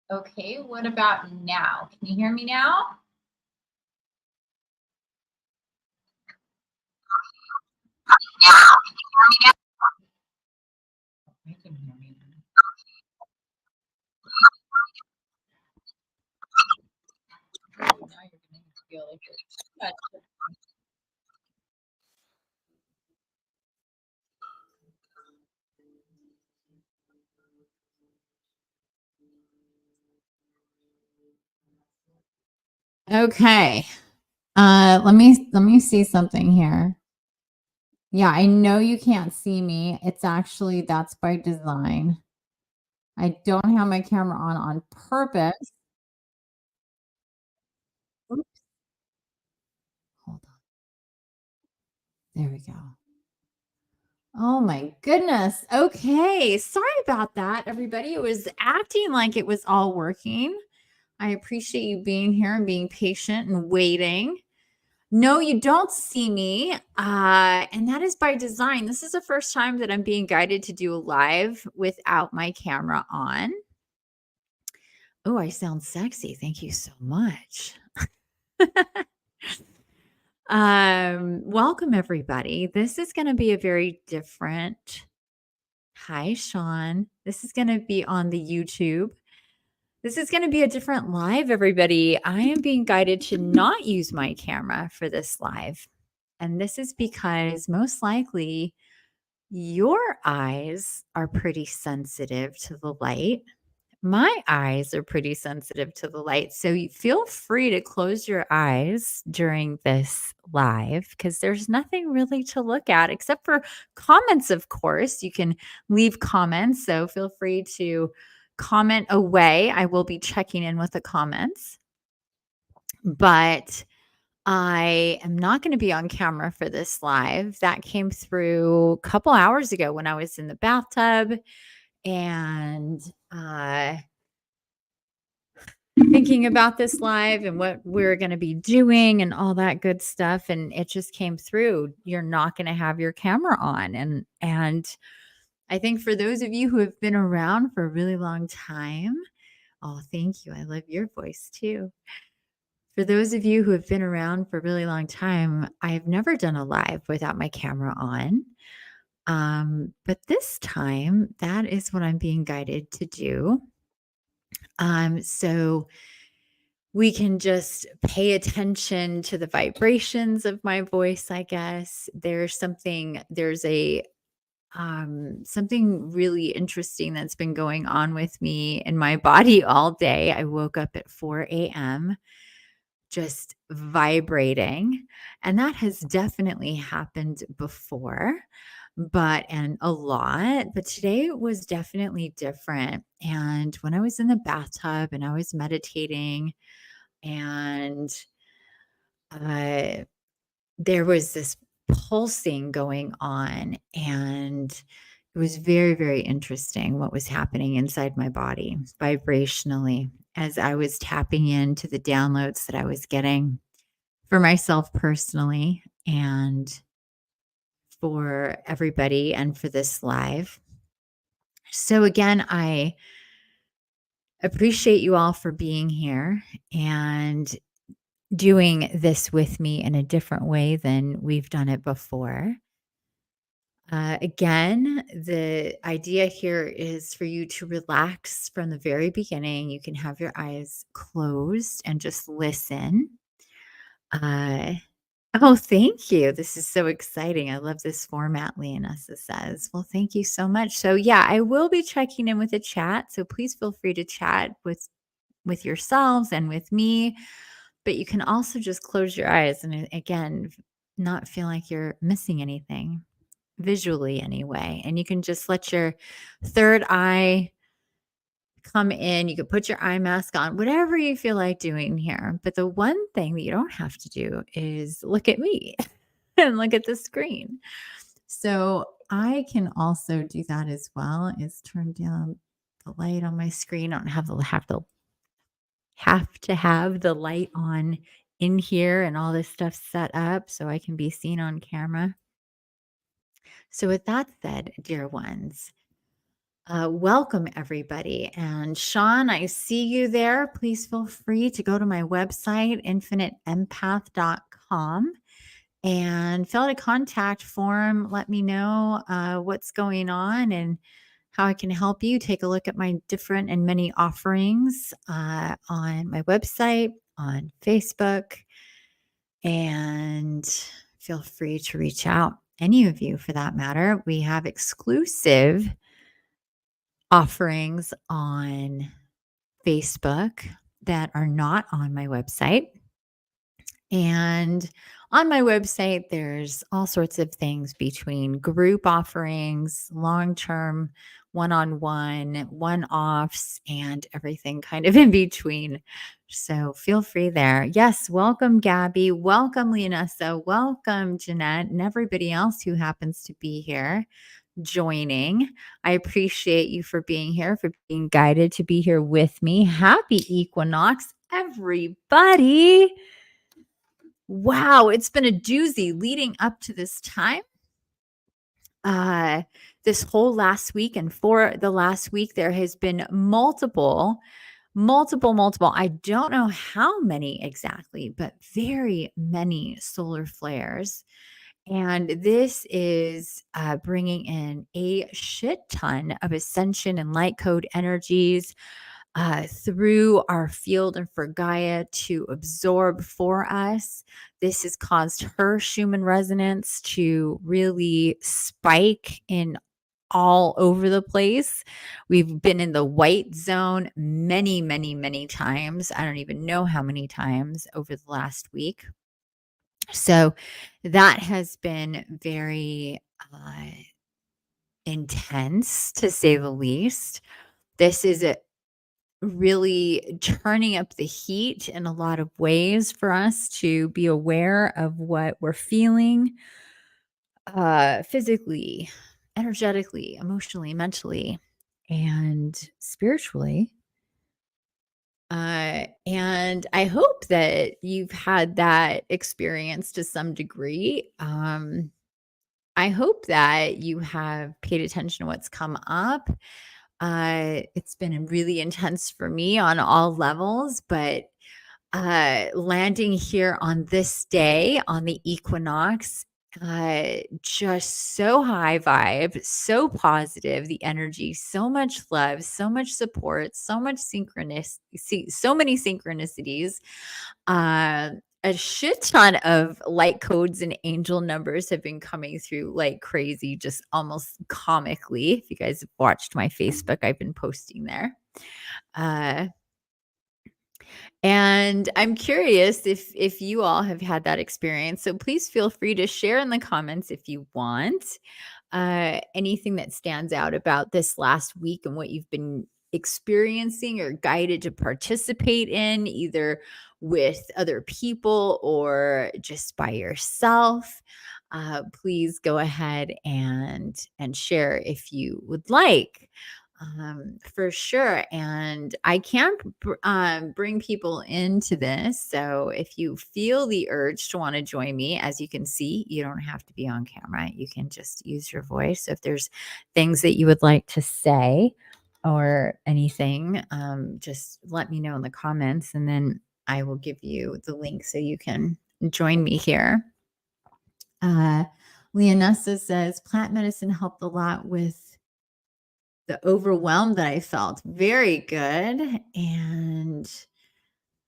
Okay, what about now? Can you hear me now? You can hear me now. Now you're gonna feel like it's too much. Okay. Let me see something here. Yeah, I know you can't see me. It's actually that's by design. I don't have my camera on purpose. Oops, hold on. There we go. Oh my goodness. Okay. Sorry about that, everybody. It was acting like it was all working. I appreciate you being here and being patient and waiting. No, you don't see me. And that is by design. This is the first time that I'm being guided to do a live without my camera on. Oh, I sound sexy. Thank you so much. Welcome everybody. This is going to be a very different. Hi, Sean. This is going to be on the YouTube. This is going to be a different live, everybody. I am being guided to not use my camera for this live. And this is because most likely your eyes are pretty sensitive to the light. My eyes are pretty sensitive to the light. So you feel free to close your eyes during this live because there's nothing really to look at except for comments, of course. You can leave comments. So feel free to comment away. I will be checking in with the comments. But I am not going to be on camera for this live. That came through a couple hours ago when I was in the bathtub and thinking about this live and what we're going to be doing and all that good stuff, and it just came through. You're not going to have your camera on, and I think for those of you who have been around for a really long time, oh, thank you. I love your voice too. For those of you who have been around for a really long time, I've never done a live without my camera on. But this time, that is what I'm being guided to do. So we can just pay attention to the vibrations of my voice, I guess. There's a something really interesting that's been going on with me in my body all day. I woke up at 4 a.m. just vibrating, and that has definitely happened before, and a lot, but today was definitely different. And when I was in the bathtub and I was meditating and uh, there was this pulsing going on, and it was very, very interesting what was happening inside my body vibrationally as I was tapping into the downloads that I was getting for myself personally and for everybody and for this live. So, again, I appreciate you all for being here and doing this with me in a different way than we've done it before. Again, the idea here is for you to relax from the very beginning. You can have your eyes closed and just listen. Uh, oh, thank you. This is so exciting. I love this format, Leonessa says. Well, thank you so much. So, yeah, I will be checking in with the chat. So please feel free to chat with yourselves and with me. But you can also just close your eyes and again, not feel like you're missing anything visually anyway. And you can just let your third eye come in. You can put your eye mask on, whatever you feel like doing here. But the one thing that you don't have to do is look at me and look at the screen. So I can also do that as well, is turn down the light on my screen. I don't have to have the light on in here and all this stuff set up so I can be seen on camera. So with that said, dear ones, Welcome, everybody. And Sean, I see you there. Please feel free to go to my website, infiniteempath.com, and fill out a contact form. Let me know what's going on and how I can help you. Take a look at my different and many offerings on my website, on Facebook, and feel free to reach out. Any of you, for that matter. We have exclusive offerings on Facebook that are not on my website. And on my website, there's all sorts of things between group offerings, long term, one on one offs, and everything kind of in between. So feel free there. Yes, welcome, Gabby. Welcome, Leonessa. Welcome, Jeanette, and everybody else who happens to be here joining. I appreciate you for being here, for being guided to be here with me. Happy Equinox, everybody. Wow, it's been a doozy leading up to this time. This whole last week, and for the last week, there has been multiple. I don't know how many exactly, but very many solar flares. And this is bringing in a shit ton of ascension and light code energies through our field and for Gaia to absorb for us. This has caused her Schumann resonance to really spike in all over the place. We've been in the white zone many, many, many times. I don't even know how many times over the last week. So that has been very intense, to say the least. This is really turning up the heat in a lot of ways for us to be aware of what we're feeling physically, energetically, emotionally, mentally, and spiritually. And I hope that you've had that experience to some degree. I hope that you have paid attention to what's come up. It's been really intense for me on all levels, but landing here on this day on the equinox, just so high vibe, so positive, the energy, so much love, so much support, so much so many synchronicities. A shit ton of light codes and angel numbers have been coming through like crazy, just almost comically. If you guys have watched my Facebook, I've been posting there. And I'm curious if you all have had that experience. So please feel free to share in the comments if you want anything that stands out about this last week and what you've been experiencing or guided to participate in, either with other people or just by yourself. Please go ahead and share if you would like. For sure. And I can bring people into this. So if you feel the urge to want to join me, as you can see, you don't have to be on camera. You can just use your voice. So if there's things that you would like to say or anything, just let me know in the comments and then I will give you the link so you can join me here. Leonessa says plant medicine helped a lot with the overwhelm that I felt. Very good. And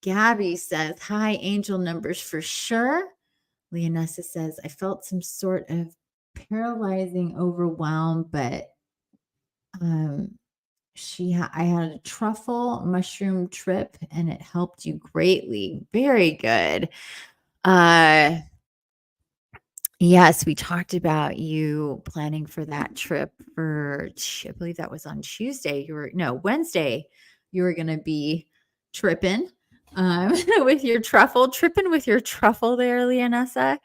Gabby says, hi, angel numbers for sure. Leonessa says, I felt some sort of paralyzing overwhelm, but I had a truffle mushroom trip and it helped you greatly. Very good. Yes, we talked about you planning for that trip for, I believe that was on Tuesday. Wednesday. You were going to be tripping with your truffle, there, Leonessa.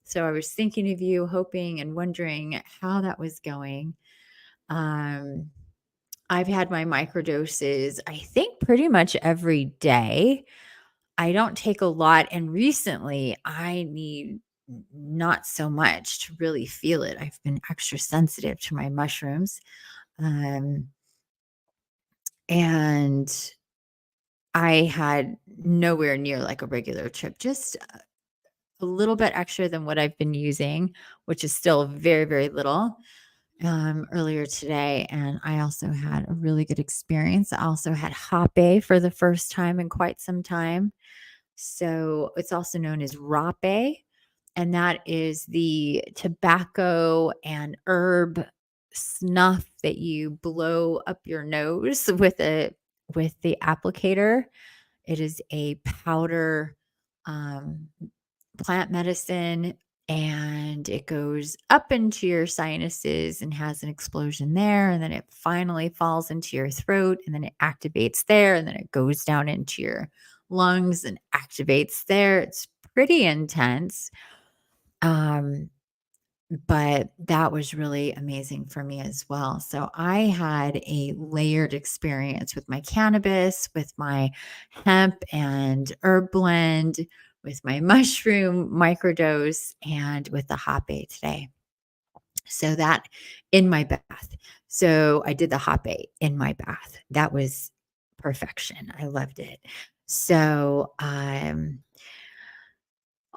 So I was thinking of you, hoping and wondering how that was going. I've had my microdoses, I think pretty much every day. I don't take a lot. And recently I need not so much to really feel it. I've been extra sensitive to my mushrooms. And I had nowhere near like a regular trip, just a little bit extra than what I've been using, which is still very, very little, earlier today. And I also had a really good experience. I also had Hape for the first time in quite some time. So it's also known as Rape, and that is the tobacco and herb snuff that you blow up your nose with the applicator. It is a powder, um, plant medicine, and it goes up into your sinuses and has an explosion there, and then it finally falls into your throat, and then it activates there, and then it goes down into your lungs and activates there. It's pretty intense. Um, but that was really amazing for me as well. So I had a layered experience with my cannabis, with my hemp and herb blend, with my mushroom microdose, and with the Hape today. So that in my bath. So I did the Hape in my bath. That was perfection. I loved it. So,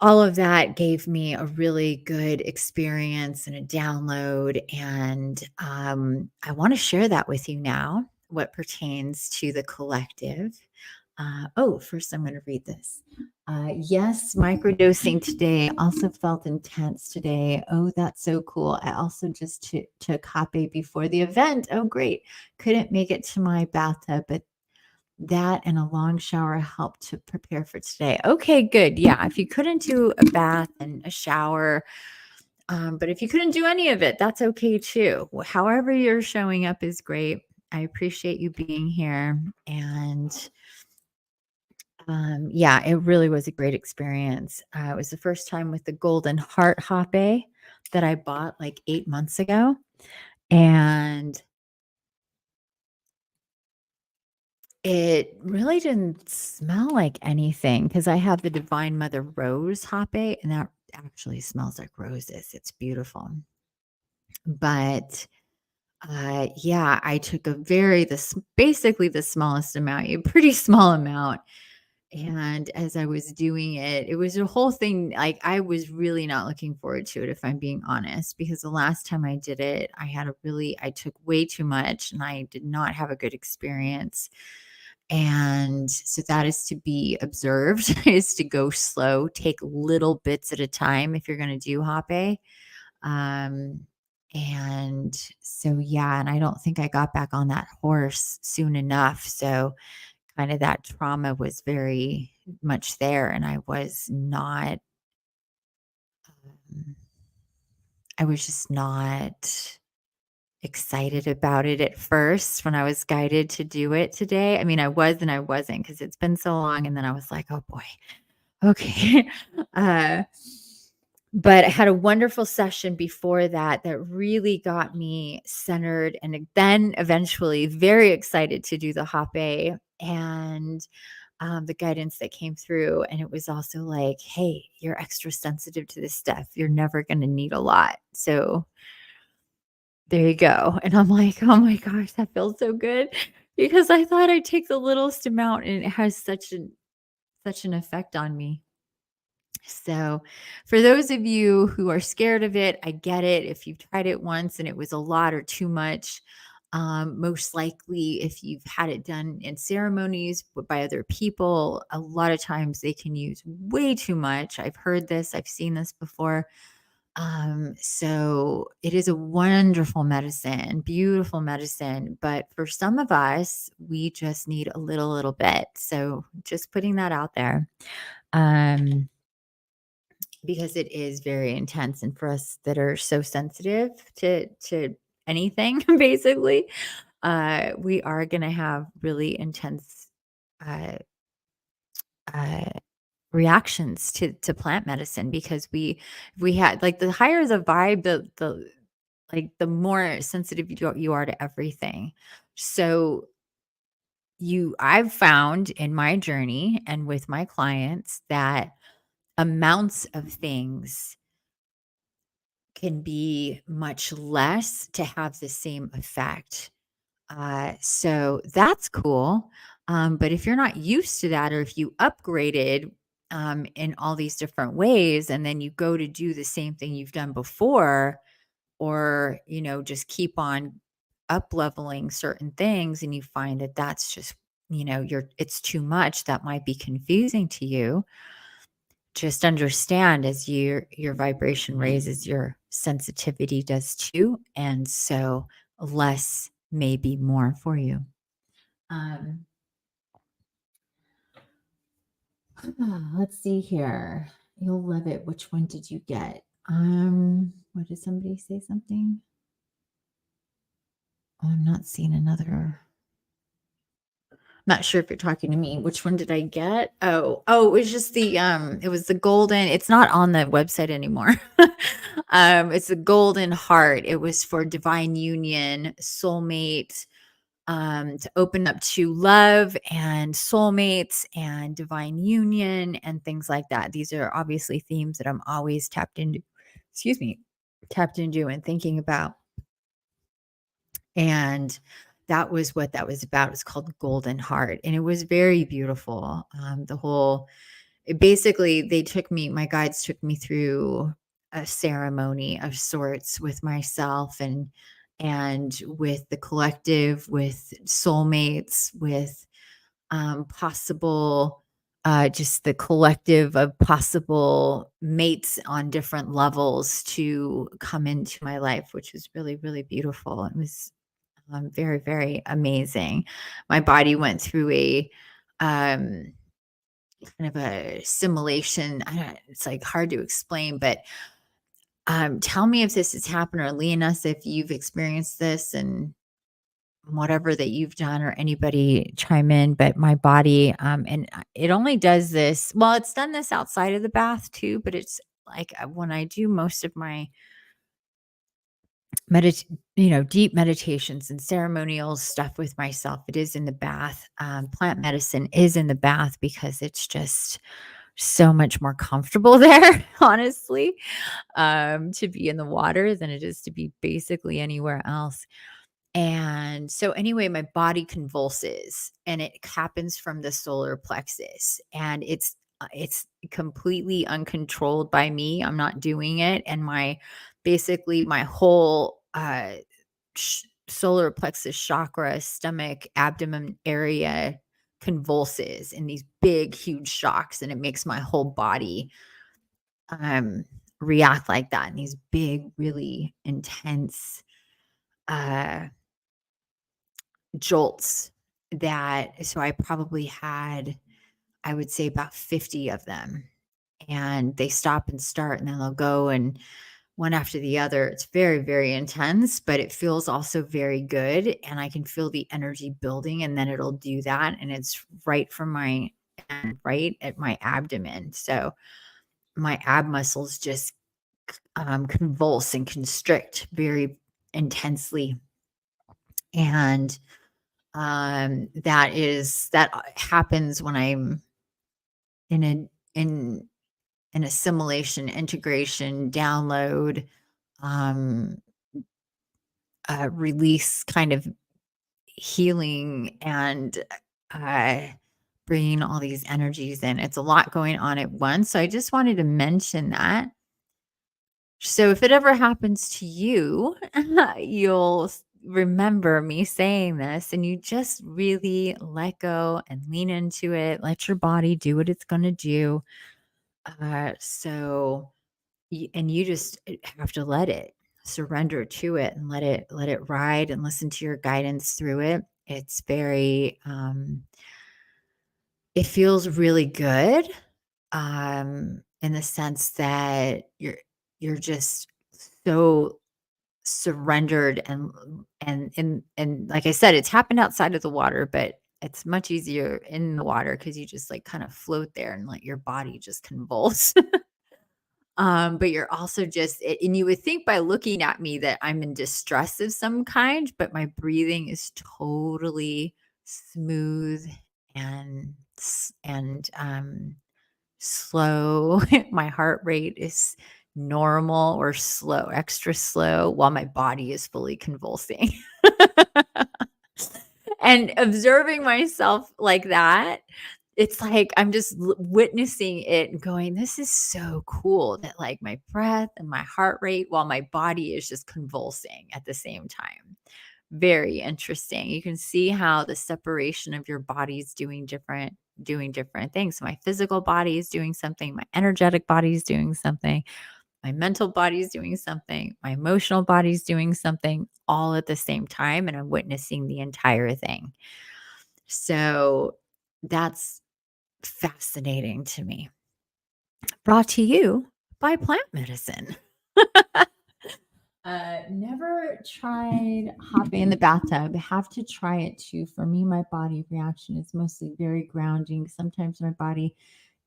all of that gave me a really good experience and a download. And I want to share that with you now, what pertains to the collective. First, I'm going to read this. Yes, microdosing today also felt intense today. Oh, that's so cool. I also just took Hape before the event. Oh, great. Couldn't make it to my bathtub, but that and a long shower helped to prepare for today. Okay, good. Yeah, if you couldn't do a bath and a shower, but if you couldn't do any of it, that's okay too. However you're showing up is great. I appreciate you being here. And yeah, it really was a great experience. It was the first time with the Golden Heart Hape that I bought like 8 months ago. And it really didn't smell like anything because I have the Divine Mother Rose Hape, and that actually smells like roses. It's beautiful. But yeah, I took a basically the smallest amount, a pretty small amount. And as I was doing it, it was a whole thing. Like, I was really not looking forward to it, if I'm being honest, because the last time I did it, I took way too much and I did not have a good experience. And so that is to be observed is to go slow, take little bits at a time if you're going to do Hape. Um, and so, yeah, and I don't think I got back on that horse soon enough. So, kind of that trauma was very much there. And um, I was just not excited about it at first when I was guided to do it today. I mean, I was and I wasn't because it's been so long. And then I was like, oh boy, okay. uh, but I had a wonderful session before that that really got me centered, and then eventually very excited to do the Hape and the guidance that came through. And it was also like, hey, you're extra sensitive to this stuff. You're never going to need a lot. So there you go. And I'm like, "Oh my gosh, that feels so good," because I thought I'd take the littlest amount, and it has such an effect on me. So, for those of you who are scared of it, I get it. If you've tried it once and it was a lot or too much, most likely, if you've had it done in ceremonies by other people, a lot of times they can use way too much. I've heard this, I've seen this before. So it is a wonderful medicine, beautiful medicine, but for some of us, we just need a little bit. So just putting that out there. Um, because it is very intense, and for us that are so sensitive to anything basically, we are going to have really intense uh, uh, reactions to plant medicine, because we had like the higher the vibe, the like the more sensitive you are to everything. So I've found in my journey and with my clients that amounts of things can be much less to have the same effect. So that's cool. But if you're not used to that, or if you upgraded in all these different ways, and then you go to do the same thing you've done before, or just keep on up leveling certain things, and you find that that's just it's too much, that might be confusing to you. Just understand, as your vibration raises, your sensitivity does too, and so less may be more for you. um let's see here. You'll love it. Which one did you get? What did somebody say? Something? Oh, I'm not seeing another. Not sure if you're talking to me. Which one did I get? Oh, it was just it was the golden. It's not on the website anymore. It's the golden heart. It was for divine union, soulmate, to open up to love and soulmates and divine union and things like that. These are obviously themes that I'm always excuse me, tapped into and thinking about. And that was what that was about. It's called Golden Heart. And it was very beautiful. Basically, my guides took me through a ceremony of sorts with myself, and with the collective, with soulmates, with possible, just the collective of possible mates on different levels to come into my life, which was really, really beautiful. It was very, very amazing. My body went through a um, kind of a simulation. I don't, it's like hard to explain, but tell me if this has happened, or lean us if you've experienced this, and whatever that you've done, or anybody chime in. But my body, it only does this. Well, it's done this outside of the bath too, but it's like when I do most of my deep meditations and ceremonial stuff with myself, it is in the bath. Plant medicine is in the bath because it's just so much more comfortable there, honestly, to be in the water than it is to be basically anywhere else. And so, anyway, my body convulses, and it happens from the solar plexus, and it's completely uncontrolled by me. I'm not doing it, and basically my whole solar plexus chakra, stomach, abdomen area convulses in these big, huge shocks, and it makes my whole body um, react like that in these big, really intense uh, jolts. So I probably had, I would say, about 50 of them, and they stop and start, and then they'll go, and one after the other. It's very, very intense, but it feels also very good. And I can feel the energy building, and then it'll do that. And it's right from right at my abdomen. So my ab muscles just convulse and constrict very intensely. And that happens when I'm in an assimilation, integration, download, um, release kind of healing, and uh, bringing all these energies in. It's a lot going on at once. So I just wanted to mention that. So if it ever happens to you, you'll remember me saying this, and you just really let go and lean into it. Let your body do what it's going to do. And you just have to let it surrender to it, and let it ride, and listen to your guidance through it. It's very it feels really good, in the sense that you're just so surrendered, and like I said, it's happened outside of the water, but it's much easier in the water because you just like kind of float there and let your body just convulse. But you're also and you would think by looking at me that I'm in distress of some kind, but my breathing is totally smooth and slow. My heart rate is normal or slow, extra slow, while my body is fully convulsing. And observing myself like that, it's like I'm just witnessing it and going, this is so cool that like my breath and my heart rate while my body is just convulsing at the same time. Very interesting. You can see how the separation of your body's doing different things. So my physical body is doing something, my energetic body is doing something, my mental body is doing something, my emotional body is doing something all at the same time, and I'm witnessing the entire thing. So that's fascinating to me. Brought to you by plant medicine. Never tried hopping in the bathtub. Have to try it too. For me, my body reaction is mostly very grounding. Sometimes my body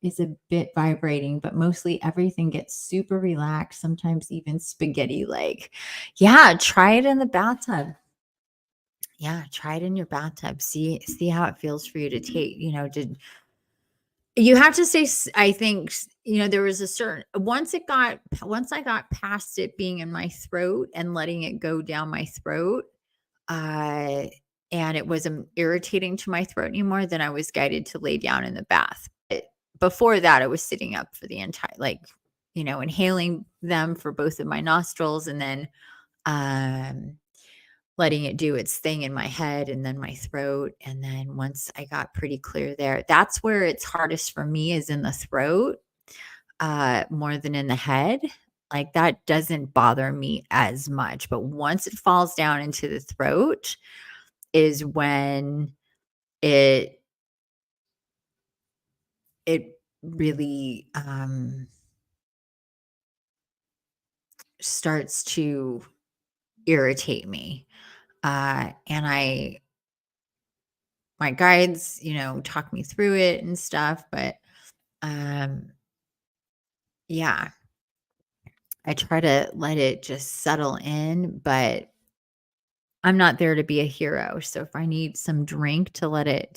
is a bit vibrating, but mostly everything gets super relaxed, sometimes even spaghetti like. Yeah, try it in the bathtub. Yeah, try it in your bathtub. See how it feels for you to take, did you have to say I think there was a certain once I got past it being in my throat and letting it go down my throat, uh, and it wasn't irritating to my throat anymore, then I was guided to lay down in the bath. Before that, I was sitting up for the entire inhaling them for both of my nostrils and then um letting it do its thing in my head and then my throat. And then once I got pretty clear there, that's where it's hardest for me is in the throat, more than in the head. Like that doesn't bother me as much. But once it falls down into the throat is when it it really starts to irritate me. And my guides, talk me through it and stuff, but um yeah, I try to let it just settle in, but I'm not there to be a hero. So if I need some drink to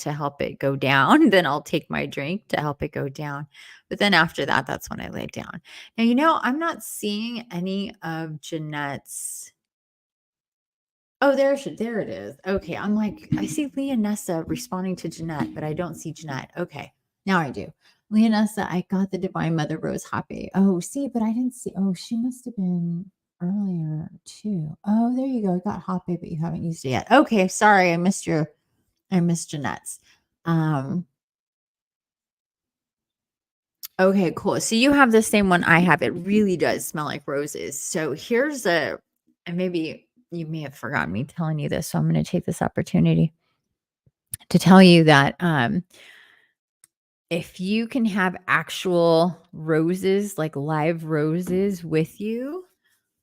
help it go down, then I'll take my drink to help it go down. But then after that, that's when I lay down. Now, I'm not seeing any of Jeanette's. Oh, there it is. Okay. I'm like, I see Leonessa responding to Jeanette, but I don't see Jeanette. Okay. Now I do. Leonessa, I got the Divine Mother Rose Hoppe. Oh, see, but I didn't see. Oh, she must have been earlier too. Oh, there you go. I got Hoppe, but you haven't used it yet. Okay. Sorry. I missed Jeanette's. Okay, cool. So you have the same one I have. It really does smell like roses. So and maybe you may have forgotten me telling you this, so I'm going to take this opportunity to tell you that if you can have actual roses, like live roses with you,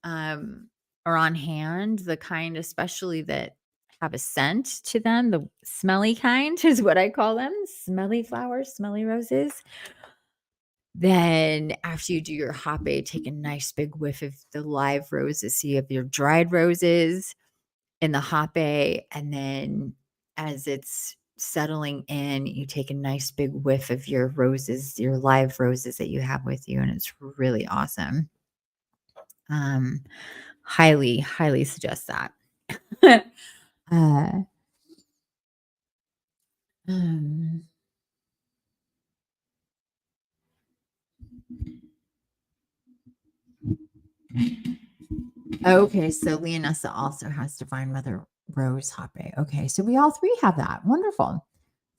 um, or on hand, the kind especially that have a scent to them, the smelly kind is what I call them, smelly flowers, smelly roses. Then after you do your hoppe, take a nice big whiff of the live roses. So you have your dried roses in the hoppe, and then as it's settling in, you take a nice big whiff of your roses, your live roses that you have with you, and it's really awesome. Highly, highly suggest that. uh, um, Okay, so Leonessa also has Divine Mother Rose Hoppe. Okay, so we all three have that. Wonderful.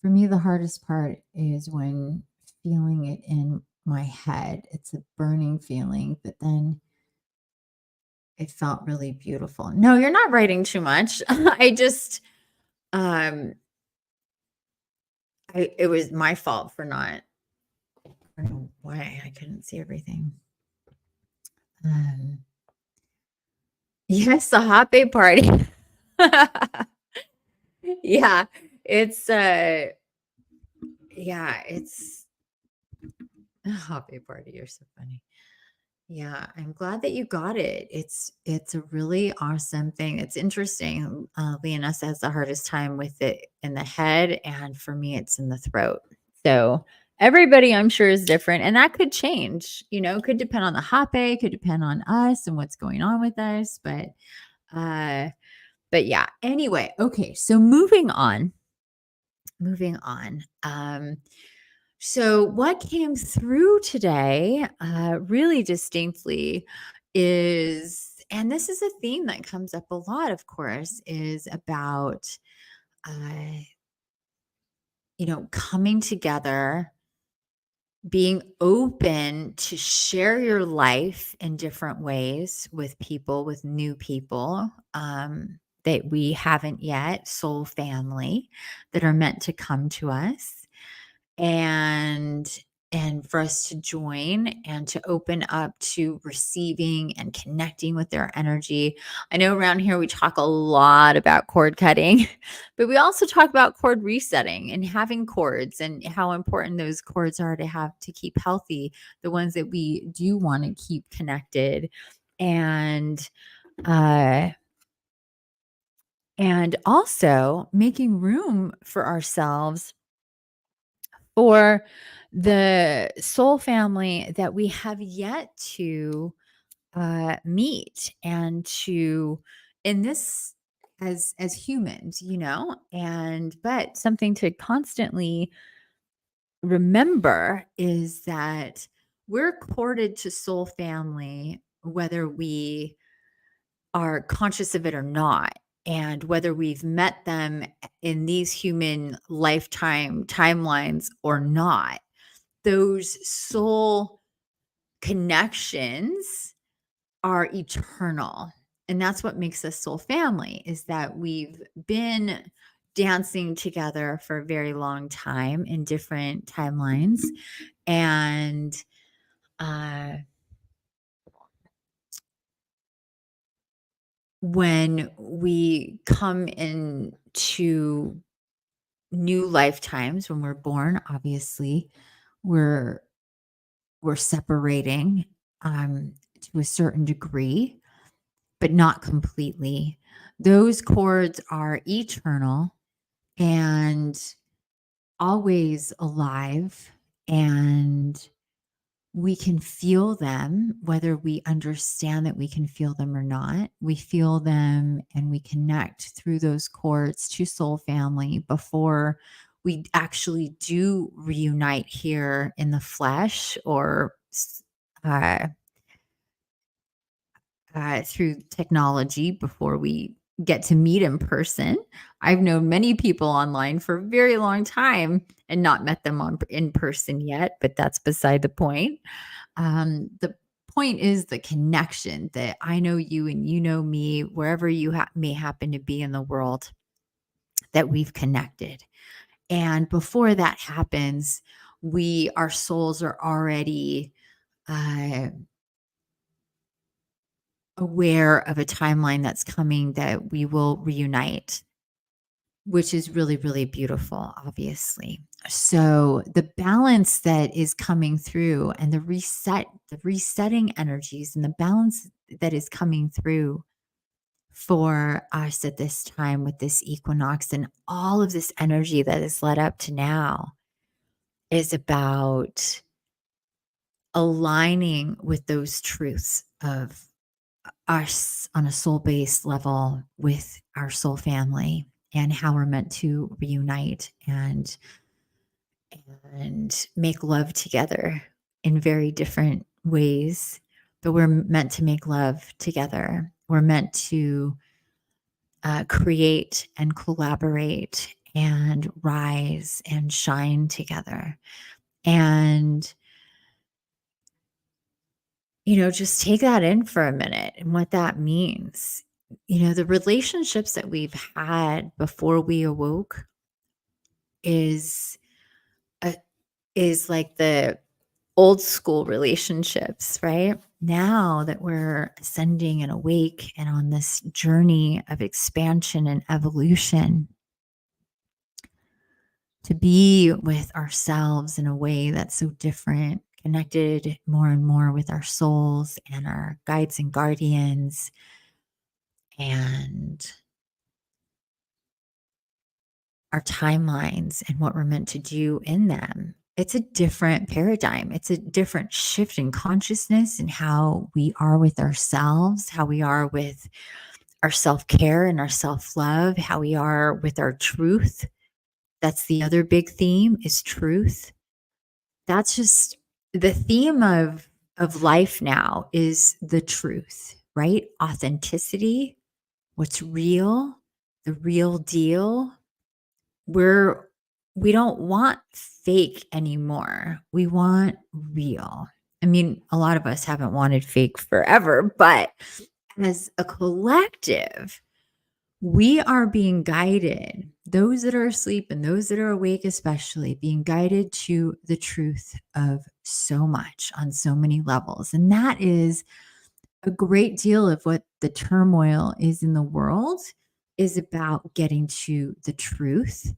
For me, the hardest part is when feeling it in my head. It's a burning feeling, but then it felt really beautiful. No, you're not writing too much. Um, it was my fault for not, I don't know why I couldn't see everything. Um, yes, the hoppe party. Yeah, it's it's a hoppe party. You're so funny. Yeah, I'm glad that you got it. It's a really awesome thing. It's interesting. Leonessa has the hardest time with it in the head, and for me, it's in the throat. So everybody, I'm sure, is different, and that could change. Could depend on the hoppe, could depend on us and what's going on with us. But But yeah, anyway, okay, so moving on. So what came through today, really distinctly is, and this is a theme that comes up a lot, of course, is about, uh, coming together, being open to share your life in different ways with people, with new people, that we haven't yet, soul family that are meant to come to us, and for us to join and to open up to receiving and connecting with their energy. I know around here we talk a lot about cord cutting, but we also talk about cord resetting and having cords and how important those cords are to have to keep healthy, the ones that we do want to keep connected. And uh and also making room for ourselves for the soul family that we have yet to meet, and to, in this, as humans, and but something to constantly remember is that we're corded to soul family whether we are conscious of it or not, and whether we've met them in these human lifetime timelines or not. Those soul connections are eternal. And that's what makes us soul family, is that we've been dancing together for a very long time in different timelines. And uh, when we come into new lifetimes, when we're born, obviously, we're we're separating, to a certain degree, but not completely. Those cords are eternal and always alive, and we can feel them whether we understand that we can feel them or not. We feel them and we connect through those cords to soul family before we actually do reunite here in the flesh, or uh, through technology, before we get to meet in person. I've known many people online for a very long time and not met them in person yet, but that's beside the point. The point is the connection, that I know you and you know me, wherever you may happen to be in the world, that we've connected. And before that happens, our souls are already uh, aware of a timeline that's coming, that we will reunite, which is really, really beautiful, obviously. So the balance that is coming through, and the resetting energies, and the balance that is coming through for us at this time with this equinox and all of this energy that has led up to now, is about aligning with those truths of us on a soul-based level with our soul family, and how we're meant to reunite and make love together in very different ways, but we're meant to make love together. We're meant to create and collaborate and rise and shine together. And just take that in for a minute and what that means. The relationships that we've had before we awoke is a, is like the old school relationships, right? Now that we're ascending and awake and on this journey of expansion and evolution, to be with ourselves in a way that's so different, connected more and more with our souls and our guides and guardians, and our timelines and what we're meant to do in them. It's a different paradigm. It's a different shift in consciousness and how we are with ourselves, how we are with our self-care and our self-love, how we are with our truth. That's the other big theme, is truth. That's just the theme of life now, is the truth, right? Authenticity, what's real, the real deal. We're we don't want fake anymore. We want real. I mean, a lot of us haven't wanted fake forever, but as a collective, we are being guided, those that are asleep and those that are awake, especially, being guided to the truth of so much on so many levels. And that is a great deal of what the turmoil is in the world, is about getting to the truth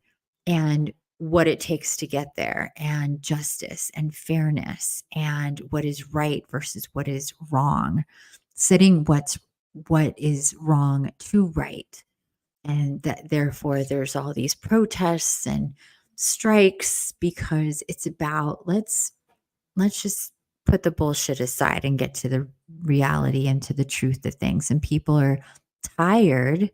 and what it takes to get there, and justice and fairness and what is right versus what is wrong, setting what is wrong to right. And that therefore there's all these protests and strikes, because it's about, let's just put the bullshit aside and get to the reality and to the truth of things. And people are tired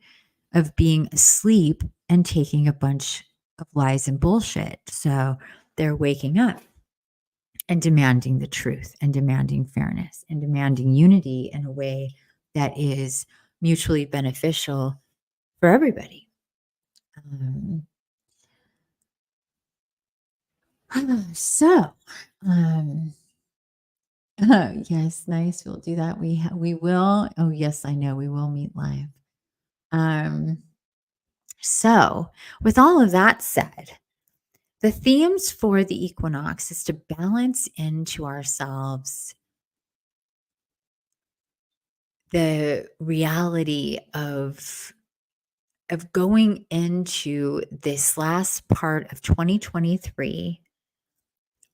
of being asleep and taking a bunch of lies and bullshit. So they're waking up and demanding the truth and demanding fairness and demanding unity in a way that is mutually beneficial for everybody. Um, so, um, yes, nice. We'll do that. We will. Oh, yes, I know we will meet live. Um, so, with all of that said, the themes for the equinox is to balance into ourselves the reality of going into this last part of 2023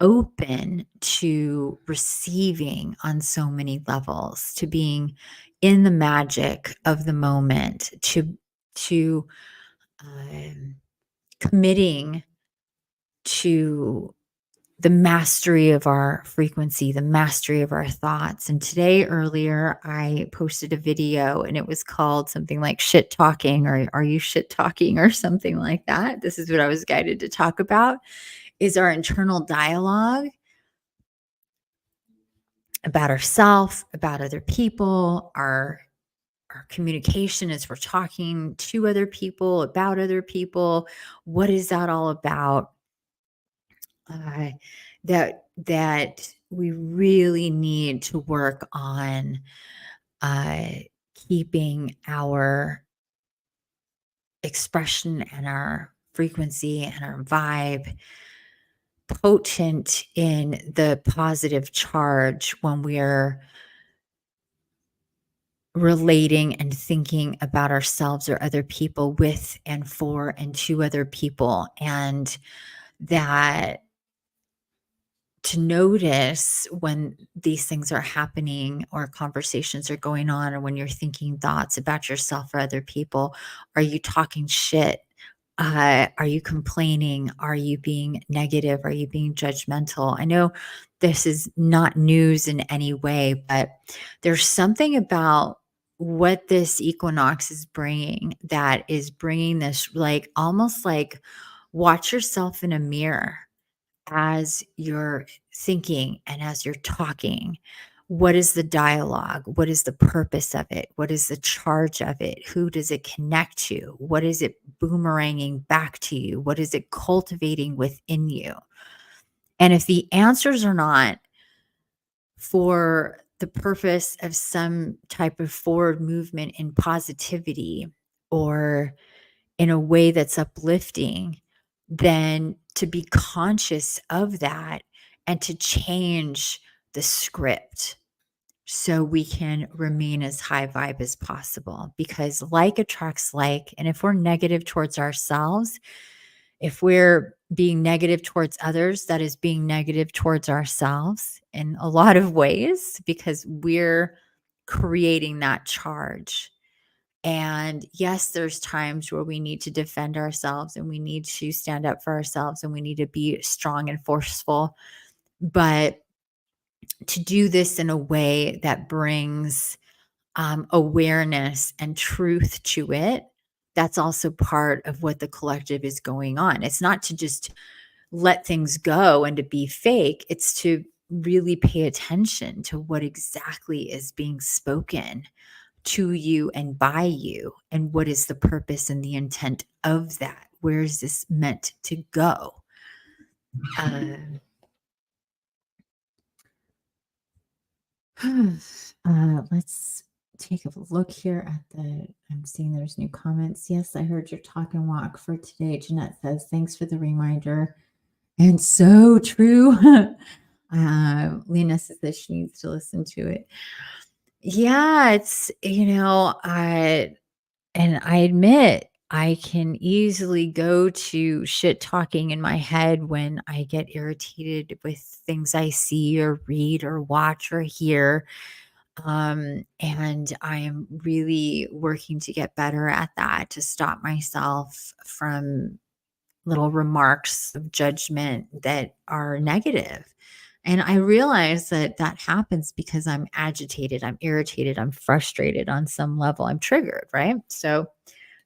open to receiving on so many levels, to being in the magic of the moment, to um, committing to the mastery of our frequency, the mastery of our thoughts. And today, earlier, I posted a video and it was called something like shit talking, or are you shit talking, or something like that. This is what I was guided to talk about, is our internal dialogue about ourselves, about other people, our communication as we're talking to other people, about other people. What is that all about? Uh, that we really need to work on uh, keeping our expression and our frequency and our vibe potent in the positive charge when we're relating and thinking about ourselves or other people with and for and to other people. And that, to notice when these things are happening or conversations are going on, or when you're thinking thoughts about yourself or other people. Are you talking shit? Are you complaining? Are you being negative? Are you being judgmental? I know this is not news in any way, but there's something about what this equinox is bringing, that is bringing this, like, almost like, watch yourself in a mirror as you're thinking and as you're talking. What is the dialogue? What is the purpose of it? What is the charge of it? Who does it connect to? What is it boomeranging back to you? What is it cultivating within you? And if the answers are not for the purpose of some type of forward movement in positivity, or in a way that's uplifting, then to be conscious of that and to change the script so we can remain as high vibe as possible, because like attracts like. And if we're negative towards ourselves, if we're being negative towards others, that is being negative towards ourselves in a lot of ways, because we're creating that charge. And yes, there's times where we need to defend ourselves and we need to stand up for ourselves and we need to be strong and forceful. But to do this in a way that brings awareness and truth to it, that's also part of what the collective is going on. It's not to just let things go and to be fake, it's to really pay attention to what exactly is being spoken to you and by you, and what is the purpose and the intent of that. Where is this meant to go? uh, let's take a look here at I'm seeing there's new comments. Yes, I heard your talk and walk for today. Jeanette says, thanks for the reminder. And so true. Lena says that she needs to listen to it. Yeah, it's, and I admit I can easily go to shit talking in my head when I get irritated with things I see or read or watch or hear. And I am really working to get better at that, to stop myself from little remarks of judgment that are negative. And I realize that that happens because I'm agitated, I'm irritated, I'm frustrated on some level, I'm triggered, right? So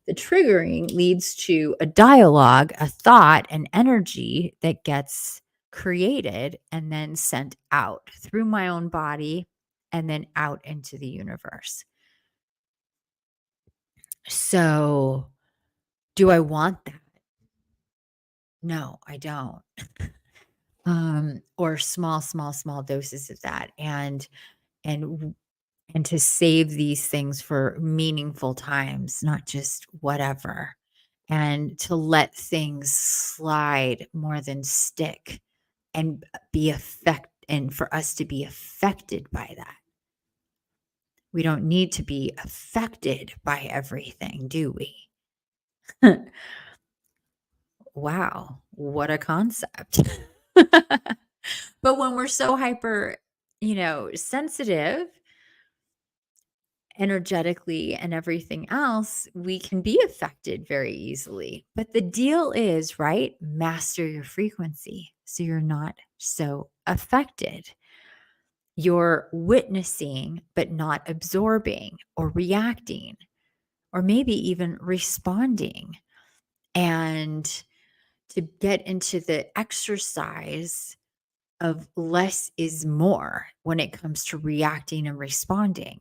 the triggering leads to a dialogue, a thought, an energy that gets created and then sent out through my own body and then out into the universe. So, do I want that? No, I don't. Or small doses of that, and and to save these things for meaningful times, not just whatever, and to let things slide more than stick, and and for us to be affected by that. We don't need to be affected by everything, do we? Wow, what a concept. But when we're so hyper, sensitive energetically and everything else, we can be affected very easily. But the deal is, right? Master your frequency so you're not so affected. You're witnessing, but not absorbing or reacting, or maybe even responding. And to get into the exercise of less is more when it comes to reacting and responding.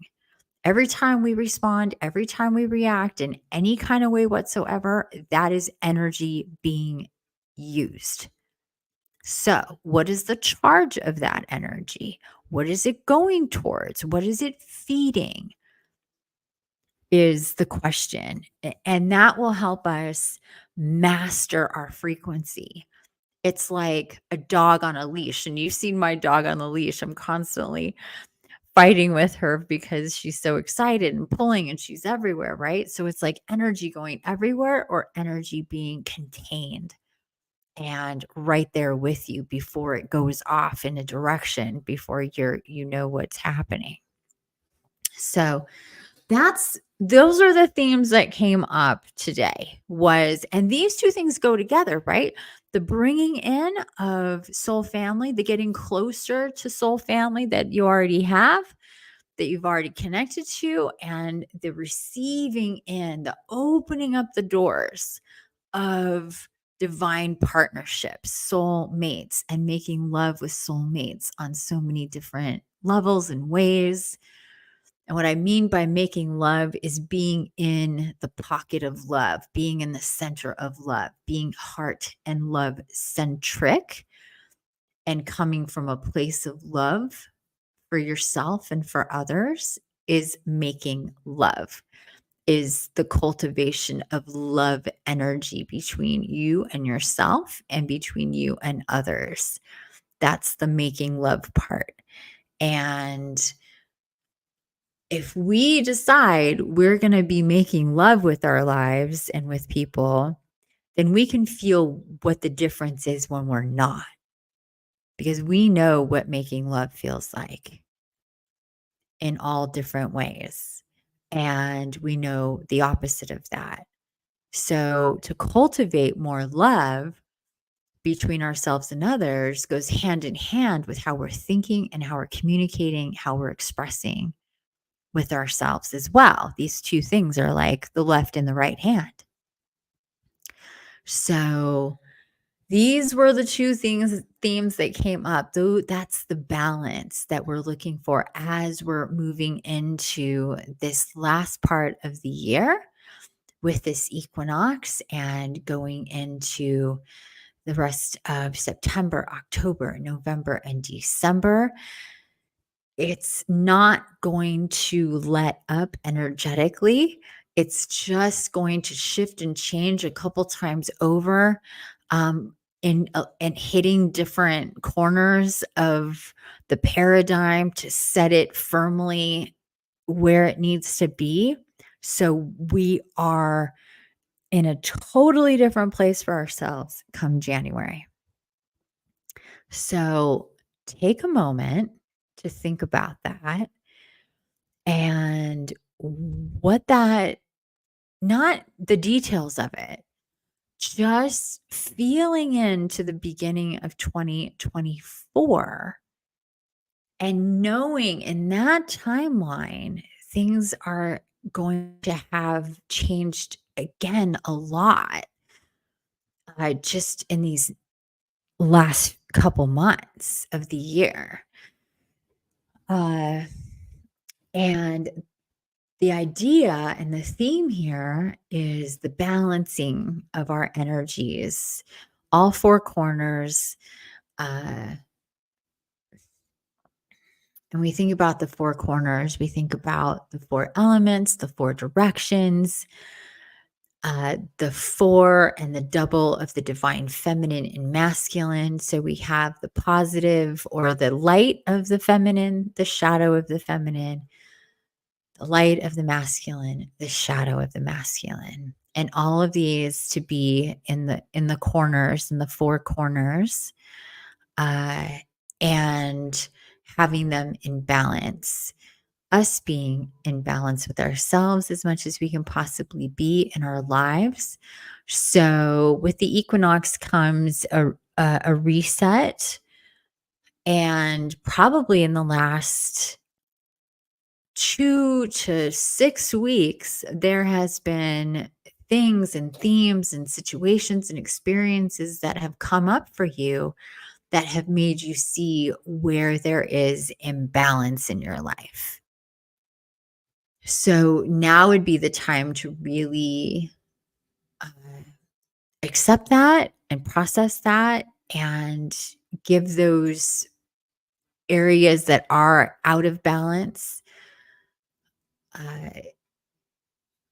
Every time we respond, every time we react in any kind of way whatsoever, that is energy being used. So, what is the charge of that energy? What is it going towards? What is it feeding? Is the question. And that will help us master our frequency. It's like a dog on a leash. And you've seen my dog on the leash. I'm constantly fighting with her because she's so excited and pulling and she's everywhere, right? So it's like energy going everywhere or energy being contained and right there with you before it goes off in a direction, before you know what's happening. So those are the themes that came up today. And these two things go together, right? The bringing in of soul family, the getting closer to soul family that you already have, that you've already connected to, and the receiving in, the opening up the doors of divine partnerships, soul mates, and making love with soul mates on so many different levels and ways. And what I mean by making love is being in the pocket of love, being in the center of love, being heart and love centric, and coming from a place of love for yourself and for others is making love, is the cultivation of love energy between you and yourself and between you and others. That's the making love part. And if we decide we're going to be making love with our lives and with people, then we can feel what the difference is when we're not, because we know what making love feels like in all different ways. And we know the opposite of that. So to cultivate more love between ourselves and others goes hand in hand with how we're thinking and how we're communicating, how we're expressing. with ourselves as well. These two things are like the left and the right hand. So these were the two themes that came up. Though that's the balance that we're looking for as we're moving into this last part of the year with this equinox and going into the rest of September, October, November, and December. It's not going to let up energetically. It's just going to shift and change a couple times over, and hitting different corners of the paradigm to set it firmly where it needs to be. So we are in a totally different place for ourselves come January. So take a moment to think about that and what that, not the details of it, just feeling into the beginning of 2024 and knowing in that timeline, things are going to have changed again a lot, just in these last couple months of the year. And the idea and the theme here is the balancing of our energies, all four corners. And we think about the four corners, we think about the four elements, the four directions, the four and the double of the divine feminine and masculine. So we have the positive or the light of the feminine, the shadow of the feminine, the light of the masculine, the shadow of the masculine. And all of these to be in the corners, in the four corners, and having them in balance, us being in balance with ourselves as much as we can possibly be in our lives. So with the equinox comes a reset, and probably in the last 2 to 6 weeks, there has been things and themes and situations and experiences that have come up for you that have made you see where there is imbalance in your life. So now would be the time to really uh, accept that and process that and give those areas that are out of balance uh,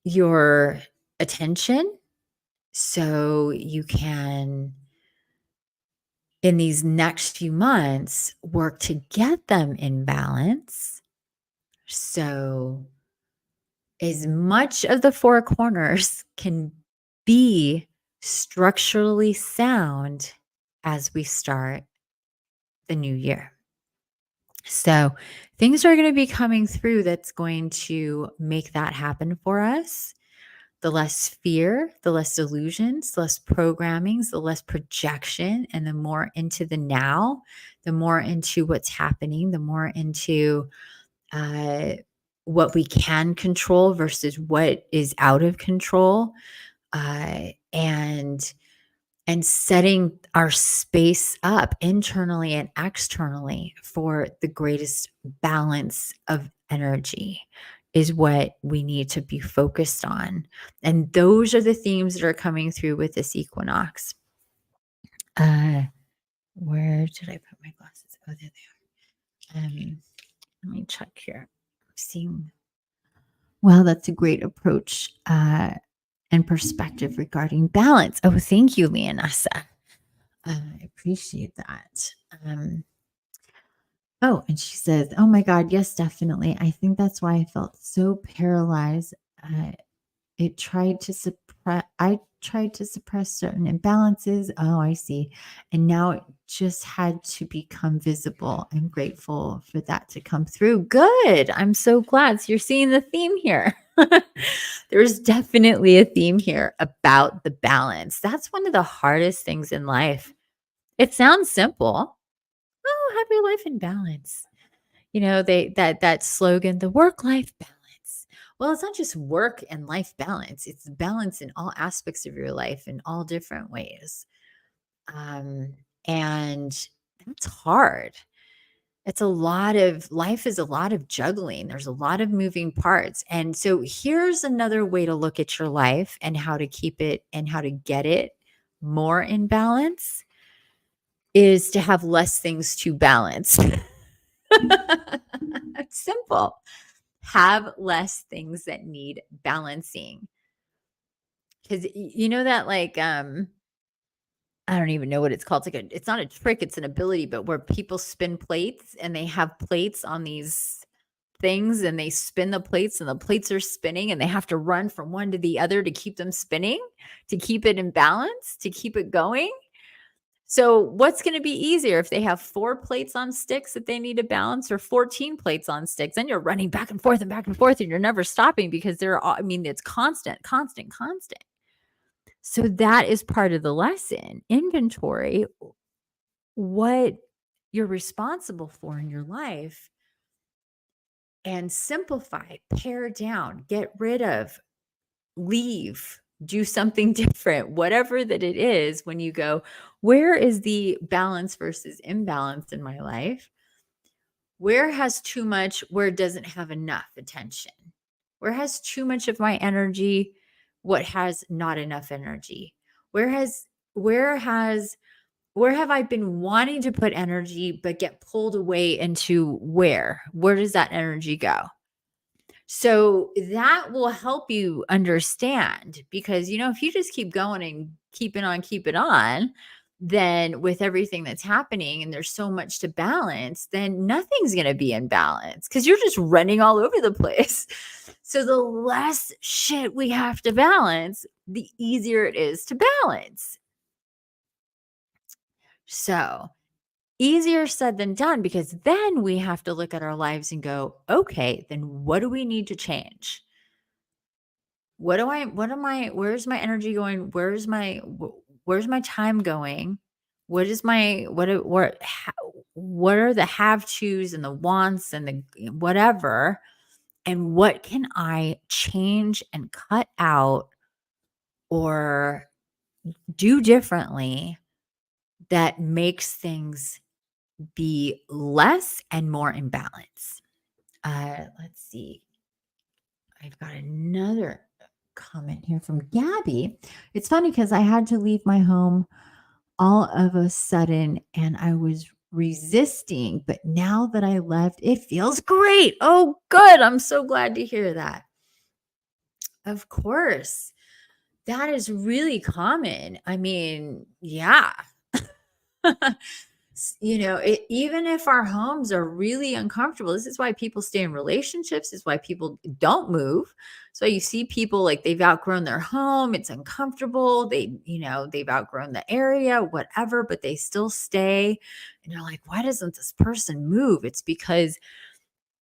your attention, so you can, in these next few months, work to get them in balance. So as much of the four corners can be structurally sound as we start the new year. So things are going to be coming through that's going to make that happen for us. The less fear, the less illusions, the less programmings, the less projection, and the more into the now, the more into what's happening, the more into uh, what we can control versus what is out of control, and setting our space up internally and externally for the greatest balance of energy is what we need to be focused on. And those are the themes that are coming through with this equinox. Where did I put my glasses? Oh, there they are. Let me check here. I'm seeing. Well, that's a great approach and perspective regarding balance. Oh, thank you, Leonessa. I appreciate that. Oh, and she says, "Oh my God, yes, definitely. I think that's why I felt so paralyzed. Uh, I tried to suppress certain imbalances. Oh, I see. And now it just had to become visible. I'm grateful for that to come through. Good. I'm so glad. So you're seeing the theme here. There's definitely a theme here about the balance. That's one of the hardest things in life. It sounds simple. Oh, have your life in balance. that slogan, the work-life balance. Well, it's not just work and life balance, it's balance in all aspects of your life in all different ways. Um, and that's hard. It's a lot of life is a lot of juggling. There's a lot of moving parts. And so here's another way to look at your life and how to keep it and how to get it more in balance is to have less things to balance. It's simple. Have less things that need balancing. Cuz you know that I don't even know what it's called. It's not a trick, it's an ability, but where people spin plates and they have plates on these things and they spin the plates and the plates are spinning and they have to run from one to the other to keep them spinning, to keep it in balance, to keep it going. So, what's going to be easier if they have 4 plates on sticks that they need to balance or 14 plates on sticks? Then you're running back and forth and back and forth and you're never stopping because it's constant, constant, constant. So, that is part of the lesson. Inventory what you're responsible for in your life and simplify, pare down, get rid of, leave, do something different, whatever that it is. When you go, where is the balance versus imbalance in my life? Where has too much, where it doesn't have enough attention? Where has too much of my energy? What has not enough energy? Where has, where has, where have I been wanting to put energy but get pulled away into where? Where does that energy go? So that will help you understand because, if you just keep going and keep it on, then with everything that's happening and there's so much to balance, then nothing's going to be in balance because you're just running all over the place. So the less shit we have to balance, the easier it is to balance. So easier said than done because then we have to look at our lives and go, okay, then what do we need to change? Where's my energy going? Where's my time going? What is my, what are the have tos and the wants and the whatever? And what can I change and cut out or do differently that makes things be less and more in balance? Let's see. I've got another comment here from Gabby. It's funny because I had to leave my home all of a sudden and I was resisting, but now that I left, it feels great. Oh, good. I'm so glad to hear that. Of course. That is really common. I mean, yeah. Even if our homes are really uncomfortable, this is why people stay in relationships. This is why people don't move. So you see people like they've outgrown their home. It's uncomfortable. They've outgrown the area, whatever, but they still stay. And you're like, why doesn't this person move? It's because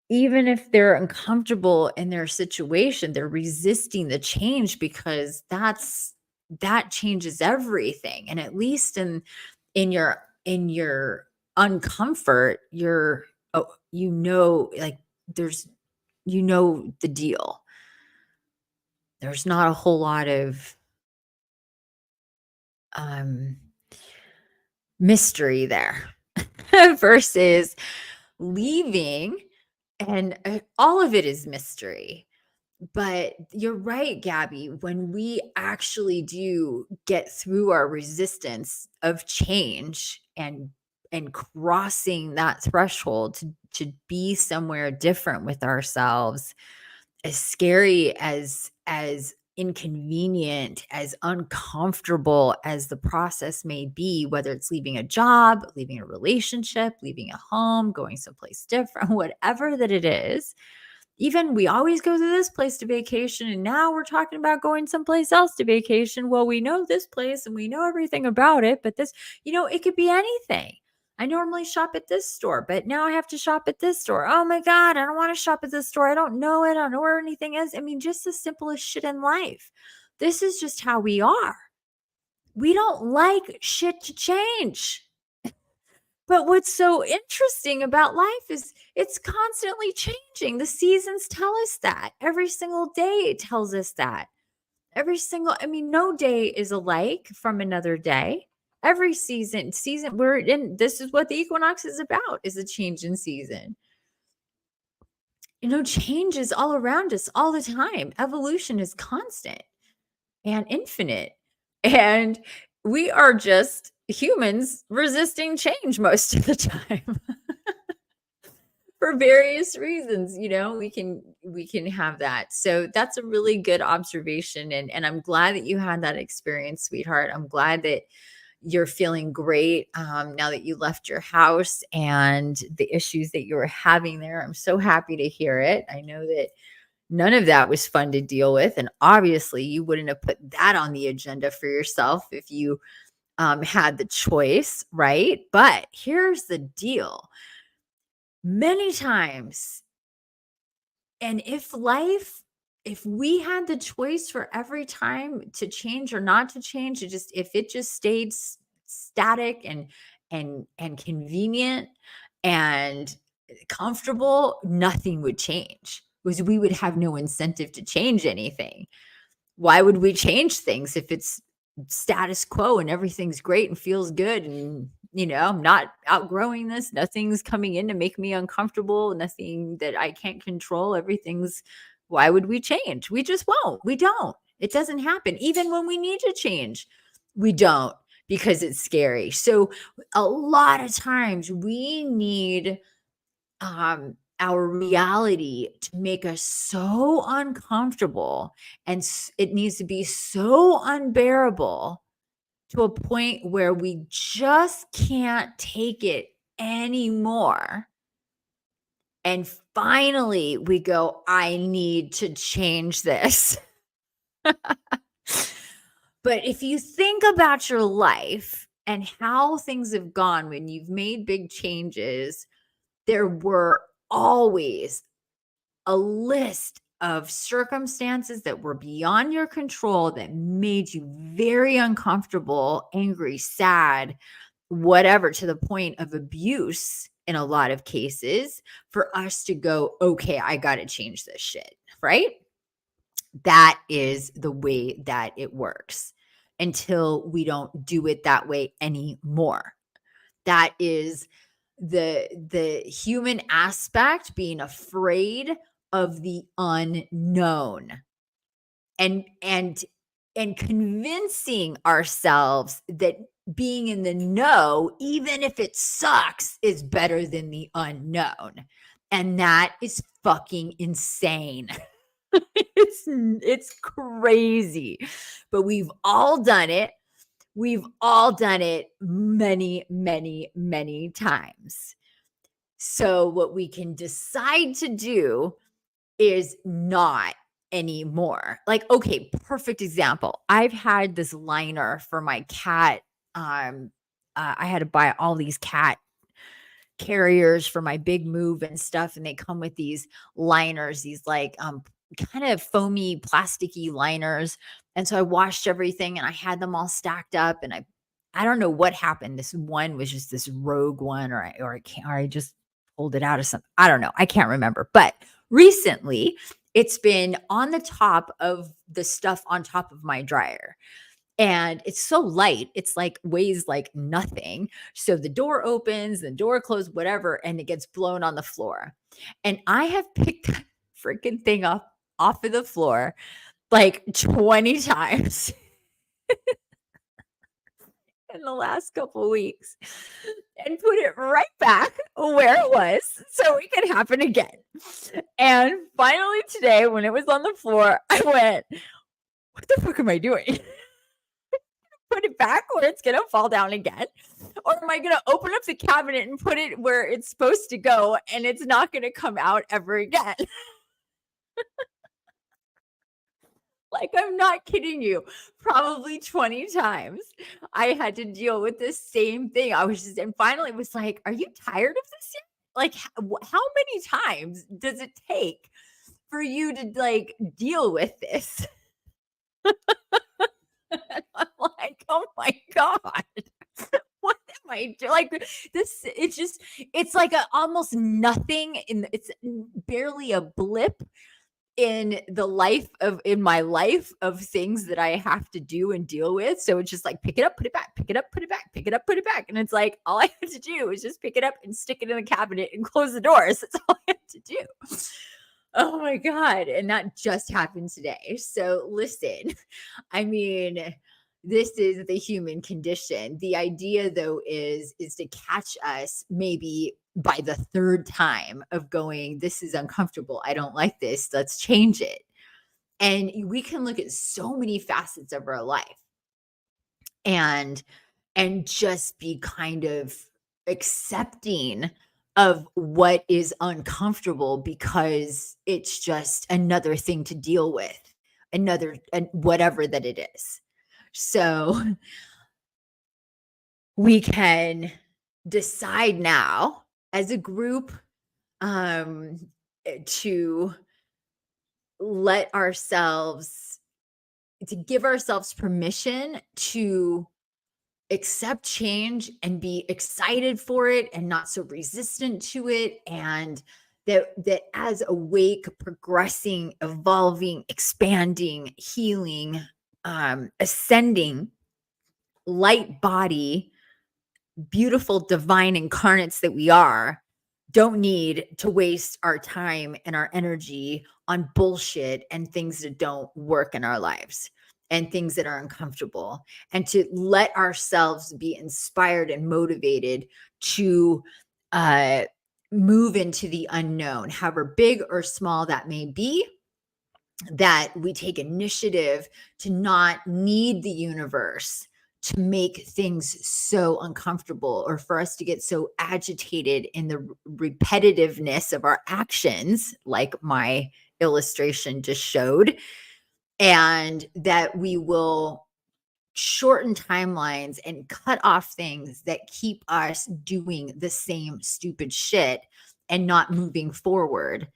even if they're uncomfortable in their situation, they're resisting the change because that changes everything. And at least in your uncomfort, like there's the deal. There's not a whole lot of um mystery there versus leaving and all of it is mystery. But you're right, Gabby. When we actually do get through our resistance of change and crossing that threshold to be somewhere different with ourselves, as scary as inconvenient, as uncomfortable as the process may be, whether it's leaving a job, leaving a relationship, leaving a home, going someplace different, whatever that it is, even we always go to this place to vacation and now we're talking about going someplace else to vacation. Well, we know this place and we know everything about it, but it could be anything. I normally shop at this store, but now I have to shop at this store. Oh my God, I don't want to shop at this store. I don't know it. I don't know where anything is. I mean, just the simplest shit in life. This is just how we are. We don't like shit to change. But what's so interesting about life is it's constantly changing. The seasons tell us that. Every single day it tells us that. I mean, no day is alike from another day. Every season we're in, this is what the equinox is about, is a change in season. Change is all around us all the time. Evolution is constant and infinite. And we are just humans resisting change most of the time. For various reasons, we can have that. So that's a really good observation, and I'm glad that you had that experience, sweetheart. I'm glad that you're feeling great, now that you left your house and the issues that you were having there. I'm so happy to hear it. I know that none of that was fun to deal with, and obviously you wouldn't have put that on the agenda for yourself if you had the choice, right? But here's the deal. Many times, and if we had the choice for every time to change or not to change, if it just stayed static and convenient and comfortable, nothing would change, because we would have no incentive to change anything. Why would we change things if it's status quo and everything's great and feels good, and I'm not outgrowing this, nothing's coming in to make me uncomfortable, nothing that I can't control, everything's why would we change? We just won't. We don't. It doesn't happen. Even when we need to change, we don't, because it's scary. So a lot of times we need our reality to make us so uncomfortable, and it needs to be so unbearable to a point where we just can't take it anymore. And finally we go, I need to change this. But if you think about your life and how things have gone when you've made big changes, there were always a list of circumstances that were beyond your control that made you very uncomfortable, angry, sad, whatever, to the point of abuse in a lot of cases, for us to go, okay, I got to change this shit, right? That is the way that it works, until we don't do it that way anymore. That is the human aspect, being afraid of the unknown, and convincing ourselves that being in the know, even if it sucks, is better than the unknown. And that is fucking insane. It's crazy. But we've all done it. We've all done it many, many, many times. So what we can decide to do is not anymore. Like, okay, perfect example. I've had this liner for my cat. I had to buy all these cat carriers for my big move and stuff, and they come with these liners, these like kind of foamy plasticky liners. And so I washed everything and I had them all stacked up, and I don't know what happened. This one was just this rogue one, or I just pulled it out of something. I don't know. I can't remember. But recently it's been on the top of the stuff on top of my dryer. And it's so light, it's like weighs like nothing. So the door opens, the door closed, whatever, and it gets blown on the floor. And I have picked that freaking thing up off of the floor like 20 times in the last couple of weeks, and put it right back where it was so it could happen again. And finally today, when it was on the floor, I went, what the fuck am I doing? Put it back where it's gonna fall down again? Or am I gonna open up the cabinet and put it where it's supposed to go, and it's not gonna come out ever again? Like, I'm not kidding you. Probably 20 times I had to deal with this same thing. And finally it was like, are you tired of this yet? Like, how many times does it take for you to like deal with this? I'm like, oh my God, what am I I do like this. It's like a almost nothing it's barely a blip in my life of things that I have to do and deal with. So it's just like pick it up, put it back, pick it up, put it back, pick it up, put it back. And it's like all I have to do is just pick it up and stick it in the cabinet and close the doors. That's all I have to do. Oh my God. And that just happened today. So listen, I mean, this is the human condition. The idea though is to catch us maybe by the third time of going, this is uncomfortable. I don't like this. Let's change it. And we can look at so many facets of our life and just be kind of accepting of what is uncomfortable because it's just another thing to deal with, another whatever that it is. So we can decide now as a group to let ourselves to give ourselves permission to accept change and be excited for it and not so resistant to it, and that as awake, progressing, evolving, expanding, healing, ascending light body, beautiful divine incarnates that we are, don't need to waste our time and our energy on bullshit and things that don't work in our lives and things that are uncomfortable, and to let ourselves be inspired and motivated to move into the unknown, however big or small that may be, that we take initiative to not need the universe to make things so uncomfortable or for us to get so agitated in the repetitiveness of our actions, like my illustration just showed, and that we will shorten timelines and cut off things that keep us doing the same stupid shit and not moving forward,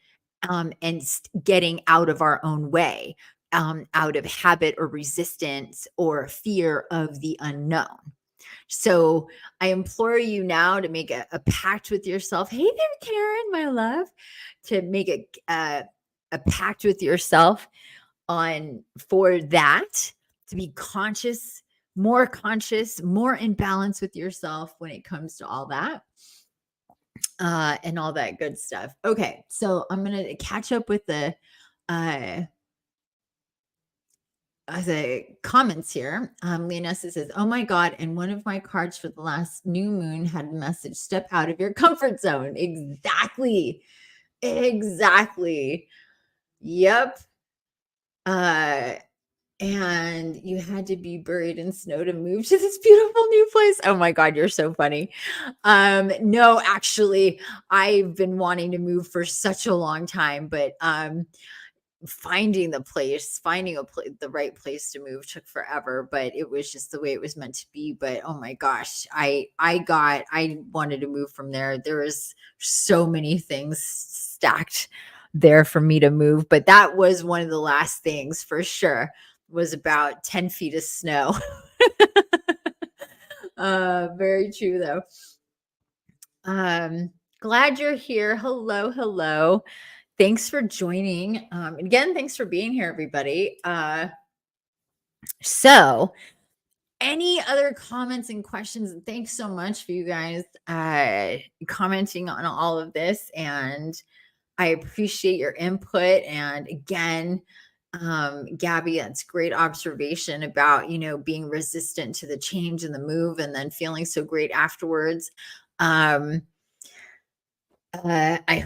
and getting out of our own way, out of habit or resistance or fear of the unknown. So I implore you now to make a pact with yourself. Hey there, Karen, my love, to make a pact with yourself on for that, to be conscious, more in balance with yourself when it comes to all that. And all that good stuff. Okay, so I'm gonna catch up with the comments here. Leonessa says, "Oh my God!" And one of my cards for the last new moon had a message: "Step out of your comfort zone." Exactly, exactly. Yep. And you had to be buried in snow to move to this beautiful new place. Oh my God, you're so funny. No, actually, I've been wanting to move for such a long time, but finding the right place to move took forever, but it was just the way it was meant to be. But oh my gosh, I wanted to move from there. There was so many things stacked there for me to move, but that was one of the last things for sure. Was about 10 feet of snow. Very true though. Glad you're here. Hello. Thanks for joining. Again, thanks for being here, everybody. So any other comments and questions? Thanks so much for you guys commenting on all of this, and I appreciate your input. And again, Gabby, that's great observation about, being resistant to the change and the move and then feeling so great afterwards. I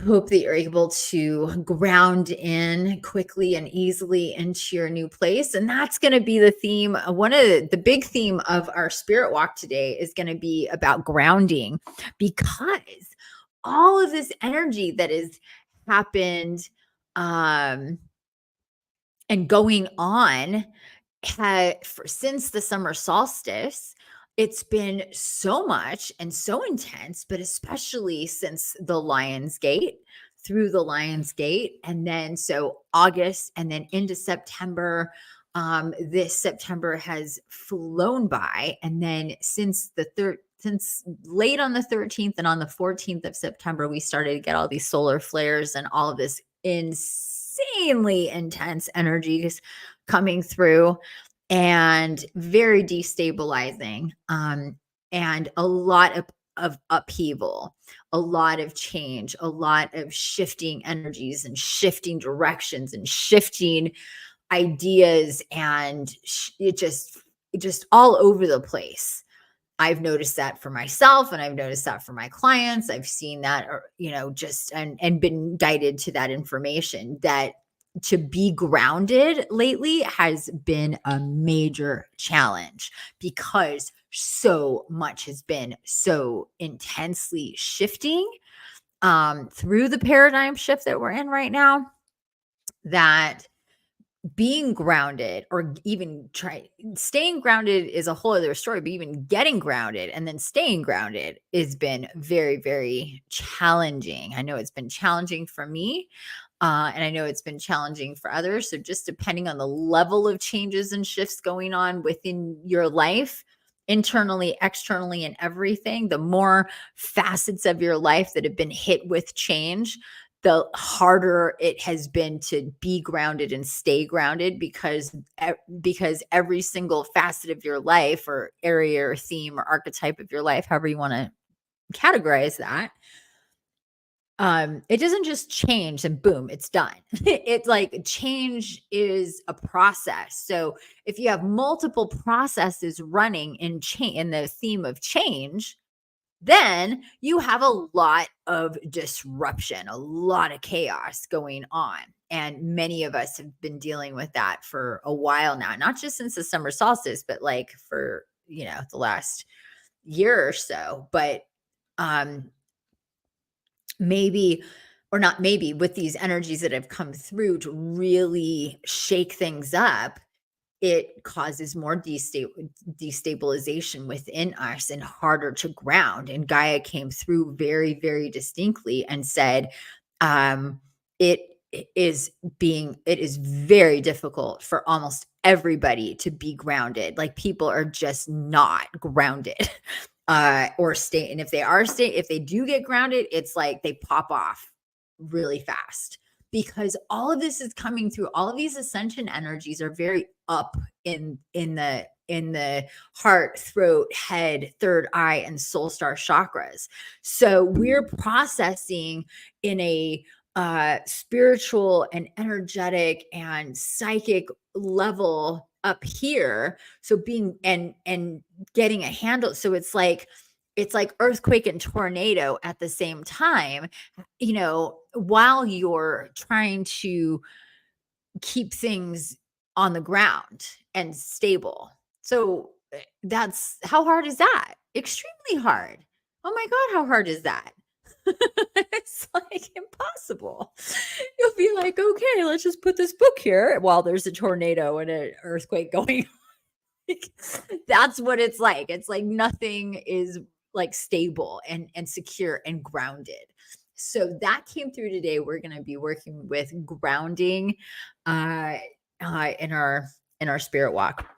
hope that you're able to ground in quickly and easily into your new place. And that's going to be the theme. One of the big theme of our spirit walk today is going to be about grounding, because all of this energy that has happened and going on since the summer solstice, it's been so much and so intense, but especially since the Lion's Gate, through the Lion's Gate, and then so August and then into September. This September has flown by, and then since the since late on the 13th and on the 14th of September, we started to get all these solar flares and all of this insanely intense energy just coming through and very destabilizing. And a lot of upheaval, a lot of change, a lot of shifting energies and shifting directions and shifting ideas, and it just all over the place. I've noticed that for myself and I've noticed that for my clients. I've seen that, or just and been guided to that information, that to be grounded lately has been a major challenge because so much has been so intensely shifting through the paradigm shift that we're in right now, that being grounded, or even staying grounded is a whole other story, but even getting grounded and then staying grounded has been very, very challenging. I know it's been challenging for me, and I know it's been challenging for others. So just depending on the level of changes and shifts going on within your life, internally, externally, and everything, the more facets of your life that have been hit with change, the harder it has been to be grounded and stay grounded, because every single facet of your life, or area or theme or archetype of your life, however you want to categorize that, it doesn't just change and boom, it's done. It's like change is a process. So if you have multiple processes running in the theme of change, then you have a lot of disruption, a lot of chaos going on. And many of us have been dealing with that for a while now, not just since the summer solstice, but like for, the last year or so. But um maybe, or not maybe, with these energies that have come through to really shake things up, it causes more destabilization within us and harder to ground. And Gaia came through very, very distinctly and said, um, it it is very difficult for almost everybody to be grounded. Like, people are just not grounded. Or stay. And if they do get grounded, it's like they pop off really fast, because all of this is coming through. All of these ascension energies are very up in the heart, throat, head, third eye, and soul star chakras. So we're processing in a spiritual and energetic and psychic level up here. So being and getting a handle. So it's like earthquake and tornado at the same time, while you're trying to keep things on the ground and stable. So that's, how hard is that? Extremely hard. Oh my God, how hard is that? It's like impossible. You'll be like, okay, let's just put this book here while there's a tornado and an earthquake going. That's what it's like. It's like nothing is like stable and secure and grounded. So that came through today. We're going to be working with grounding uh, in our spirit walk.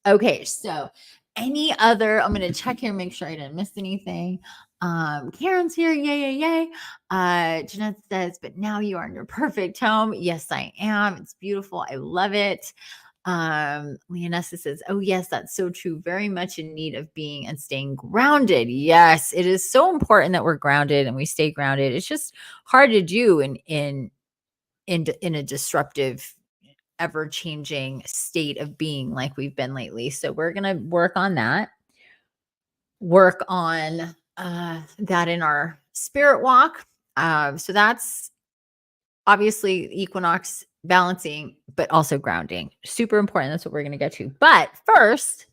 Okay, so any other, I'm going to check here, make sure I didn't miss anything. Karen's here. Yay, yay, yay. Jeanette says, but now you are in your perfect home. Yes, I am. It's beautiful. I love it. Leonessa says, oh yes, that's so true. Very much in need of being and staying grounded. Yes, it is so important that we're grounded and we stay grounded. It's just hard to do in a disruptive, ever changing state of being like we've been lately. So we're gonna work on that. Work on that in our spirit walk. So that's obviously equinox balancing, but also grounding. Super important. That's what we're going to get to. But first,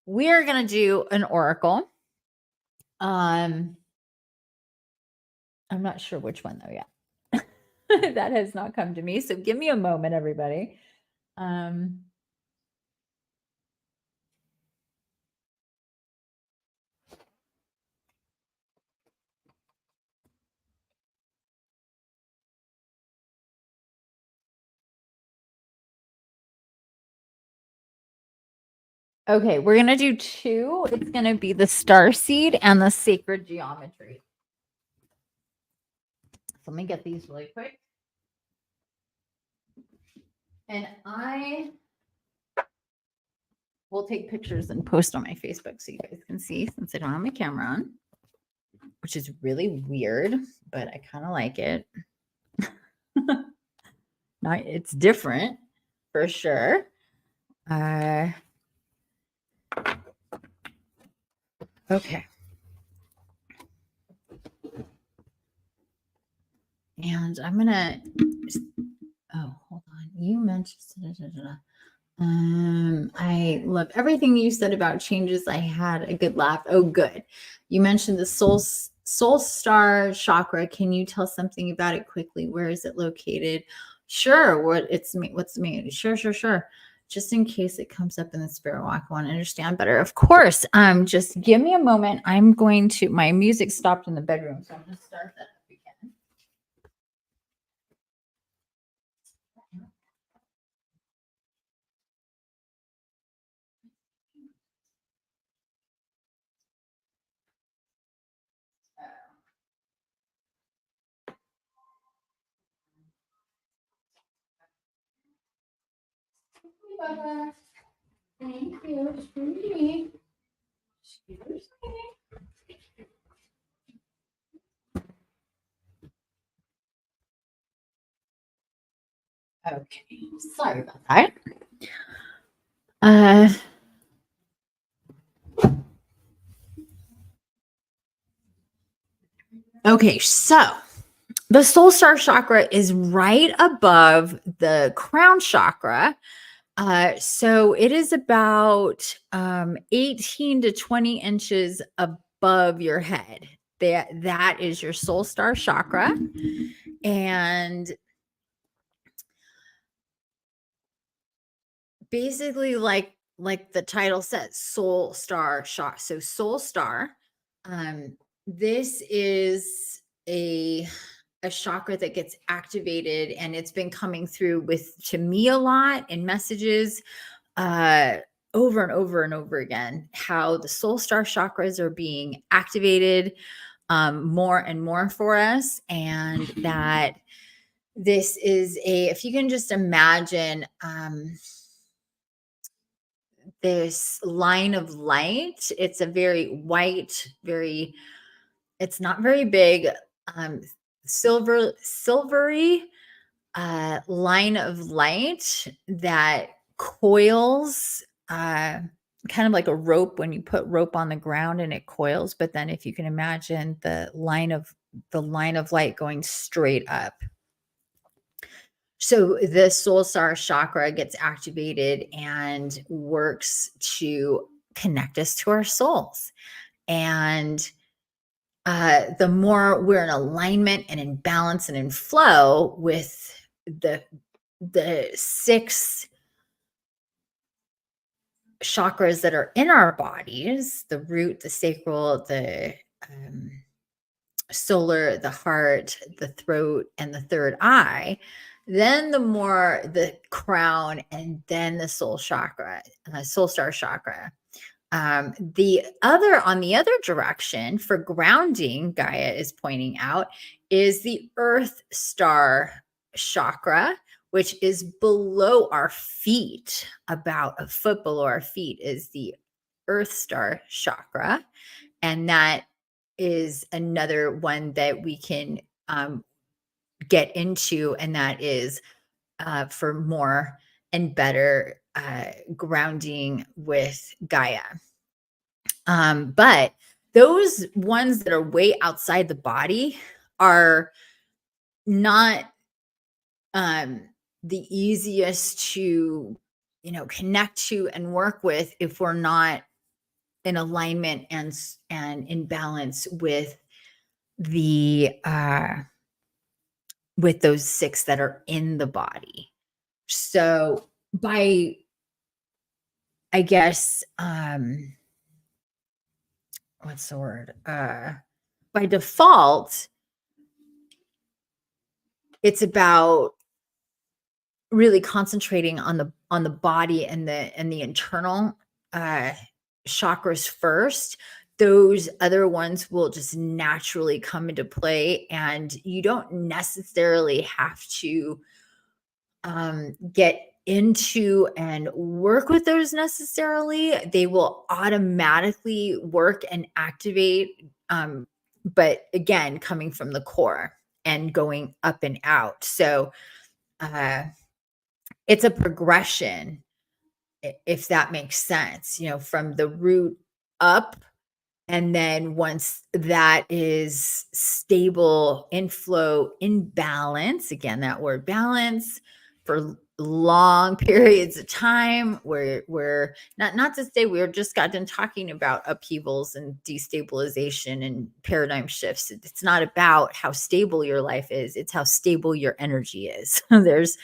we're going to do an oracle. I'm not sure which one though yet. That has not come to me. So give me a moment, everybody. Okay, we're going to do 2. It's going to be the star seed and the sacred geometry. So let me get these really quick. And I will take pictures and post on my Facebook so you guys can see, since I don't have my camera on, which is really weird, but I kind of like it. It's different for sure. Okay. And I'm gonna. Oh, hold on. You mentioned. I love everything you said about changes. I had a good laugh. Oh, good. You mentioned the soul star chakra. Can you tell something about it quickly? Where is it located? Sure. What's the meaning? Sure. Just in case it comes up in the spirit walk, I want to understand better. Of course. Just give me a moment. I'm going to. My music stopped in the bedroom, so I'm going to start that up again. Bye-bye. Thank you. Excuse me. Okay, sorry about that. Okay, so the soul star chakra is right above the crown chakra. So it is about 18 to 20 inches above your head. That is your soul star chakra. And basically, like the title says, soul star chakra. So soul star, this is a chakra that gets activated, and it's been coming through to me a lot in messages over and over and over again, how the soul star chakras are being activated more and more for us, and that this is if you can just imagine this line of light. It's a very white, it's not very big, silvery line of light that coils, kind of like a rope when you put rope on the ground and it coils. But then if you can imagine the line of light going straight up. So the soul star chakra gets activated and works to connect us to our souls. And the more we're in alignment and in balance and in flow with the 6 chakras that are in our bodies, the root, the sacral, the solar, the heart, the throat, and the third eye, then the more the crown, and then the soul chakra, soul star chakra. The other direction for grounding, Gaia is pointing out, is the earth star chakra, which is below our feet. About a foot below our feet is the earth star chakra. And that is another one that we can get into. And that is for more and better grounding with Gaia. But those ones that are way outside the body are not the easiest to, connect to and work with if we're not in alignment and in balance with the with those 6 that are in the body. So by, I guess, what's the word? By default, it's about really concentrating on the body and the internal uh, chakras first, those other ones will just naturally come into play. And you don't necessarily have to get into and work with those necessarily. They will automatically work and activate. But again, coming from the core and going up and out. So uh, it's a progression, if that makes sense, from the root up. And then once that is stable, in flow, in balance, again, that word balance for long periods of time, where we're not to say we're just got done talking about upheavals and destabilization and paradigm shifts. It's not about how stable your life is, it's how stable your energy is. Those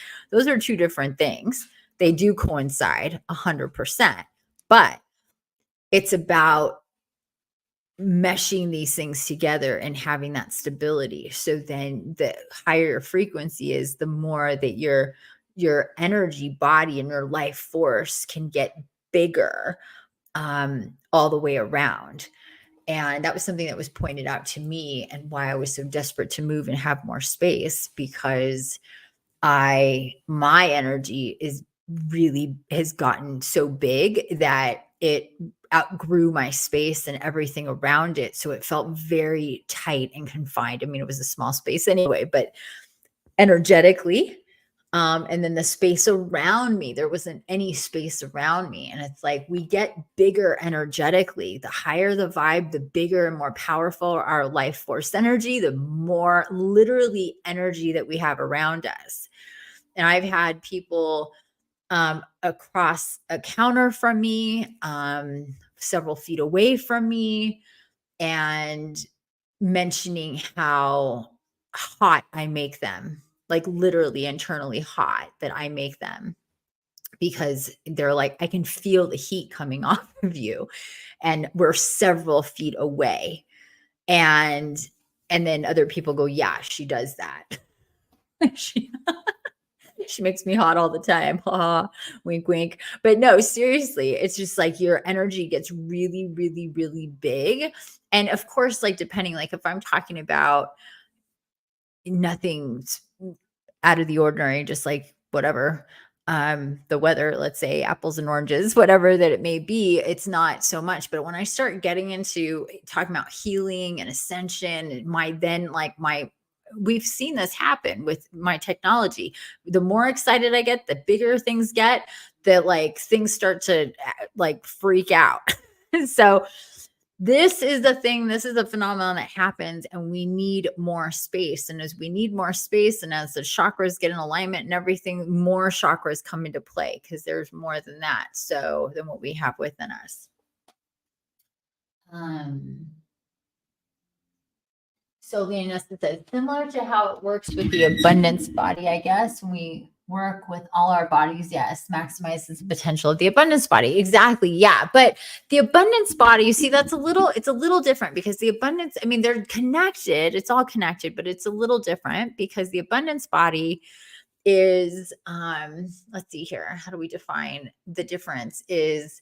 are two different things. They do coincide 100%, but it's about meshing these things together and having that stability. So then the higher your frequency is, the more that your energy body and your life force can get bigger, all the way around. And that was something that was pointed out to me, and why I was so desperate to move and have more space, because my energy has gotten so big that it outgrew my space and everything around it. So it felt very tight and confined. I mean, it was a small space anyway, but energetically, and then the space around me, there wasn't any space around me. And it's like, we get bigger energetically. The higher the vibe, the bigger and more powerful our life force energy, the more literally energy that we have around us. And I've had people across a counter from me, several feet away from me, and mentioning how hot I make them, like literally internally hot that I make them, because they're like, I can feel the heat coming off of you. And we're several feet away. And then other people go, yeah, she does that. she, she makes me hot all the time. Ha, wink, wink. But no, seriously, it's just like your energy gets really, really, really big. And of course, like depending, like if I'm talking about nothing out of the ordinary, just like whatever, the weather, let's say apples and oranges, whatever that it may be, it's not so much. But when I start getting into talking about healing and ascension, we've seen this happen with my technology. The more excited I get, the bigger things get, that like things start to like freak out. So this is the thing, this is a phenomenon that happens, and we need more space. And as we need more space, and as the chakras get in alignment and everything, more chakras come into play, because there's more than that, so than what we have within us. So Leoness says, similar to how it works with the abundance body, I guess, when we work with all our bodies, yes, maximizes the potential of the abundance body. Exactly. Yeah. But the abundance body, you see, it's a little different, because the abundance, I mean, they're connected, it's all connected, but it's a little different, because the abundance body is, let's see here. How do we define the difference? Is,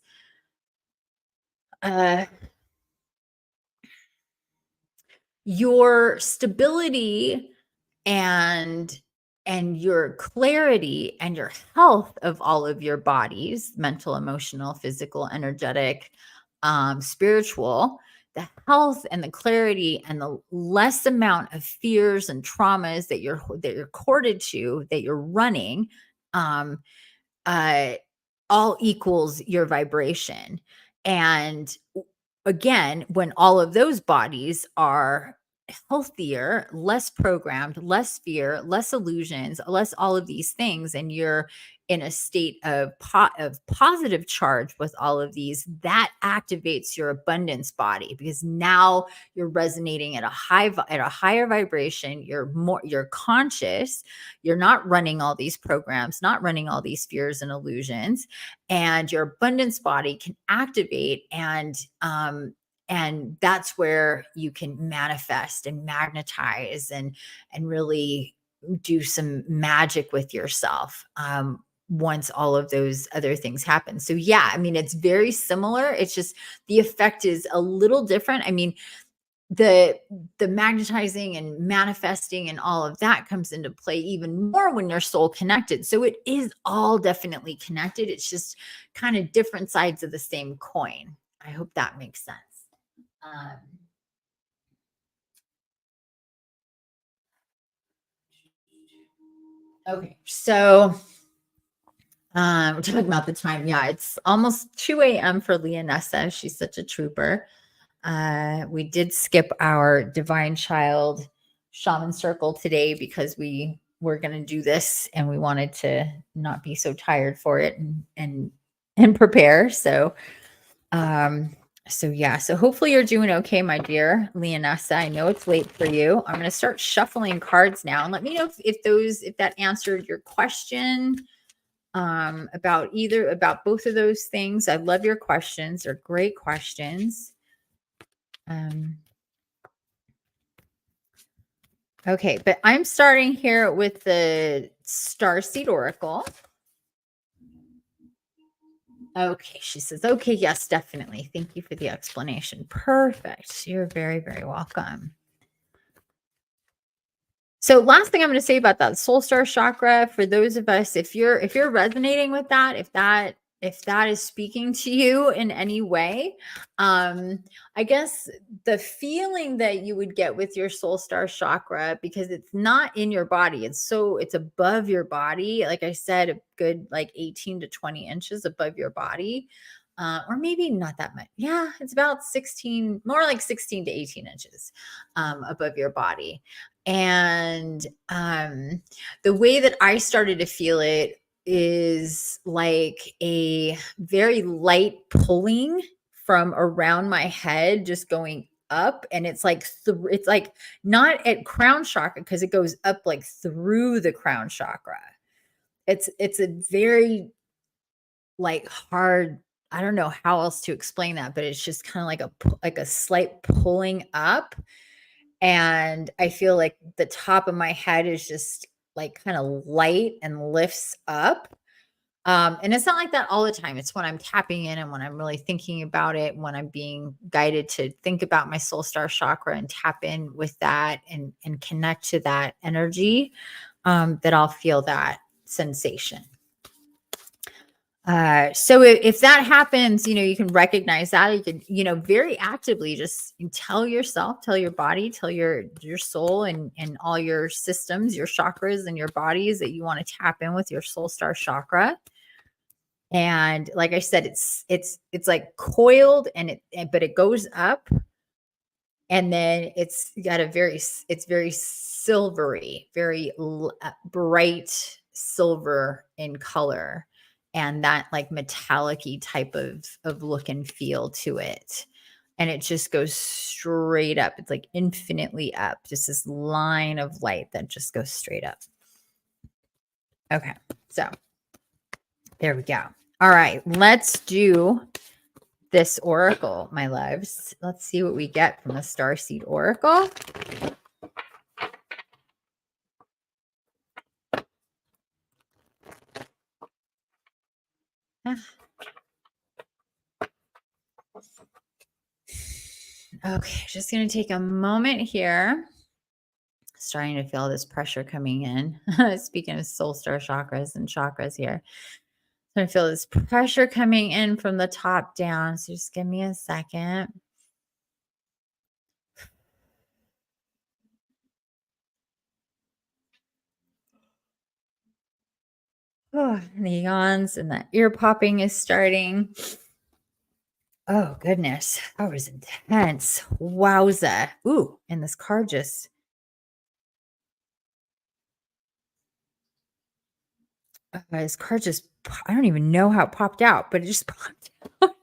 your stability and your clarity and your health of all of your bodies, mental, emotional, physical, energetic, spiritual, the health and the clarity and the less amount of fears and traumas that you're corded to, that you're running, um, uh, all equals your vibration. And again, when all of those bodies are healthier, less programmed, less fear, less illusions, less all of these things, and you're in a state of positive charge with all of these, that activates your abundance body, because now you're resonating at a higher vibration. You're conscious. You're not running all these programs, not running all these fears and illusions, and your abundance body can activate, and that's where you can manifest and magnetize and really do some magic with yourself. once all of those other things happen. So yeah, I mean, it's very similar. It's just the effect is a little different. I mean, the the magnetizing and manifesting and all of that comes into play even more when you're soul connected. So it is all definitely connected. It's just kind of different sides of the same coin. I hope that makes sense. Um, okay, so we're talking about the time. Yeah, it's almost 2 a.m. for Leonessa. She's such a trooper. We did skip our divine child shaman circle today because we were going to do this and we wanted to not be so tired for it and prepare. Um, so yeah, so hopefully you're doing okay, my dear Leonessa. I know it's late for you. I'm going to start shuffling cards now and let me know if that answered your question about both of those things. I love your questions. They're great questions. Okay, but I'm starting here with the Starseed Oracle. Okay, she says, okay, yes, definitely. Thank you for the explanation. Perfect. You're very, very welcome. So last thing I'm going to say about that soul star chakra, for those of us, if you're resonating with that, if that is speaking to you in any way, I guess the feeling that you would get with your soul star chakra, because it's not in your body, it's above your body. Like I said, a good like 18 to 20 inches above your body. Or maybe not that much. Yeah, it's about 16, more like 16 to 18 inches above your body. And the way that I started to feel it is like a very light pulling from around my head, just going up. And it's like, it's like not at crown chakra because it goes up like through the crown chakra. It's a very like hard, I don't know how else to explain that, but it's just kind of like a slight pulling up, and I feel like the top of my head is just like kind of light and lifts up. And it's not like that all the time. It's when I'm tapping in and when I'm really thinking about it, when I'm being guided to think about my soul star chakra and tap in with that and connect to that energy, that I'll feel that sensation. So if that happens, you can recognize that. You can, very actively just tell yourself, tell your body, tell your soul and all your systems, your chakras and your bodies that you want to tap in with your soul star chakra. And like I said, it's like coiled but it goes up, and then it's very silvery, very bright silver in color, and that like metallic-y type of look and feel to it. And it just goes straight up. It's like infinitely up, just this line of light that just goes straight up. Okay, so there we go. All right, let's do this oracle, my loves. Let's see what we get from the Starseed Oracle. Okay, just going to take a moment here. Starting to feel this pressure coming in. Speaking of soul star chakras and chakras here. I feel this pressure coming in from the top down. So just give me a second. Oh, the yawns and the ear popping is starting. Oh, goodness. That was intense. Wowza. Ooh, and this card just. His card just, I don't even know how it popped out, but it just popped out.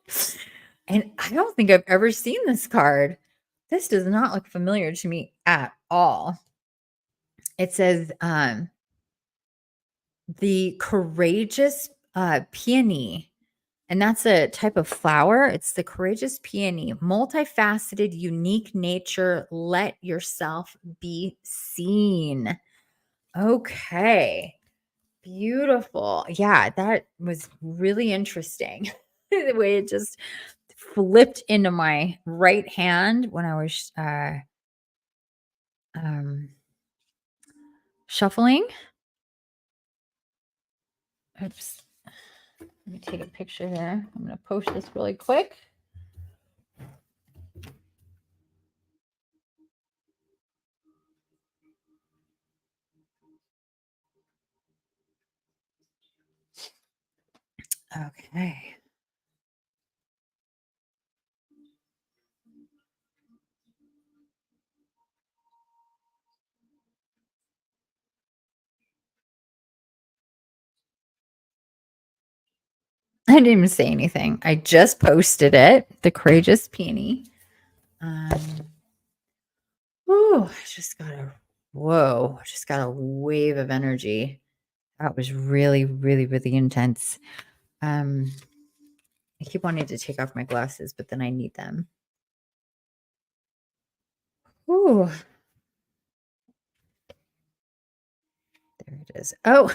And I don't think I've ever seen this card. This does not look familiar to me at all. It says, the courageous peony. And that's a type of flower. It's the courageous peony, multifaceted, unique nature. Let yourself be seen. Okay. Beautiful. Yeah, that was really interesting. The way it just flipped into my right hand when I was, um, shuffling. Oops. Let me take a picture here. I'm gonna post this really quick. Okay. I didn't even say anything. I just posted it. The Courageous Peony. Um, I just got a whoa, I just got a wave of energy. That was really, really, really intense. Um, I keep wanting to take off my glasses, but then I need them. Ooh, there it is. Oh,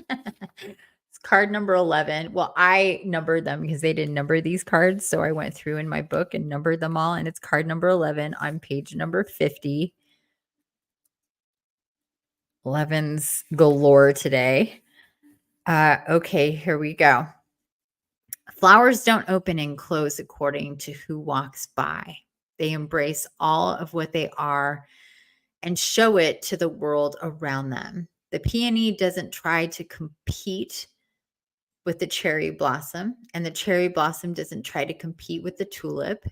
it's card number 11. Well, I numbered them because they didn't number these cards. So I went through in my book and numbered them all. And it's card number 11 on page number 50. 11's galore today. Okay, here we go. Flowers don't open and close according to who walks by. They embrace all of what they are and show it to the world around them. The peony doesn't try to compete with the cherry blossom, and the cherry blossom doesn't try to compete with the tulip.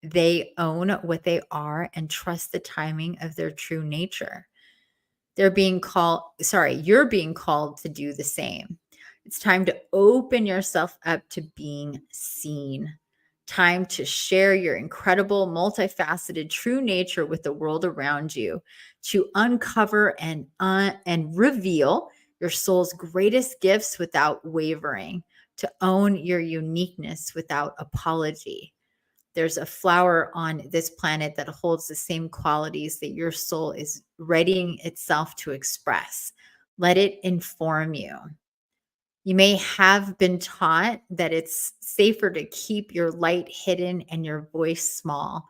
They own what they are and trust the timing of their true nature. You're being called to do the same. It's time to open yourself up to being seen. Time to share your incredible, multifaceted, true nature with the world around you, to uncover and reveal your soul's greatest gifts without wavering, to own your uniqueness without apology. There's a flower on this planet that holds the same qualities that your soul is readying itself to express. Let it inform you. You may have been taught that it's safer to keep your light hidden and your voice small,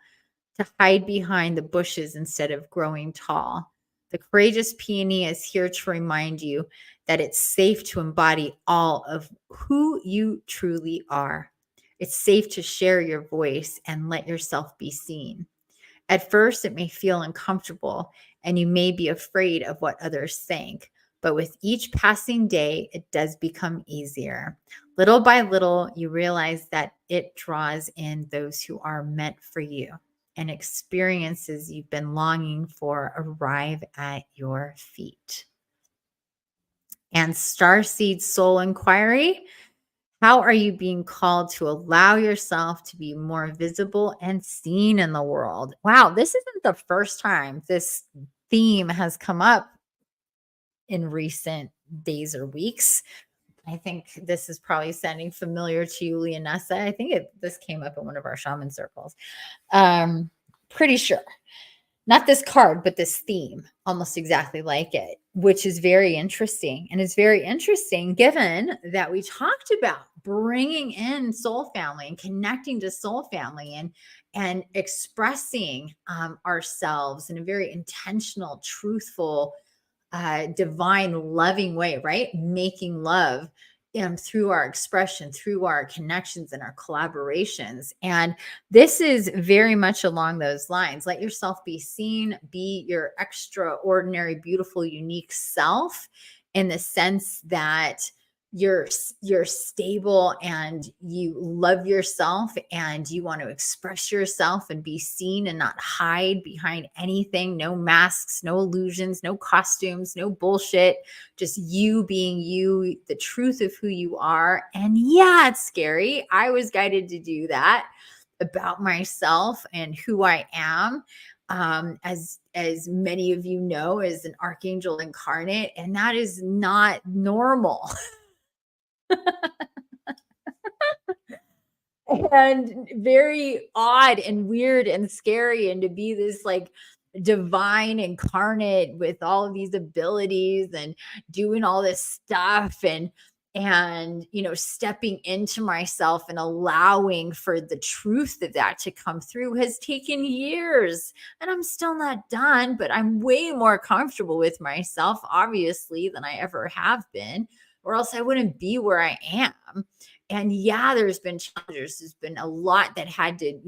to hide behind the bushes instead of growing tall. The courageous peony is here to remind you that it's safe to embody all of who you truly are. It's safe to share your voice and let yourself be seen. At first, it may feel uncomfortable and you may be afraid of what others think, but with each passing day, it does become easier. Little by little, you realize that it draws in those who are meant for you, and experiences you've been longing for arrive at your feet. And Starseed Soul Inquiry, how are you being called to allow yourself to be more visible and seen in the world? Wow, this isn't the first time this theme has come up in recent days or weeks. I think this is probably sounding familiar to you, Leonessa. I think this came up in one of our shaman circles. Pretty sure. Not this card, but this theme, almost exactly like it, which is very interesting. And it's very interesting given that we talked about bringing in soul family and connecting to soul family and expressing ourselves in a very intentional, truthful, divine, loving way, right? Making love through our expression, through our connections and our collaborations. And this is very much along those lines. Let yourself be seen, be your extraordinary, beautiful, unique self in the sense that you're stable and you love yourself and you want to express yourself and be seen and not hide behind anything. No masks, no illusions, no costumes, no bullshit. Just you being you, the truth of who you are. And yeah, it's scary. I was guided to do that about myself and who I am. As many of you know, as an archangel incarnate, and that is not normal. And very odd and weird and scary, and to be this like divine incarnate with all of these abilities and doing all this stuff and stepping into myself and allowing for the truth of that to come through has taken years, and I'm still not done, but I'm way more comfortable with myself obviously than I ever have been, or else I wouldn't be where I am. And yeah, there's been challenges. There's been a lot that had to,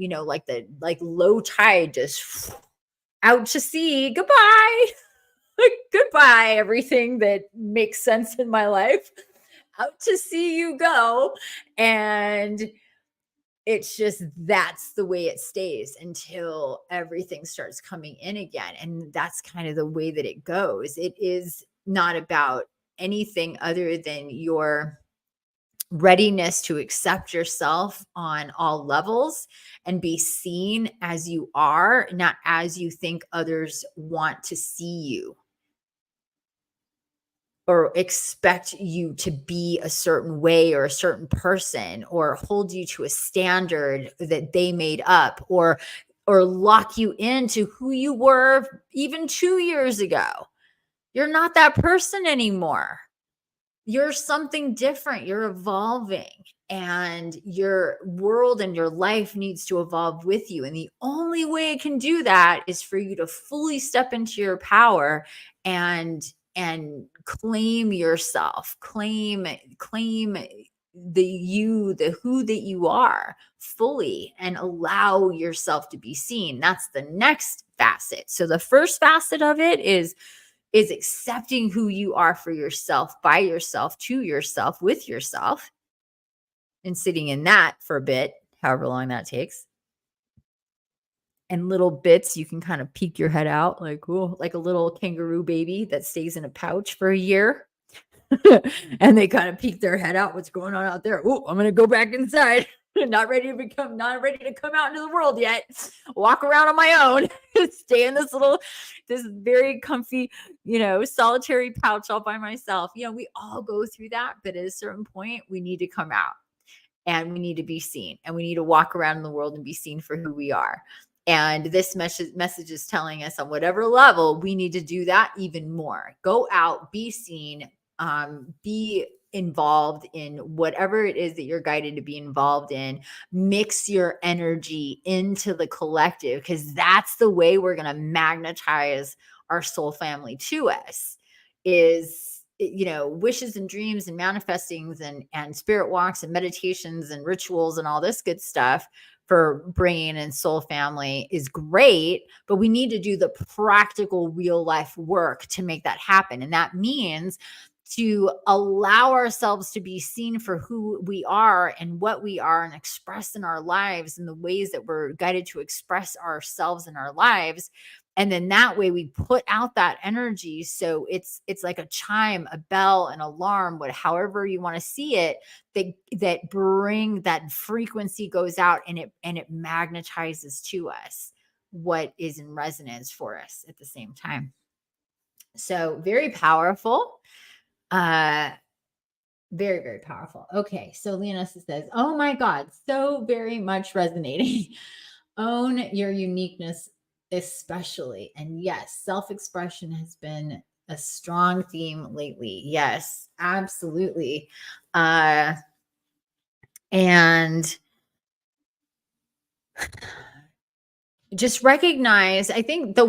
like low tide, just out to sea. Goodbye. Goodbye, everything that makes sense in my life. Out to see you go. And it's just that's the way it stays until everything starts coming in again. And that's kind of the way that it goes. It is not about anything other than your readiness to accept yourself on all levels and be seen as you are, not as you think others want to see you or expect you to be a certain way or a certain person or hold you to a standard that they made up or lock you into who you were even 2 years ago. You're not that person anymore. You're something different. You're evolving, and your world and your life needs to evolve with you. And the only way it can do that is for you to fully step into your power and claim yourself, claim the who that you are fully, and allow yourself to be seen. That's the next facet. So the first facet of it is accepting who you are for yourself, by yourself, to yourself, with yourself, and sitting in that for a bit, however long that takes. And little bits, you can kind of peek your head out like, oh, like a little kangaroo baby that stays in a pouch for a year. And they kind of peek their head out. What's going on out there? Oh, I'm going to go back inside. Not ready to come out into the world yet. Walk around on my own. Stay in this very comfy, solitary pouch all by myself. We all go through that, but at a certain point, we need to come out and we need to be seen, and we need to walk around in the world and be seen for who we are. And this message is telling us on whatever level we need to do that even more. Go out, be seen, be involved in whatever it is that you're guided to be involved in. Mix your energy into the collective, because that's the way we're going to magnetize our soul family to us. Is wishes and dreams and manifestings and spirit walks and meditations and rituals and all this good stuff for brain and soul family is great, but we need to do the practical real life work to make that happen. And that means to allow ourselves to be seen for who we are and what we are, and express in our lives in the ways that we're guided to express ourselves in our lives. And then that way we put out that energy. So it's like a chime, a bell, an alarm, however you want to see it, that frequency goes out, and it magnetizes to us what is in resonance for us at the same time. So very powerful. Very, very powerful. Okay. So Leonessa says, oh my God, so very much resonating. Own your uniqueness, especially. And yes, self-expression has been a strong theme lately. Yes, absolutely. And just recognize, I think the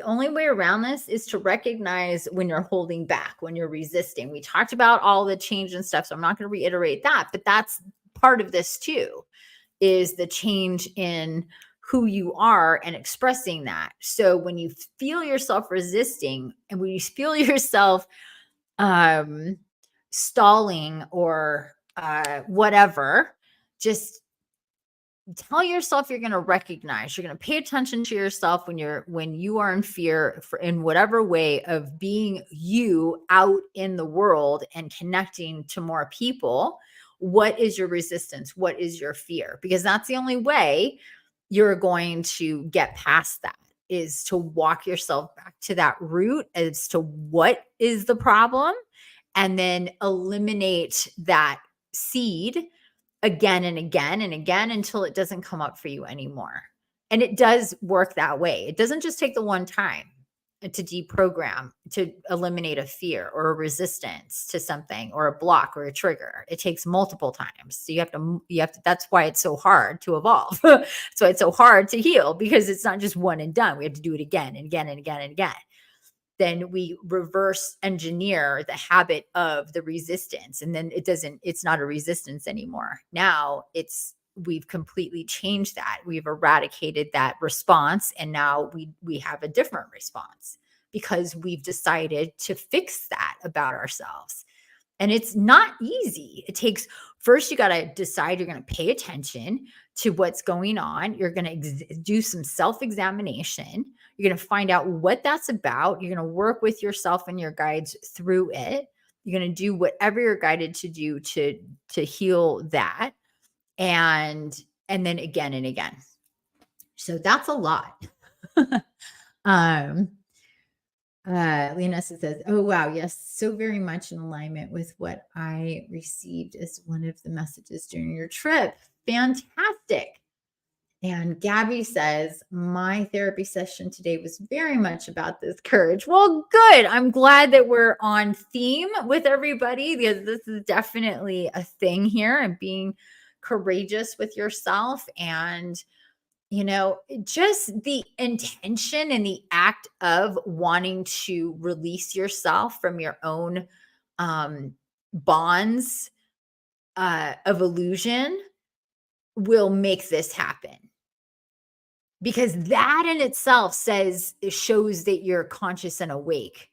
only way around this is to recognize when you're holding back, when you're resisting. We talked about all the change and stuff, so I'm not going to reiterate that, but that's part of this too, is the change in who you are and expressing that. So when you feel yourself resisting, and when you feel yourself stalling or whatever, just tell yourself you're going to recognize, you're going to pay attention to yourself when you are in fear in whatever way of being you out in the world and connecting to more people. What is your resistance? What is your fear? Because that's the only way you're going to get past that, is to walk yourself back to that root as to what is the problem, and then eliminate that seed again and again and again until it doesn't come up for you anymore. And it does work that way. It doesn't just take the one time to deprogram, to eliminate a fear or a resistance to something or a block or a trigger. It takes multiple times. So you have to, that's why it's so hard to evolve. That's why it's so hard to heal, because it's not just one and done. We have to do it again and again and again and again. Then we reverse engineer the habit of the resistance. And then it's not a resistance anymore. Now we've completely changed that. We've eradicated that response. And now we have a different response because we've decided to fix that about ourselves. And it's not easy. It takes, first, you got to decide you're going to pay attention to what's going on. You're going to do some self-examination. You're going to find out what that's about. You're going to work with yourself and your guides through it. You're going to do whatever you're guided to do to heal that. And then again and again. So that's a lot. Lena says, oh, wow. Yes. So very much in alignment with what I received as one of the messages during your trip. Fantastic. And Gabby says, my therapy session today was very much about this courage. Well, good. I'm glad that we're on theme with everybody, because this is definitely a thing here, and being courageous with yourself, and just the intention and the act of wanting to release yourself from your own bonds of illusion will make this happen. Because that in itself shows that you're conscious and awake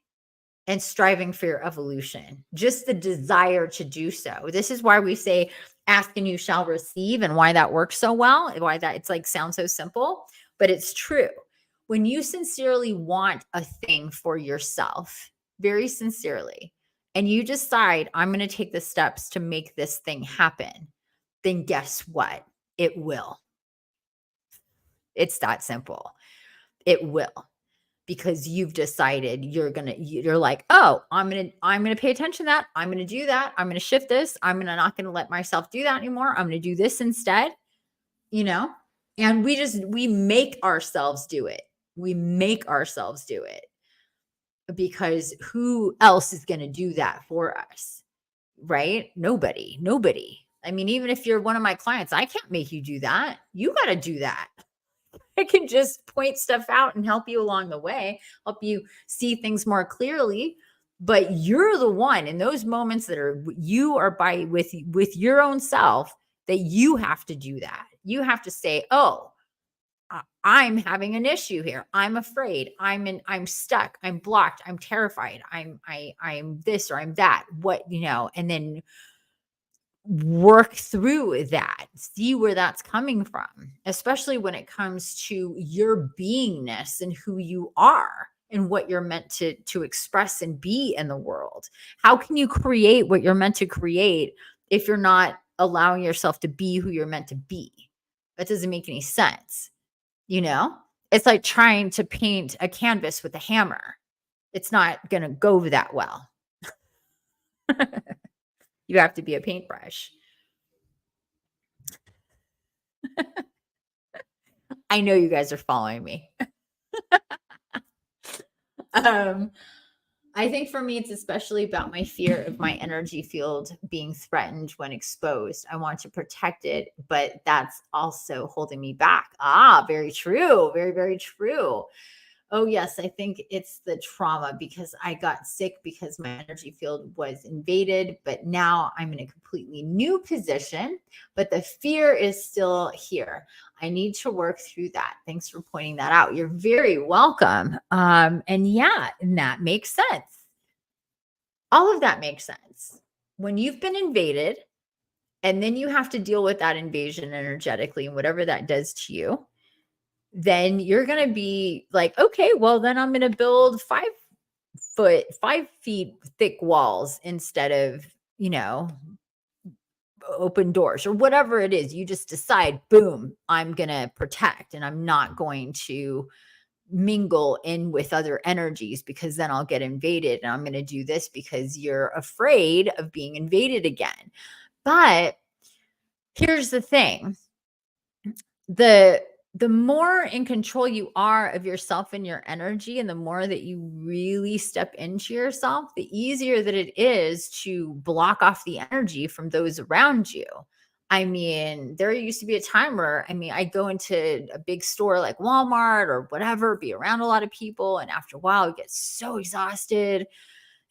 and striving for your evolution. Just the desire to do so. This is why we say, ask and you shall receive, and why that works so well, and why that sounds so simple, but it's true. When you sincerely want a thing for yourself, very sincerely, and you decide, I'm going to take the steps to make this thing happen, then guess what? It will. It's that simple. It will. Because you've decided you're like, oh, I'm going to pay attention to that. I'm going to do that. I'm going to shift this. Not going to let myself do that anymore. I'm going to do this instead, and we make ourselves do it. We make ourselves do it, because who else is going to do that for us? Right? Nobody. I mean, even if you're one of my clients, I can't make you do that. You got to do that. I can just point stuff out and help you along the way, help you see things more clearly. But you're the one in those moments you are with your own self, that you have to do that. You have to say, oh, I'm having an issue here. I'm afraid. I'm stuck. I'm blocked. I'm terrified. I'm this or I'm that. And then work through that, see where that's coming from, especially when it comes to your beingness and who you are and what you're meant to express and be in the world. How can you create what you're meant to create if you're not allowing yourself to be who you're meant to be? That doesn't make any sense. It's like trying to paint a canvas with a hammer. It's not going to go that well. You have to be a paintbrush. I know you guys are following me. I think for me, it's especially about my fear of my energy field being threatened when exposed. I want to protect it, but that's also holding me back. Very true. Very, very true. Oh, yes. I think it's the trauma, because I got sick because my energy field was invaded, but now I'm in a completely new position, but the fear is still here. I need to work through that. Thanks for pointing that out. You're very welcome. And that makes sense. All of that makes sense. When you've been invaded, and then you have to deal with that invasion energetically and whatever that does to you, then you're going to be like, okay, well, then I'm going to build 5 feet thick walls instead of, open doors, or whatever it is. You just decide, boom, I'm going to protect, and I'm not going to mingle in with other energies, because then I'll get invaded, and I'm going to do this because you're afraid of being invaded again. But here's the thing. the more in control you are of yourself and your energy, and the more that you really step into yourself, the easier that it is to block off the energy from those around you. I mean, there used to be a time where, I mean, I go into a big store like Walmart or whatever, be around a lot of people, and after a while, I get so exhausted.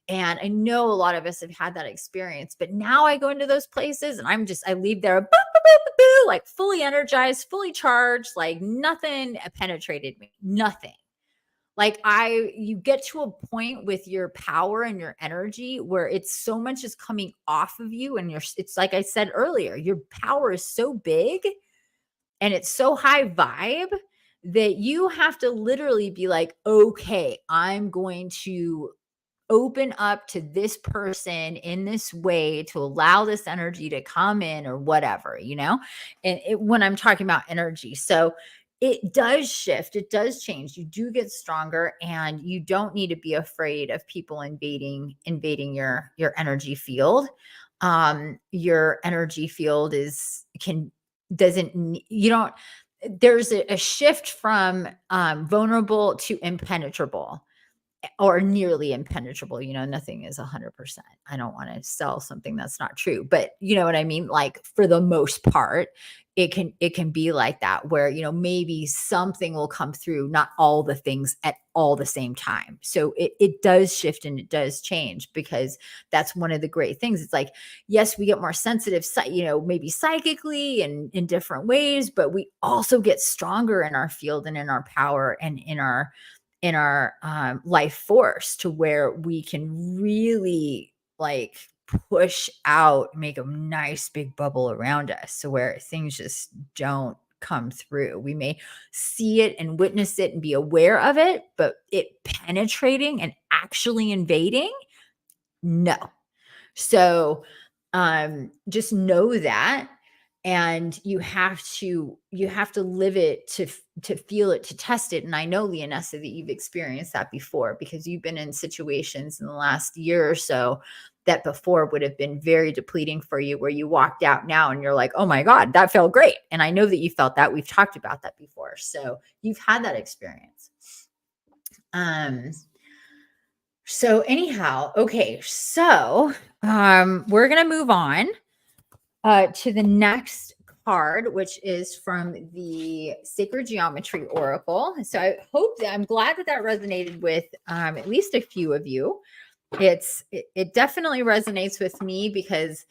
And I know a lot of us have had that experience, but now I go into those places and I leave there boo, boo, boo, boo, boo, like fully energized, fully charged, like nothing penetrated me, nothing. You get to a point with your power and your energy where it's so much is coming off of you. And it's like I said earlier, your power is so big and it's so high vibe that you have to literally be like, okay, I'm going to open up to this person in this way to allow this energy to come in or whatever, and when I'm talking about energy. So it does shift, it does change. You do get stronger, and you don't need to be afraid of people invading your energy field. Your energy field is can doesn't you don't there's a shift from vulnerable to impenetrable, or nearly impenetrable. Nothing is 100%. I don't want to sell something that's not true, but you know what I mean? Like, for the most part, it can be like that, where, maybe something will come through, not all the things at all the same time. So it does shift and it does change, because that's one of the great things. It's like, yes, we get more sensitive, maybe psychically and in different ways, but we also get stronger in our field and in our power and in our life force, to where we can really like push out, make a nice big bubble around us, so where things just don't come through. We may see it and witness it and be aware of it, but it penetrating and actually invading, no. So, just know that, and you have to live it to feel it, to test it. And I know, Leonessa, that you've experienced that before, because you've been in situations in the last year or so that before would have been very depleting for you, where you walked out now and you're like, oh my God, that felt great. And I know that you felt that. We've talked about that before. So you've had that experience. Um, so anyhow, okay, so we're gonna move on to the next card, which is from the Sacred Geometry Oracle. So I'm glad that resonated with at least a few of you. It definitely resonates with me, because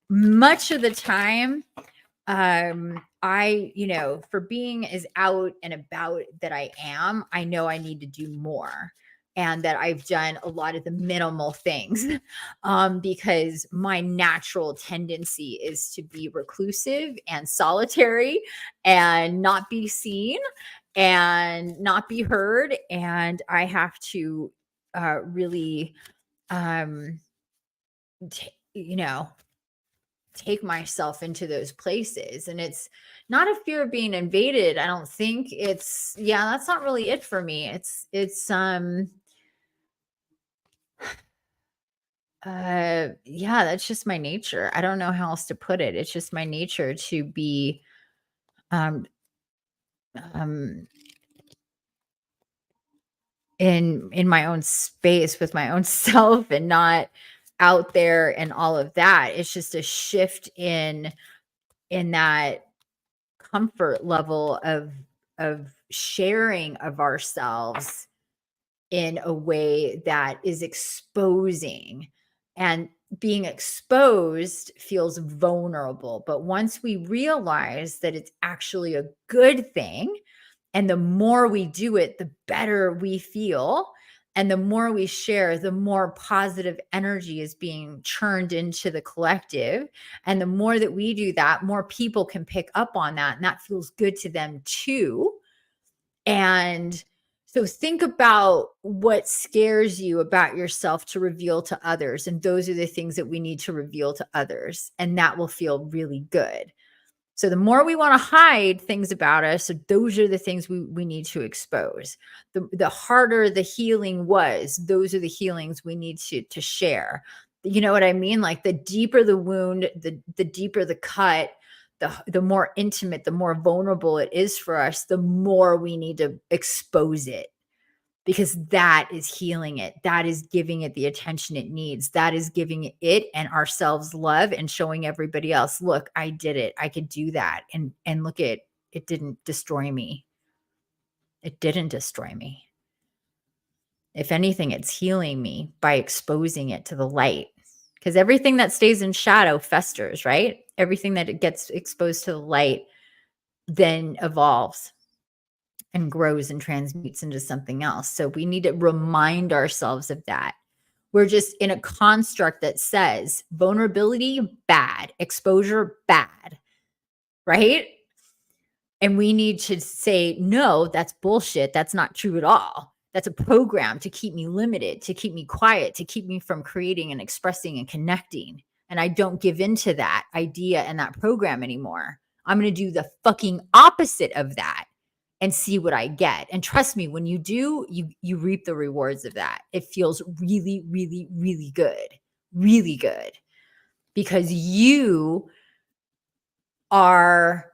much of the time, for being as out and about that I am, I know I need to do more, and that I've done a lot of the minimal things, because my natural tendency is to be reclusive and solitary and not be seen and not be heard. And I have to really, um, t- you know, take myself into those places. And it's not a fear of being invaded. I don't think that's not really it for me. Yeah, that's just my nature. I don't know how else to put it. It's just my nature to be um um in my own space with my own self, and not out there and all of that. It's just a shift in that comfort level of sharing of ourselves in a way that is exposing. And being exposed feels vulnerable, but once we realize that it's actually a good thing, and the more we do it, the better we feel. And the more we share, the more positive energy is being churned into the collective. And the more that we do that, more people can pick up on that. And that feels good to them too. And so think about what scares you about yourself to reveal to others. And those are the things that we need to reveal to others. And that will feel really good. So the more we want to hide things about us, so those are the things we need to expose. The harder the healing was, those are the healings we need to share. You know what I mean? Like, the deeper the wound, the deeper the cut, the more intimate, the more vulnerable it is for us, the more we need to expose it, because that is healing it. That is giving it the attention it needs. That is giving it and ourselves love and showing everybody else, look, I did it. I could do that. And look, it didn't destroy me. It didn't destroy me. If anything, it's healing me by exposing it to the light. Because everything that stays in shadow festers, right? Everything that it gets exposed to the light then evolves and grows and transmutes into something else. So we need to remind ourselves of that. We're just in a construct that says vulnerability, bad, exposure, bad, right? And we need to say, no, that's bullshit. That's not true at all. That's a program to keep me limited, to keep me quiet, to keep me from creating and expressing and connecting. And I don't give into that idea and that program anymore. I'm going to do the fucking opposite of that and see what I get. And trust me, when you do, you reap the rewards of that. It feels really, really, really good, because you are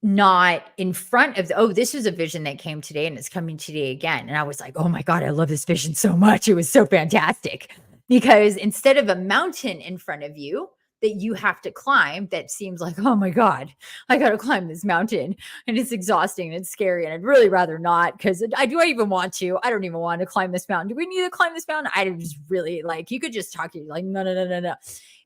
not in front of this is a vision that came today and it's coming today again. And I was like, oh my God, I love this vision so much. It was so fantastic, because instead of a mountain in front of you that you have to climb, that seems like, oh my God, I got to climb this mountain and it's exhausting and it's scary. And I'd really rather not, because I even want to. I don't even want to climb this mountain. Do we need to climb this mountain? I just really like, you could just talk to you like, no.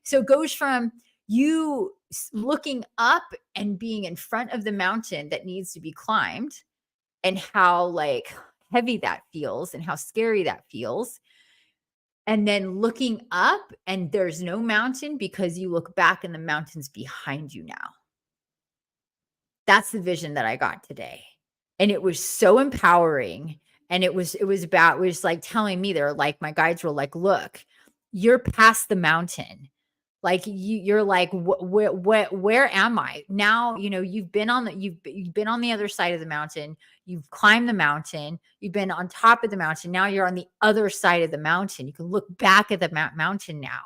So it goes from you looking up and being in front of the mountain that needs to be climbed, and how like heavy that feels and how scary that feels. And then looking up and there's no mountain because you look back and the mountain's behind you now. That's the vision that I got today. And it was so empowering. And it was like telling me, they're like, my guides were like, look, you're past the mountain. Like you're like, where am I now? You know, you've been on the other side of the mountain. You've climbed the mountain. You've been on top of the mountain. Now you're on the other side of the mountain. You can look back at the mountain now.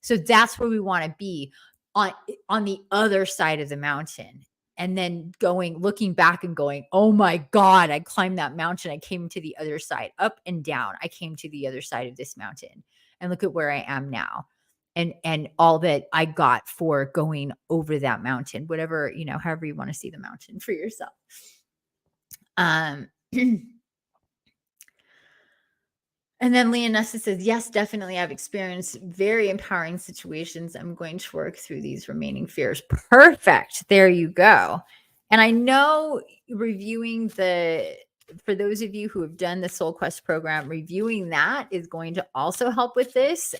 So that's where we want to be, on the other side of the mountain. And then looking back and going, oh my God, I climbed that mountain. I came to the other side, up and down. I came to the other side of this mountain, and look at where I am now. And all that I got for going over that mountain, whatever, however you want to see the mountain for yourself. And then Leonessa says, yes, definitely. I've experienced very empowering situations. I'm going to work through these remaining fears. Perfect. There you go. And I know for those of you who have done the Soul Quest program, reviewing that is going to also help with this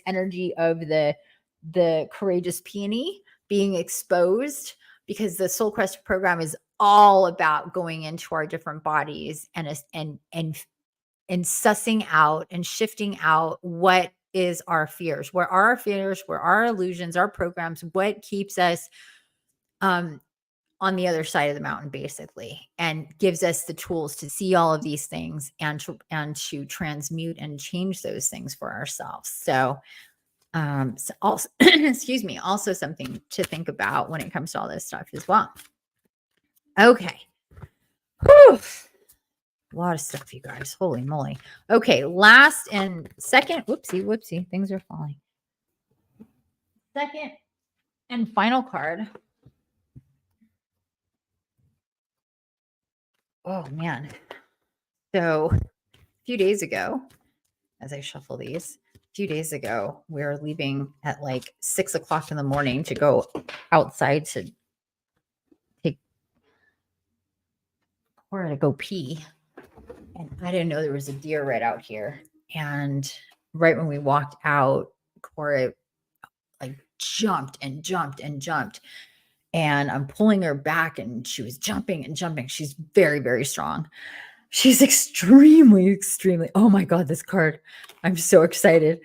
energy of the courageous peony being exposed, because the Soul Quest program is all about going into our different bodies and sussing out and shifting out what is our fears, where are our fears, where are our illusions, our programs, what keeps us on the other side of the mountain, basically, and gives us the tools to see all of these things and to transmute and change those things for ourselves. So also, excuse me, also something to think about when it comes to all this stuff as well. Okay. Whew. A lot of stuff, you guys. Holy moly. Okay, last and second. Whoopsie. Things are falling. Second and final card. Oh, man. So a few days ago, as I shuffle these, we were leaving at like 6 o'clock in the morning to go outside to go pee. And I didn't know there was a deer right out here. And right when we walked out, Cora like jumped. And I'm pulling her back and she was jumping. She's very, very strong. She's extremely. Oh my God, this card. I'm so excited.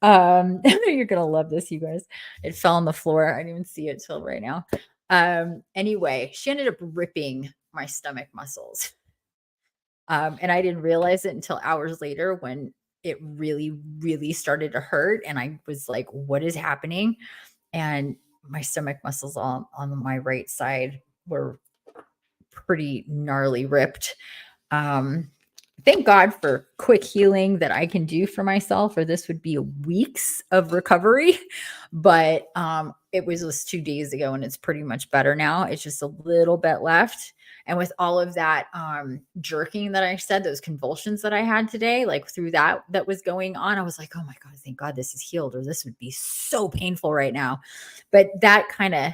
You're going to love this, you guys. It fell on the floor. I didn't even see it till right now. Anyway, she ended up ripping my stomach muscles. And I didn't realize it until hours later, when it really, really started to hurt. And I was like, what is happening? And my stomach muscles on my right side were pretty gnarly ripped. Thank God for quick healing that I can do for myself, or this would be weeks of recovery. But it was just 2 days ago and it's pretty much better now. It's just a little bit left. And with all of that jerking that I said, those convulsions that I had today, like through that was going on, I was like, oh my God, thank God this is healed, or this would be so painful right now. But that kind of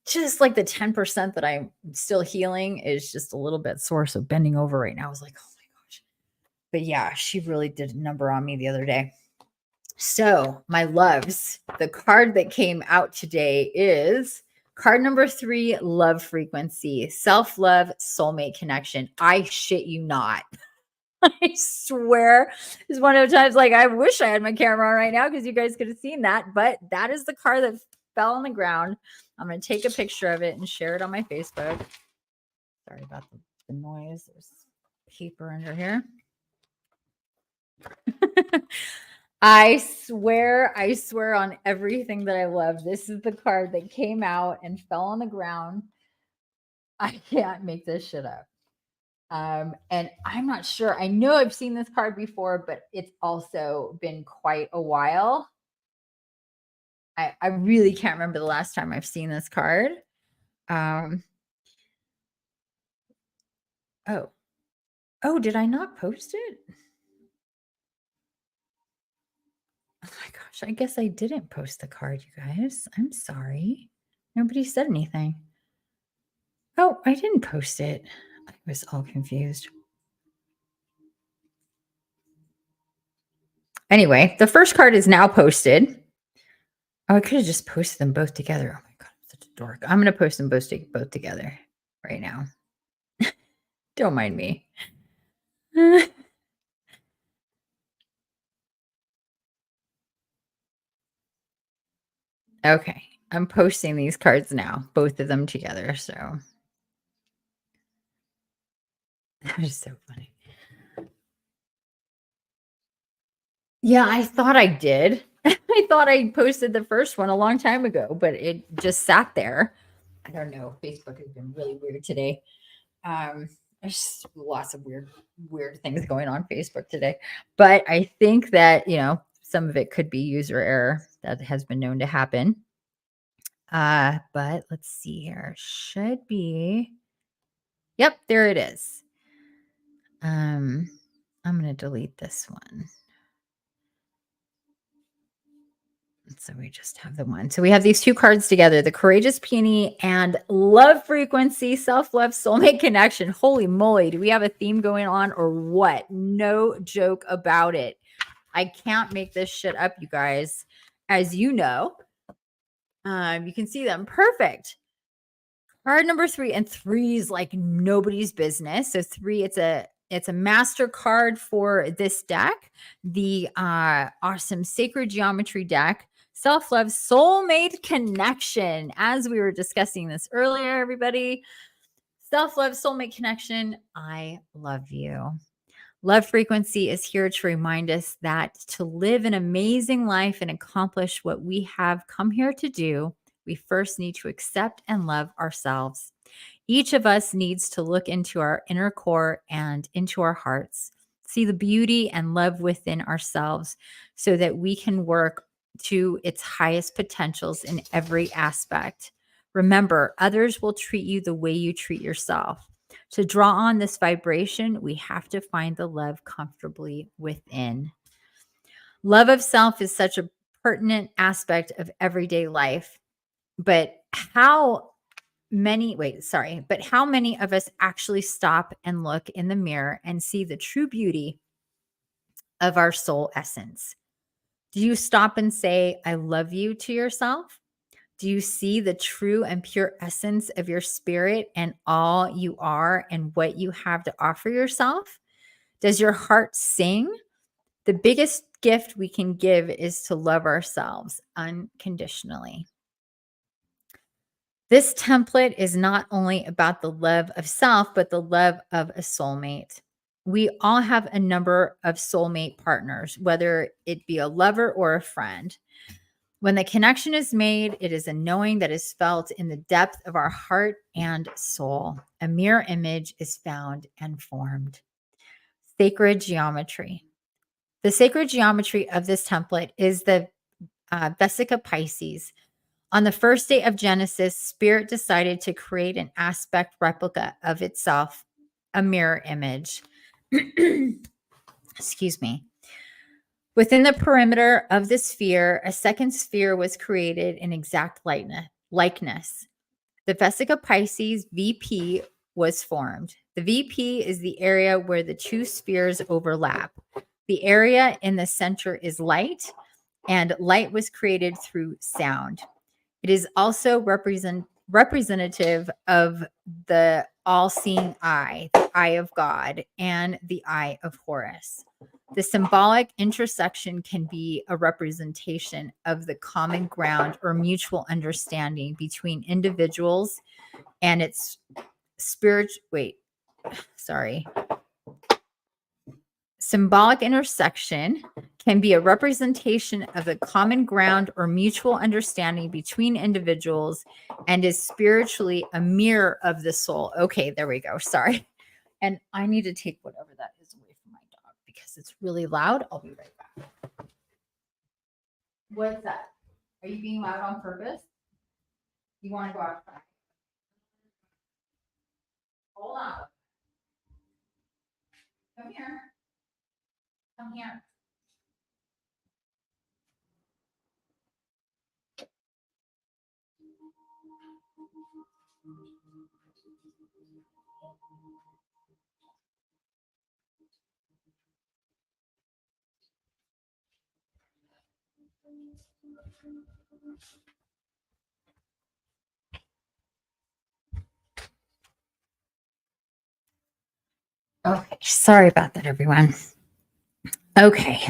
just like the 10% that I'm still healing is just a little bit sore. So bending over right now, I was like, oh my gosh. But yeah, she really did a number on me the other day. So, my loves, the card that came out today is card number 3, love frequency, self love, soulmate connection. I shit you not. I swear, it's one of the times like I wish I had my camera on right now because you guys could have seen that. But that is the card that fell on the ground. I'm going to take a picture of it and share it on my Facebook. Sorry about the noise. There's paper under here. I swear on everything that I love. This is the card that came out and fell on the ground. I can't make this shit up. And I'm not sure. I know I've seen this card before, but it's also been quite a while. I really can't remember the last time I've seen this card. Oh, did I not post it? Oh my gosh, I guess I didn't post the card, you guys. I'm sorry. Nobody said anything. Oh, I didn't post it. I was all confused. Anyway, the first card is now posted. Oh, I could have just posted them both together. Oh my God, I'm such a dork. I'm going to post them both together right now. Don't mind me. Okay, I'm posting these cards now, both of them together. So that is so funny. Yeah, I thought I did. I thought I posted the first one a long time ago, but it just sat there. I don't know. Facebook has been really weird today. There's lots of weird things going on Facebook today. But I think that, some of it could be user error. That has been known to happen. But let's see here. Should be. Yep, there it is. I'm going to delete this one. So we just have the one. So we have these two cards together, the Courageous Peony and Love Frequency, Self-Love, Soulmate Connection. Holy moly, do we have a theme going on or what? No joke about it. I can't make this shit up, you guys. As you know, you can see them. Perfect. Card number 3, and 3 is like nobody's business. So 3, it's a master card for this deck, the awesome Sacred Geometry deck. Self-love, soulmate connection. As we were discussing this earlier, everybody, self-love, soulmate connection. I love you. Love frequency is here to remind us that to live an amazing life and accomplish what we have come here to do, we first need to accept and love ourselves. Each of us needs to look into our inner core and into our hearts, see the beauty and love within ourselves so that we can work to its highest potentials in every aspect. Remember, others will treat you the way you treat yourself. To draw on this vibration, we have to find the love comfortably within. Love of self is such a pertinent aspect of everyday life. But how many of us actually stop and look in the mirror and see the true beauty of our soul essence? Do you stop and say, I love you to yourself? Do you see the true and pure essence of your spirit and all you are and what you have to offer yourself? Does your heart sing? The biggest gift we can give is to love ourselves unconditionally. This template is not only about the love of self, but the love of a soulmate. We all have a number of soulmate partners, whether it be a lover or a friend. When the connection is made, it is a knowing that is felt in the depth of our heart and soul. A mirror image is found and formed. Sacred geometry. The sacred geometry of this template is the Vesica Pisces. On the first day of Genesis, Spirit decided to create an aspect replica of itself, a mirror image. Excuse me. Within the perimeter of the sphere, a second sphere was created in exact likeness. The Vesica Pisces VP was formed. The VP is the area where the two spheres overlap. The area in the center is light, and light was created through sound. It is also representative of the all-seeing eye, the eye of God, and the eye of Horus. The symbolic intersection can be a representation of the common ground or mutual understanding between individuals and its symbolic intersection can be a representation of the common ground or mutual understanding between individuals and is spiritually a mirror of the soul. Okay, there we go. Sorry. And I need to take whatever that is away from my dog because it's really loud. I'll be right back. What's that? Are you being loud on purpose? You want to go outside? Hold on. Come here. Come here. Okay, sorry about that, everyone. Okay,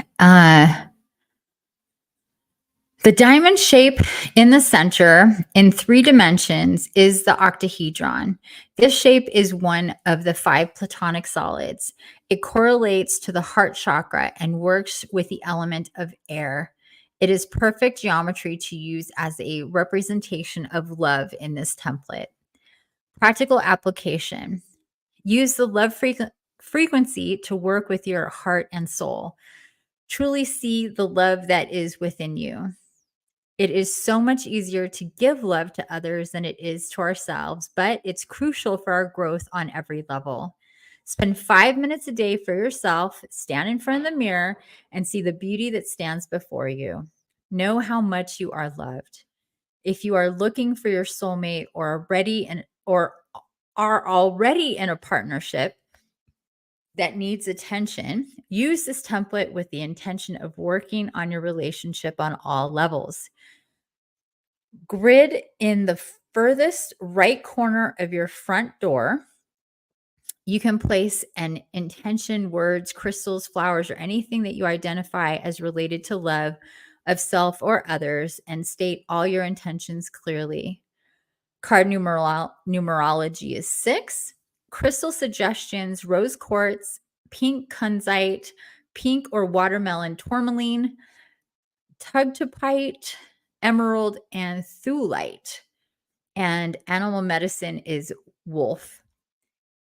the diamond shape in the center in 3 dimensions is the octahedron. This shape is one of the 5 platonic solids. It correlates to the heart chakra and works with the element of air. It is perfect geometry to use as a representation of love in this template. Practical application. Use the love frequency to work with your heart and soul. Truly see the love that is within you. It is so much easier to give love to others than it is to ourselves, but it's crucial for our growth on every level. Spend 5 minutes a day for yourself, stand in front of the mirror, and see the beauty that stands before you. Know how much you are loved. If you are looking for your soulmate or are already in a partnership that needs attention, use this template with the intention of working on your relationship on all levels. Grid in the furthest right corner of your front door. You can place an intention, words, crystals, flowers, or anything that you identify as related to love of self or others, and state all your intentions clearly. Card numerology is 6. Crystal suggestions: rose quartz, pink kunzite, pink or watermelon tourmaline, tugtopite, emerald, and thulite. And animal medicine is wolf.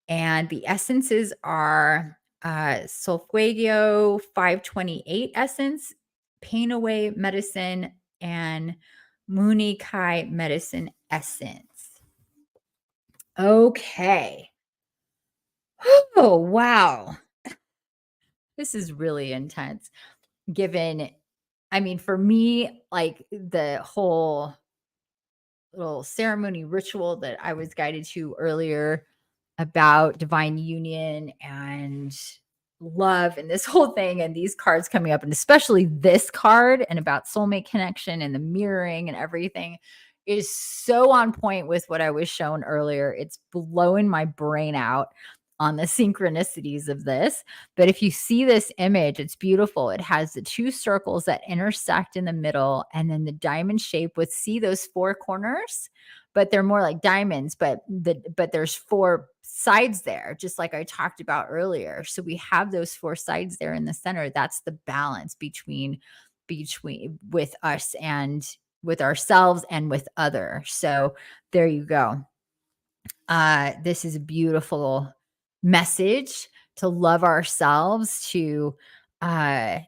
And the essences are Solfeggio 528 essence, Pain Away medicine, and Muni Kai medicine essence. Okay. Oh, wow. This is really intense. For me, like the whole little ceremony ritual that I was guided to earlier about divine union and love and this whole thing and these cards coming up, and especially this card and about soulmate connection and the mirroring and everything is so on point with what I was shown earlier. It's blowing my brain out on the synchronicities of this. But if you see this image, it's beautiful. It has the 2 circles that intersect in the middle and then the diamond shape with, see those 4 corners? But they're more like diamonds, but there's 4 sides there, just like I talked about earlier. So we have those 4 sides there in the center. That's the balance between with us and with ourselves and with others. So there you go. This is a beautiful message to love ourselves, to uh,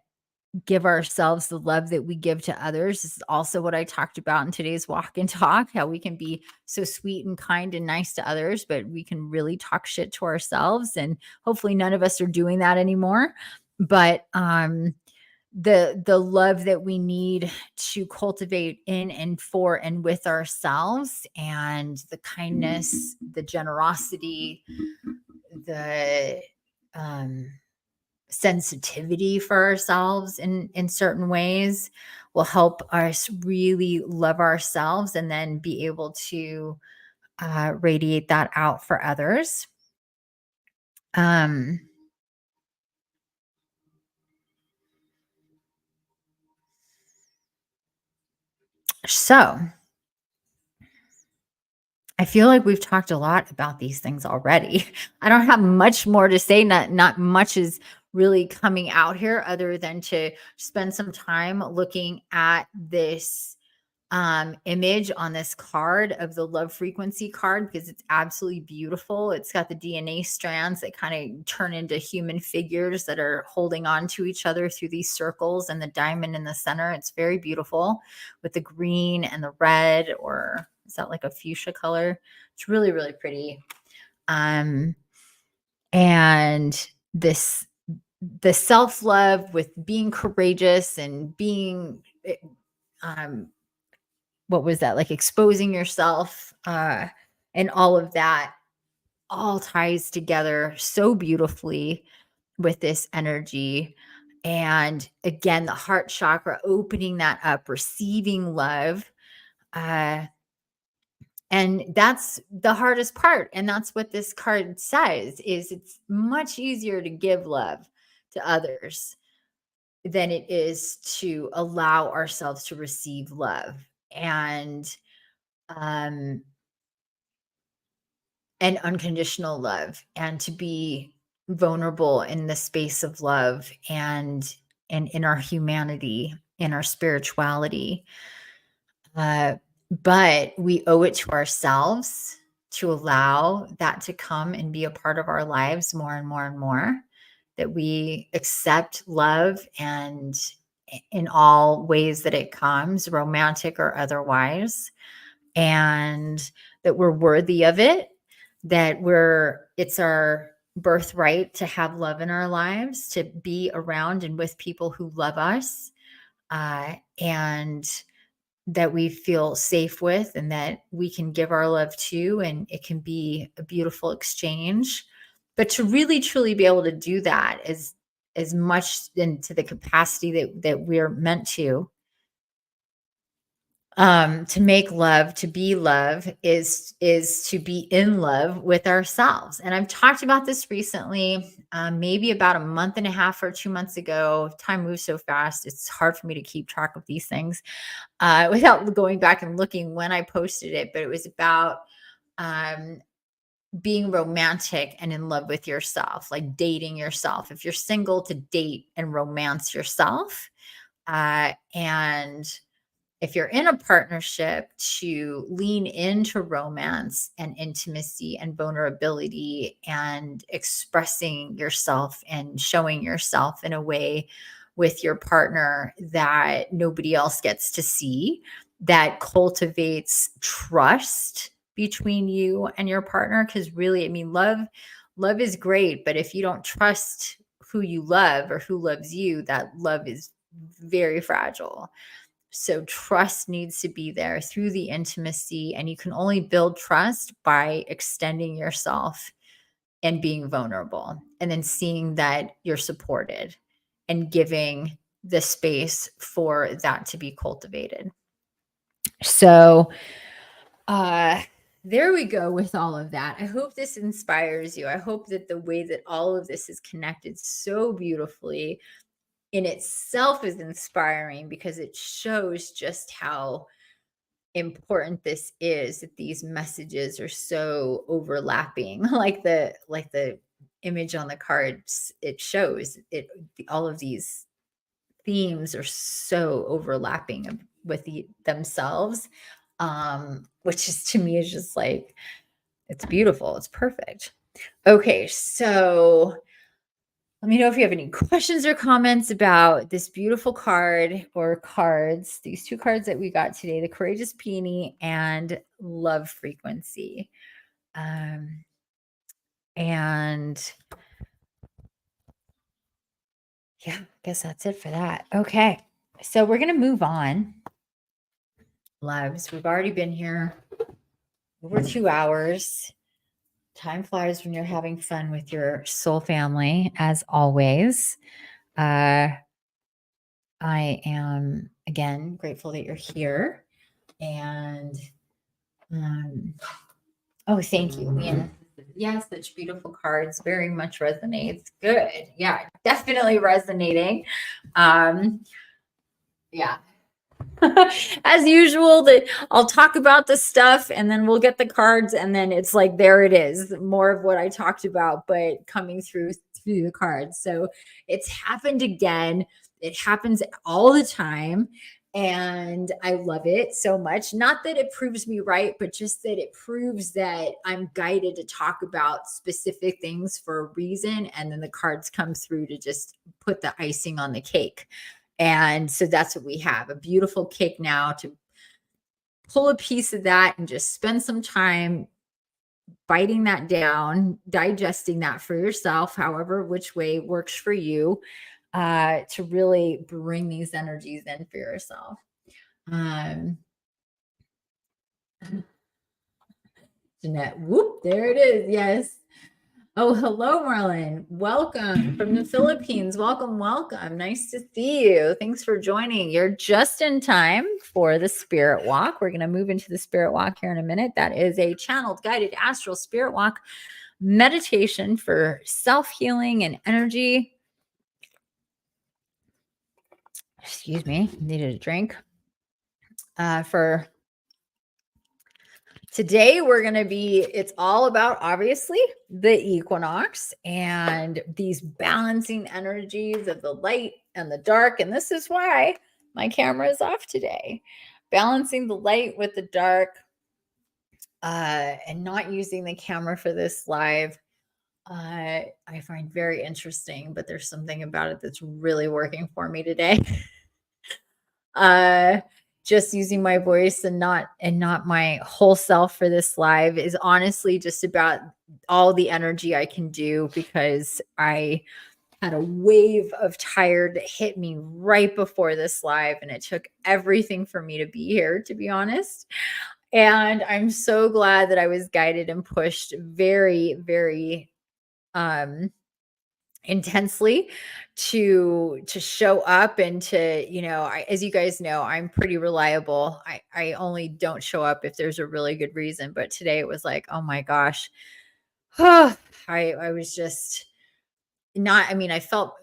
give ourselves the love that we give to others. This is also what I talked about in today's walk and talk, how we can be so sweet and kind and nice to others, but we can really talk shit to ourselves. And hopefully none of us are doing that anymore. But the love that we need to cultivate in and for and with ourselves, and the kindness, the generosity, the um sensitivity for ourselves in certain ways will help us really love ourselves and then be able to radiate that out for others. Um, so I feel like we've talked a lot about these things already. I don't have much more to say. Not much is really coming out here other than to spend some time looking at this image on this card of the love frequency card, because it's absolutely beautiful. It's got the DNA strands that kind of turn into human figures that are holding on to each other through these circles, and the diamond in the center. It's very beautiful with the green and the red, or is that like a fuchsia color? It's really, really pretty. Um, and this, the self-love with being courageous and being um what was that, like exposing yourself, and all of that all ties together so beautifully with this energy. And again, the heart chakra, opening that up, receiving love, uh and that's the hardest part. And that's what this card says, is it's much easier to give love to others than it is to allow ourselves to receive love. Um and unconditional love, and to be vulnerable in the space of love, and in our humanity, in our spirituality. uh, but we owe it to ourselves to allow that to come and be a part of our lives more and more and more, that we accept love, and in all ways that it comes, romantic or otherwise, and that we're worthy of it, that it's our birthright to have love in our lives, to be around and with people who love us, and that we feel safe with, and that we can give our love to, and it can be a beautiful exchange. But to really truly be able to do that as much into the capacity that we're meant to make love, to be love, is to be in love with ourselves. And I've talked about this recently, maybe about a month and a half or 2 months ago. Time moves so fast, it's hard for me to keep track of these things without going back and looking when I posted it. But it was about um, being romantic and in love with yourself, like dating yourself. If you're single, to date and romance yourself. And if you're in a partnership, to lean into romance and intimacy and vulnerability, and expressing yourself and showing yourself in a way with your partner that nobody else gets to see, that cultivates trust between you and your partner. Because really, I mean, love is great, but if you don't trust who you love or who loves you, that love is very fragile. So trust needs to be there through the intimacy, and you can only build trust by extending yourself and being vulnerable, and then seeing that you're supported, and giving the space for that to be cultivated. So uh there we go with all of that. I hope this inspires you. I hope that the way that all of this is connected so beautifully in itself is inspiring, because it shows just how important this is, that these messages are so overlapping. Like the image on the cards, it shows it, all of these themes are so overlapping with themselves, which is to me is just like, it's beautiful. It's perfect. Okay, so let me know if you have any questions or comments about this beautiful card or cards, these two cards that we got today, the Courageous Peony and Love Frequency. And yeah, I guess that's it for that. Okay, so we're going to move on. Loves, we've already been here over 2 hours. Time flies when you're having fun with your soul family, as always. I am, again, grateful that you're here. And, oh, thank you, Leanna. Yes, such beautiful cards. Very much resonates. Good. Yeah, definitely resonating. Yeah. As usual, that I'll talk about the stuff and then we'll get the cards and then it's like there it is, more of what I talked about, but coming through the cards. So it's happened again. It happens all the time and I love it so much. Not that it proves me right, but just that it proves that I'm guided to talk about specific things for a reason, and then the cards come through to just put the icing on the cake. And so that's what we have, a beautiful cake now to pull a piece of that and just spend some time biting that down, digesting that for yourself, however, which way works for you, to really bring these energies in for yourself. Jeanette, whoop, there it is. Yes. Oh, hello, Marlon. Welcome from the Philippines. Welcome, welcome. Nice to see you. Thanks for joining. You're just in time for the Spirit Walk. We're going to move into the Spirit Walk here in a minute. That is a channeled, guided astral spirit walk meditation for self-healing and energy. Excuse me, needed a drink. For today, we're going to be, it's all about obviously the equinox and these balancing energies of the light and the dark. And this is why my camera is off today. Balancing the light with the dark, and not using the camera for this live. I find very interesting, but there's something about it that's really working for me today. Just using my voice and not my whole self for this live is honestly just about all the energy I can do, because I had a wave of tired that hit me right before this live and it took everything for me to be here, to be honest. And I'm so glad that I was guided and pushed very, very intensely to show up and to, as you guys know, I'm pretty reliable. I only don't show up if there's a really good reason, but today it was like, oh my gosh. I was just not, I mean, I felt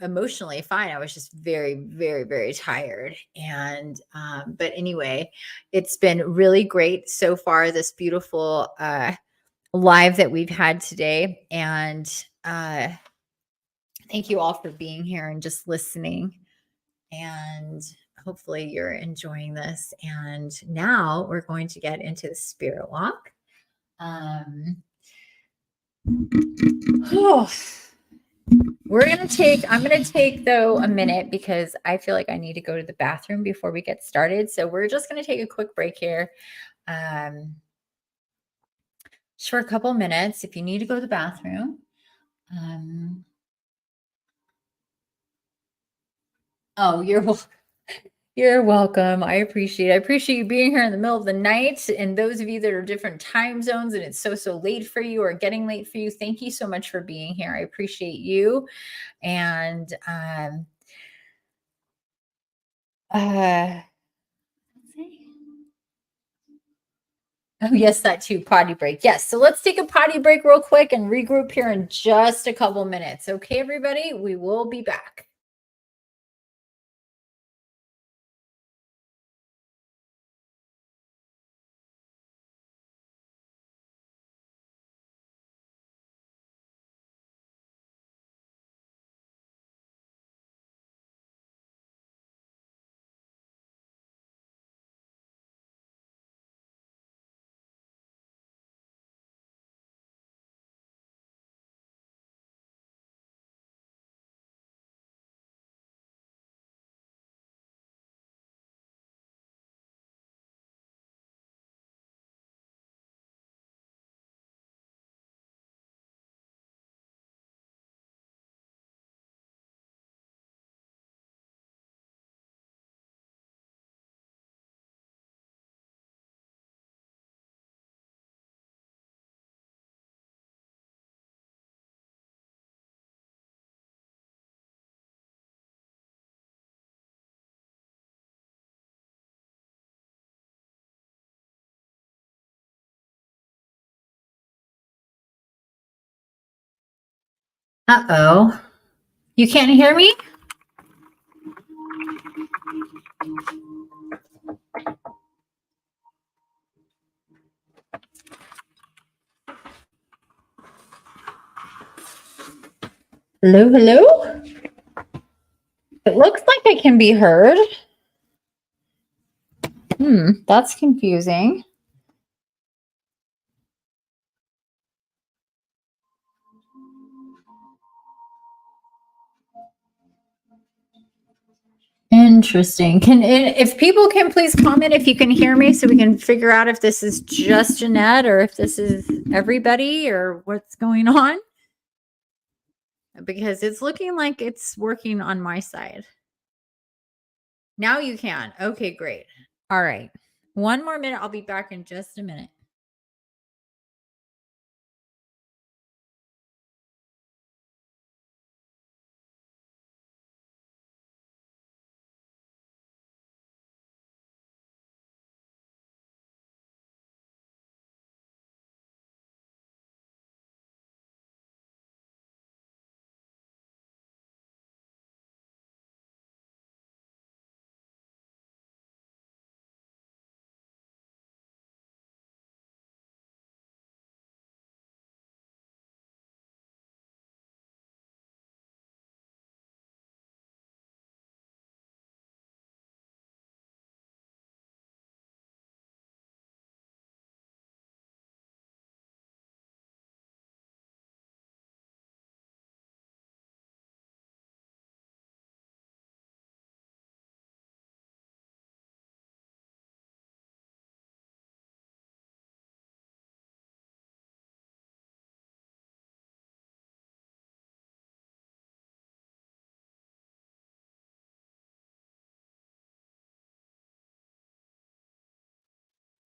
emotionally fine. I was just very, very, very tired. And but anyway, it's been really great so far, this beautiful live that we've had today. And thank you all for being here and just listening. And hopefully you're enjoying this. And now we're going to get into the spirit walk. I'm going to take though a minute because I feel like I need to go to the bathroom before we get started. So we're just going to take a quick break here. Just for a couple minutes if you need to go to the bathroom. Oh, you're welcome. I appreciate you being here in the middle of the night. And those of you that are different time zones and it's so late for you or getting late for you, thank you so much for being here. I appreciate you. And oh yes, that too, potty break. Yes. So let's take a potty break real quick and regroup here in just a couple minutes. Okay, everybody, we will be back. Uh-oh. You can't hear me? Hello, hello? It looks like I can be heard. That's confusing. Interesting. If people can please comment if you can hear me so we can figure out if this is just Jeanette or if this is everybody or what's going on. Because it's looking like it's working on my side. Now you can. Okay, great. All right. One more minute. I'll be back in just a minute.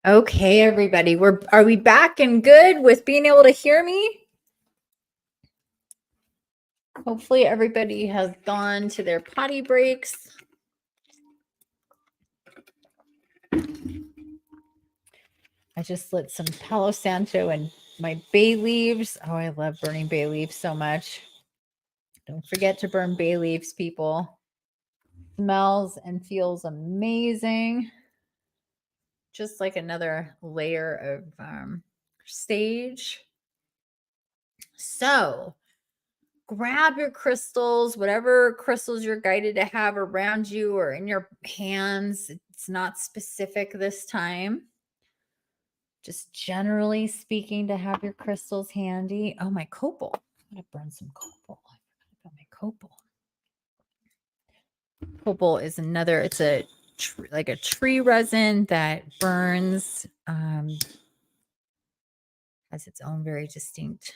Okay, everybody. Are we back and good with being able to hear me? Hopefully everybody has gone to their potty breaks. I just lit some Palo Santo and my bay leaves. Oh, I love burning bay leaves so much. Don't forget to burn bay leaves, people. Smells and feels amazing. Just like another layer of sage. So grab your crystals, whatever crystals you're guided to have around you or in your hands. It's not specific this time. Just generally speaking, to have your crystals handy. Oh, my copal. I'm going to burn some copal. I forgot about my copal. Copal is another, it's like a tree resin that burns, has its own very distinct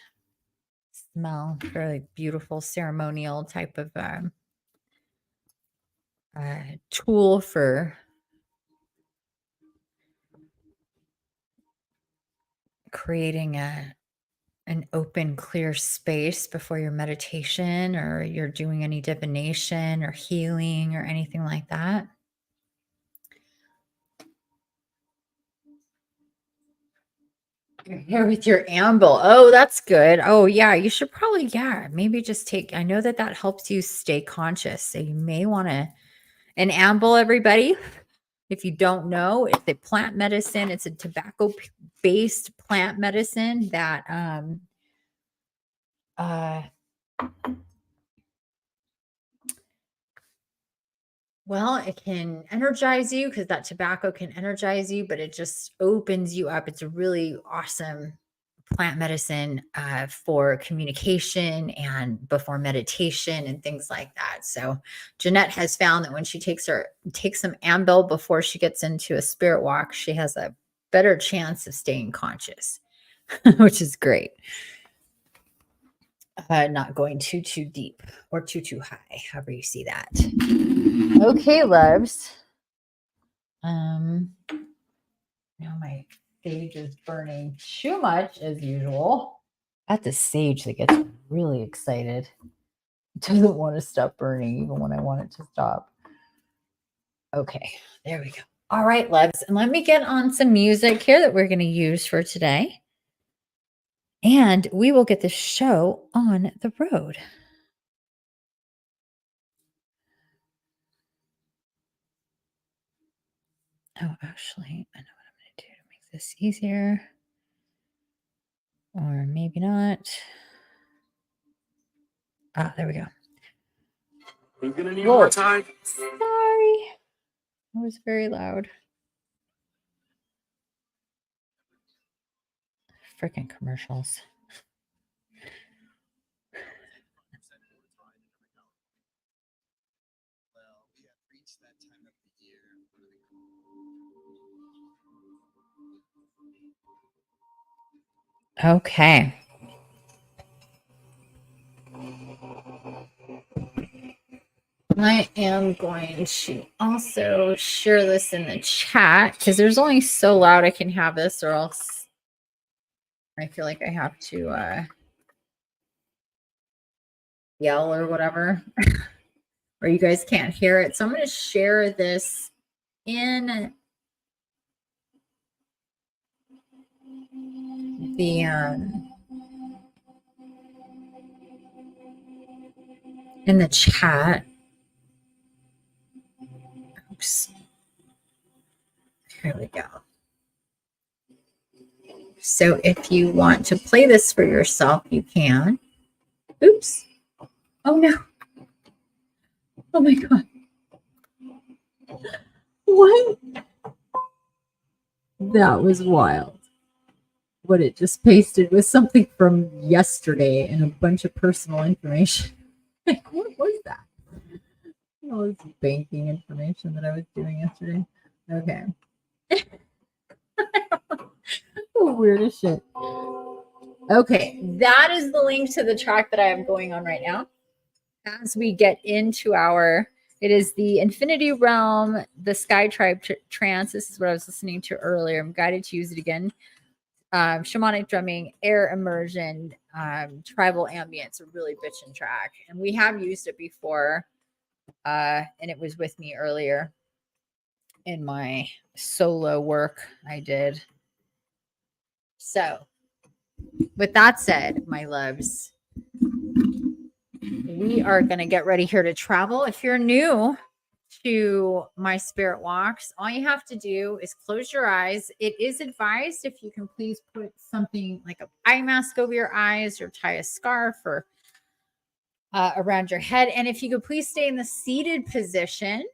smell, very beautiful ceremonial type of tool for creating an open, clear space before your meditation or you're doing any divination or healing or anything like that. You're here with your amble. Oh, that's good. Oh, yeah. You should probably, maybe just take, I know that helps you stay conscious. So you may want to, an amble, everybody. If you don't know, it's a plant medicine. It's a tobacco based plant medicine that, well, it can energize you because that tobacco can energize you, but it just opens you up. It's a really awesome plant medicine for communication and before meditation and things like that. So Jeanette has found that when she takes some Ambil before she gets into a spirit walk, she has a better chance of staying conscious, which is great. Not going too deep or too high, however you see that. Okay, loves. Now my sage is burning too much as usual. At the sage that gets really excited. It doesn't want to stop burning even when I want it to stop. Okay, there we go. All right, loves. And let me get on some music here that we're going to use for today. And we will get the show on the road. Oh, actually, I know what I'm going to do to make this easier. Or maybe not. Ah, there we go. We're going to need more time. Sorry. It was very loud. Freaking commercials. Okay. I am going to also share this in the chat because there's only so loud I can have this, or else I feel like I have to yell or whatever, or you guys can't hear it. So I'm going to share this in the chat. Oops. Here we go. So if you want to play this for yourself, you can. Oops. Oh no. Oh my God. What? That was wild. What it just pasted was something from yesterday and a bunch of personal information. Like, what was that? All this banking information that I was doing yesterday. Okay. Weird as shit. Okay, that is the link to the track that I am going on right now. As we get into it is the Infinity Realm, the Sky Tribe Trance. This is what I was listening to earlier. I'm guided to use it again. Shamanic drumming, air immersion, tribal ambience, a really bitchin' track. And we have used it before. And it was with me earlier in my solo work I did. So with that said, my loves, we are going to get ready here to travel. If you're new to my spirit walks, all you have to do is close your eyes. It is advised if you can please put something like an eye mask over your eyes or tie a scarf or around your head. And if you could please stay in the seated position.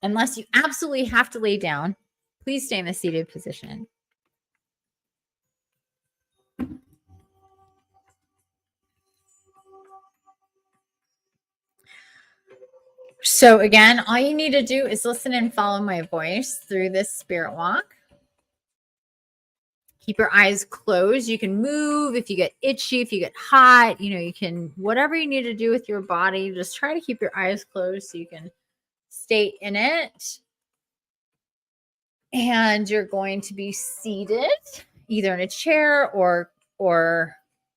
Unless you absolutely have to lay down, please stay in the seated position. So again, all you need to do is listen and follow my voice through this spirit walk. Keep your eyes closed. You can move if you get itchy, if you get hot, you can, whatever you need to do with your body, just try to keep your eyes closed so you can stay in it. And you're going to be seated either in a chair or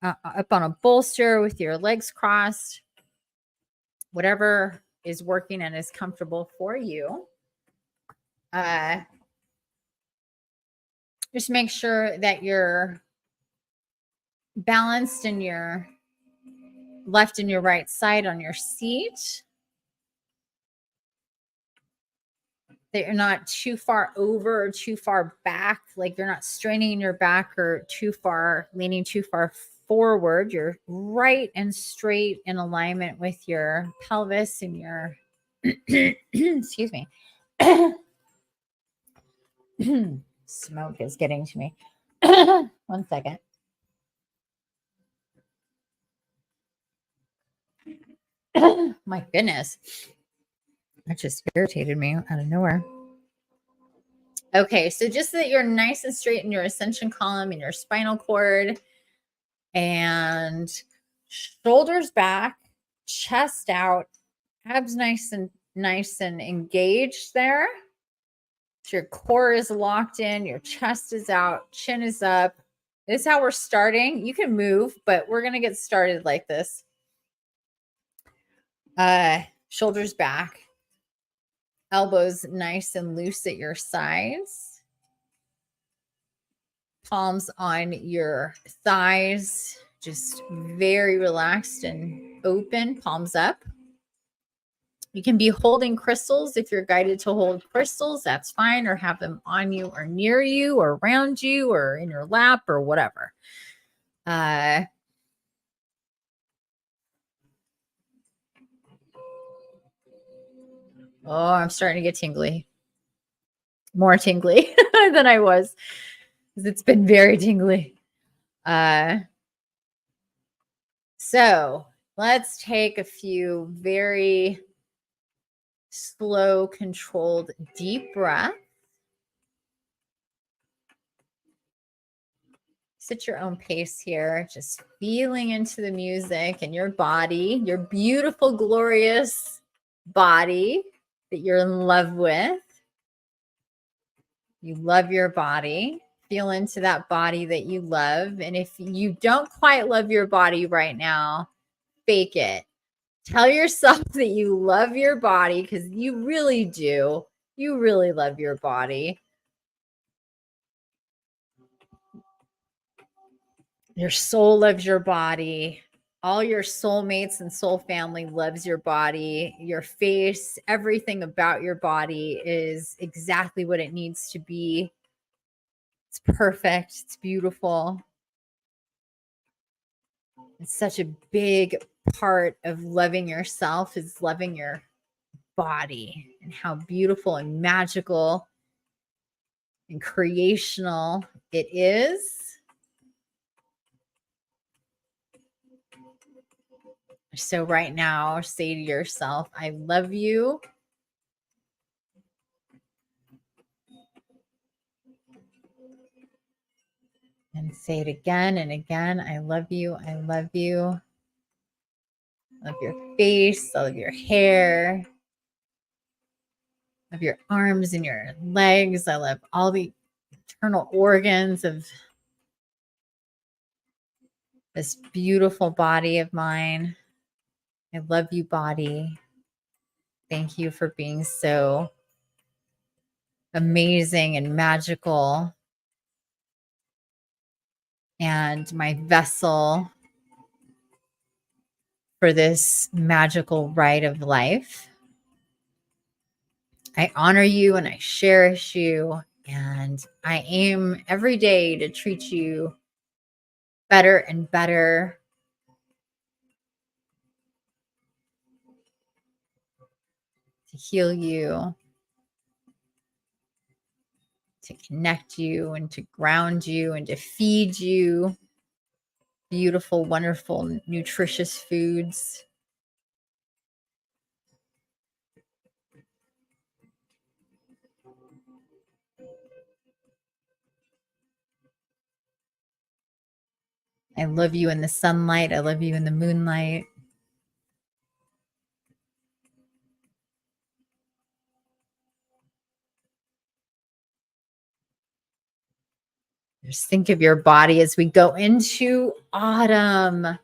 up on a bolster with your legs crossed, whatever is working and is comfortable for you. Just make sure that you're balanced in your left and your right side on your seat. That you're not too far over or too far back, like you're not straining your back or too far, leaning too far forward. You're right and straight in alignment with your pelvis and your, excuse me. Smoke is getting to me. 1 second. My goodness. That just irritated me out of nowhere. Okay, so just so that you're nice and straight in your ascension column and your spinal cord, and shoulders back, chest out, abs nice and engaged there. So your core is locked in, your chest is out, chin is up. This is how we're starting. You can move, but we're going to get started like this. Shoulders back, Elbows nice and loose at your sides. Palms on your thighs, just very relaxed and open, palms up. You can be holding crystals if you're guided to hold crystals, that's fine, or have them on you or near you or around you or in your lap or whatever. Oh, I'm starting to get tingly. More tingly than I was. It's been very tingly. So let's take a few very slow, controlled, deep breaths. Sit your own pace here, just feeling into the music and your body, your beautiful, glorious body that you're in love with. You love your body. Feel into that body that you love. And if you don't quite love your body right now, fake it. Tell yourself that you love your body because you really do. You really love your body. Your soul loves your body. All your soulmates and soul family loves your body. Your face, everything about your body is exactly what it needs to be. It's perfect. It's beautiful. It's such a big part of loving yourself is loving your body and how beautiful and magical and creational it is. So right now, say to yourself, I love you. And say it again and again. I love you. I love you. I love your face. I love your hair. I love your arms and your legs. I love all the internal organs of this beautiful body of mine. I love you, body. Thank you for being so amazing and magical. And my vessel for this magical ride of life. I honor you and I cherish you. And I aim every day to treat you better and better. To heal you. To connect you and to ground you and to feed you beautiful, wonderful, nutritious foods. I love you in the sunlight. I love you in the moonlight. Just think of your body as we go into autumn.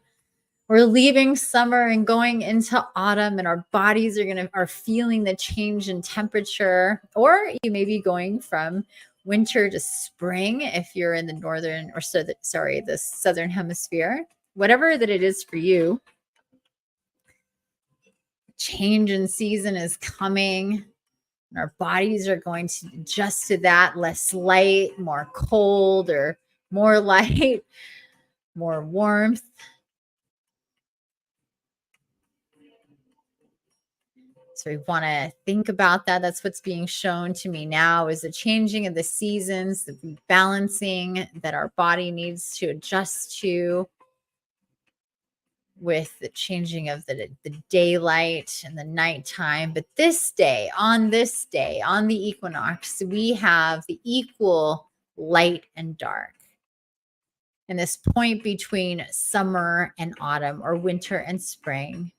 We're leaving summer and going into autumn, and our bodies are feeling the change in temperature. Or you may be going from winter to spring if you're in the northern or the southern hemisphere. Whatever that it is for you, change in season is coming. And our bodies are going to adjust to that, less light, more cold, or more light, more warmth. So we want to think about that. That's what's being shown to me now is the changing of the seasons, the balancing that our body needs to adjust to with the changing of the daylight and the nighttime. But on the equinox, we have the equal light and dark. And this point between summer and autumn or winter and spring.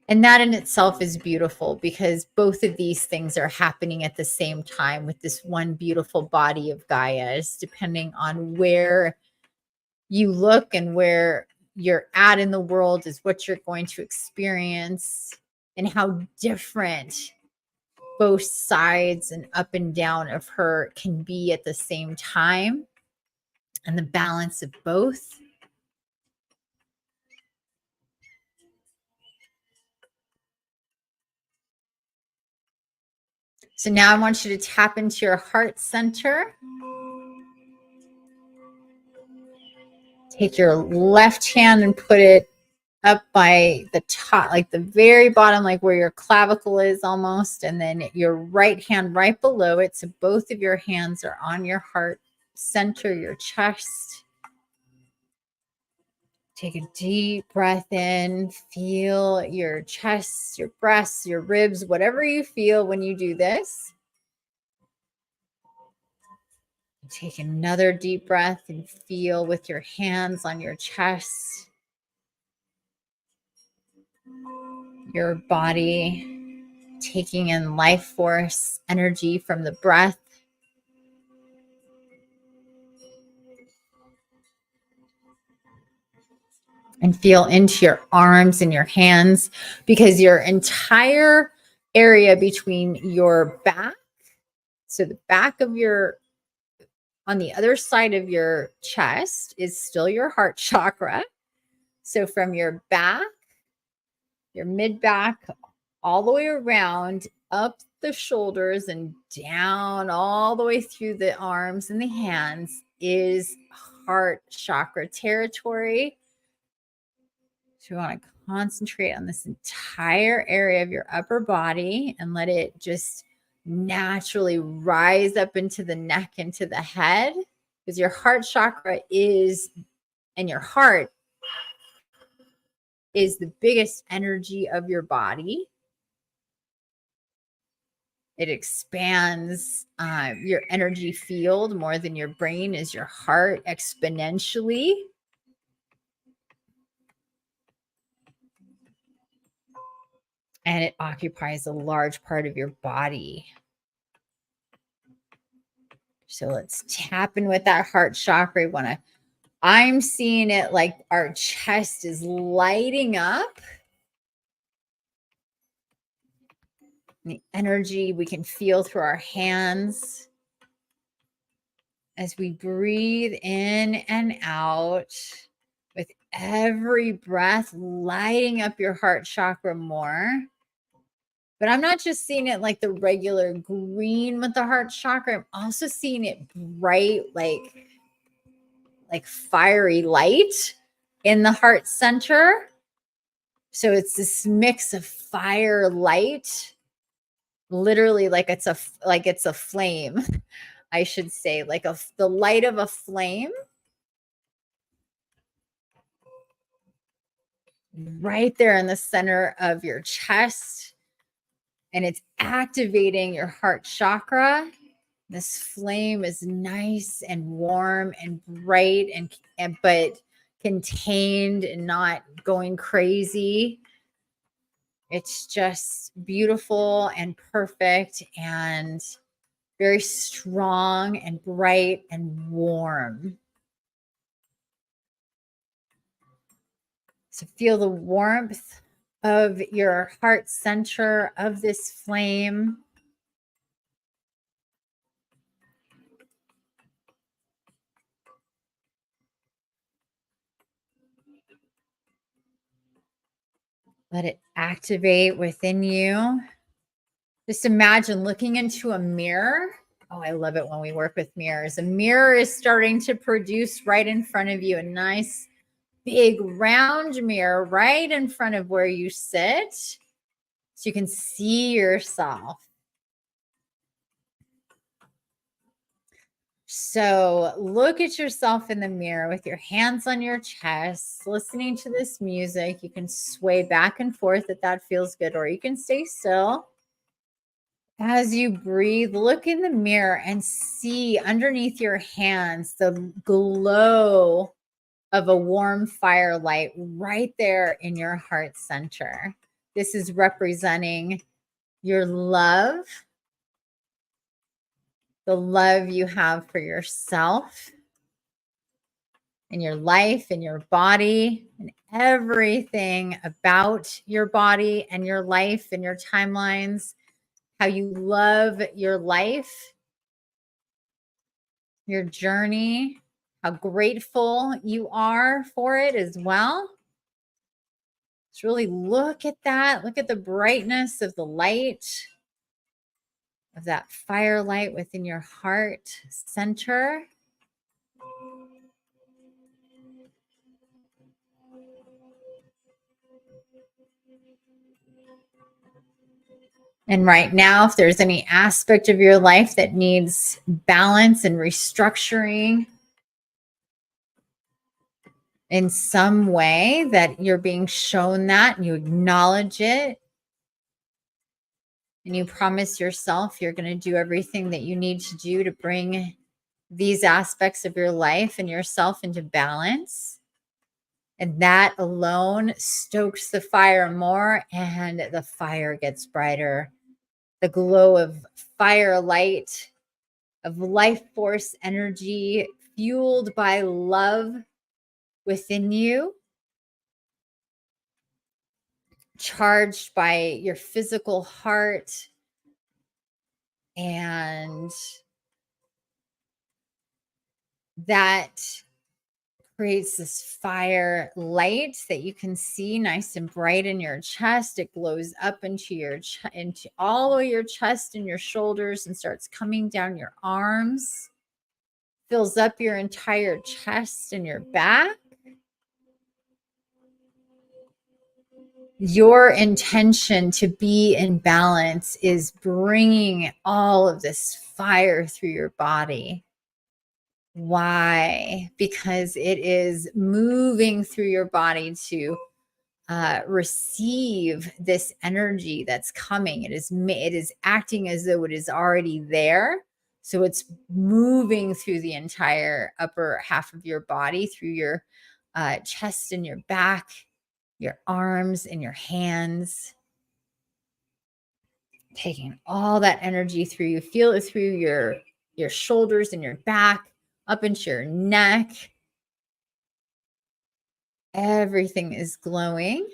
And that in itself is beautiful because both of these things are happening at the same time with this one beautiful body of Gaia. It's depending on where you look and where you're at in the world is what you're going to experience and how different both sides and up and down of her can be at the same time, and the balance of both. So now I want you to tap into your heart center. Take your left hand and put it up by the top, like the very bottom, like where your clavicle is almost. And then your right hand right below it. So both of your hands are on your heart center, your chest. Take a deep breath in. Feel your chest, your breasts, your ribs, whatever you feel when you do this. Take another deep breath and feel with your hands on your chest, your body, taking in life force, energy from the breath. And feel into your arms and your hands, because your entire area between your back, so the back of your, on the other side of your chest is still your heart chakra. So from your back, your mid back, all the way around, up the shoulders and down all the way through the arms and the hands is heart chakra territory. So you want to concentrate on this entire area of your upper body and let it just naturally rise up into the neck, into the head, because your heart chakra is, and your heart is the biggest energy of your body. It expands your energy field more than your brain, is your heart exponentially. And it occupies a large part of your body. So let's tap in with that heart chakra. I'm seeing it like our chest is lighting up. The energy we can feel through our hands as we breathe in and out, with every breath lighting up your heart chakra more. But I'm not just seeing it like the regular green with the heart chakra. I'm also seeing it bright, like fiery light in the heart center. So it's this mix of fire, light, literally like it's a flame, I should say, like the light of a flame right there in the center of your chest. And it's activating your heart chakra. This flame is nice and warm and bright and but contained and not going crazy. It's just beautiful and perfect and very strong and bright and warm. So feel the warmth of your heart center, of this flame. Let it activate within you. Just imagine looking into a mirror. Oh, I love it when we work with mirrors. A mirror is starting to produce right in front of you a nice big round mirror right in front of where you sit, so you can see yourself. So look at yourself in the mirror with your hands on your chest, listening to this music. You can sway back and forth if that feels good, or you can stay still. As you breathe, look in the mirror and see underneath your hands the glow of a warm firelight right there in your heart center. This is representing your love, the love you have for yourself and your life and your body and everything about your body and your life and your timelines how you love your life, your journey, how grateful you are for it as well. Just really look at that. Look at the brightness of the light, of that firelight within your heart center. And right now, if there's any aspect of your life that needs balance and restructuring in some way, that you're being shown that and you acknowledge it, and you promise yourself you're going to do everything that you need to do to bring these aspects of your life and yourself into balance. And that alone stokes the fire more, and the fire gets brighter. The glow of firelight, of life force energy, fueled by love within you, charged by your physical heart, and that creates this fire light that you can see nice and bright in your chest. It glows up into your into all of your chest and your shoulders, and starts coming down your arms, fills up your entire chest and your back. Your intention to be in balance is bringing all of this fire through your body. Why? Because it is moving through your body to receive this energy that's coming. It is acting as though it is already there. So it's moving through the entire upper half of your body, through your chest and your back, your arms and your hands, taking all that energy through you. Feel it through your shoulders and your back, up into your neck. Everything is glowing.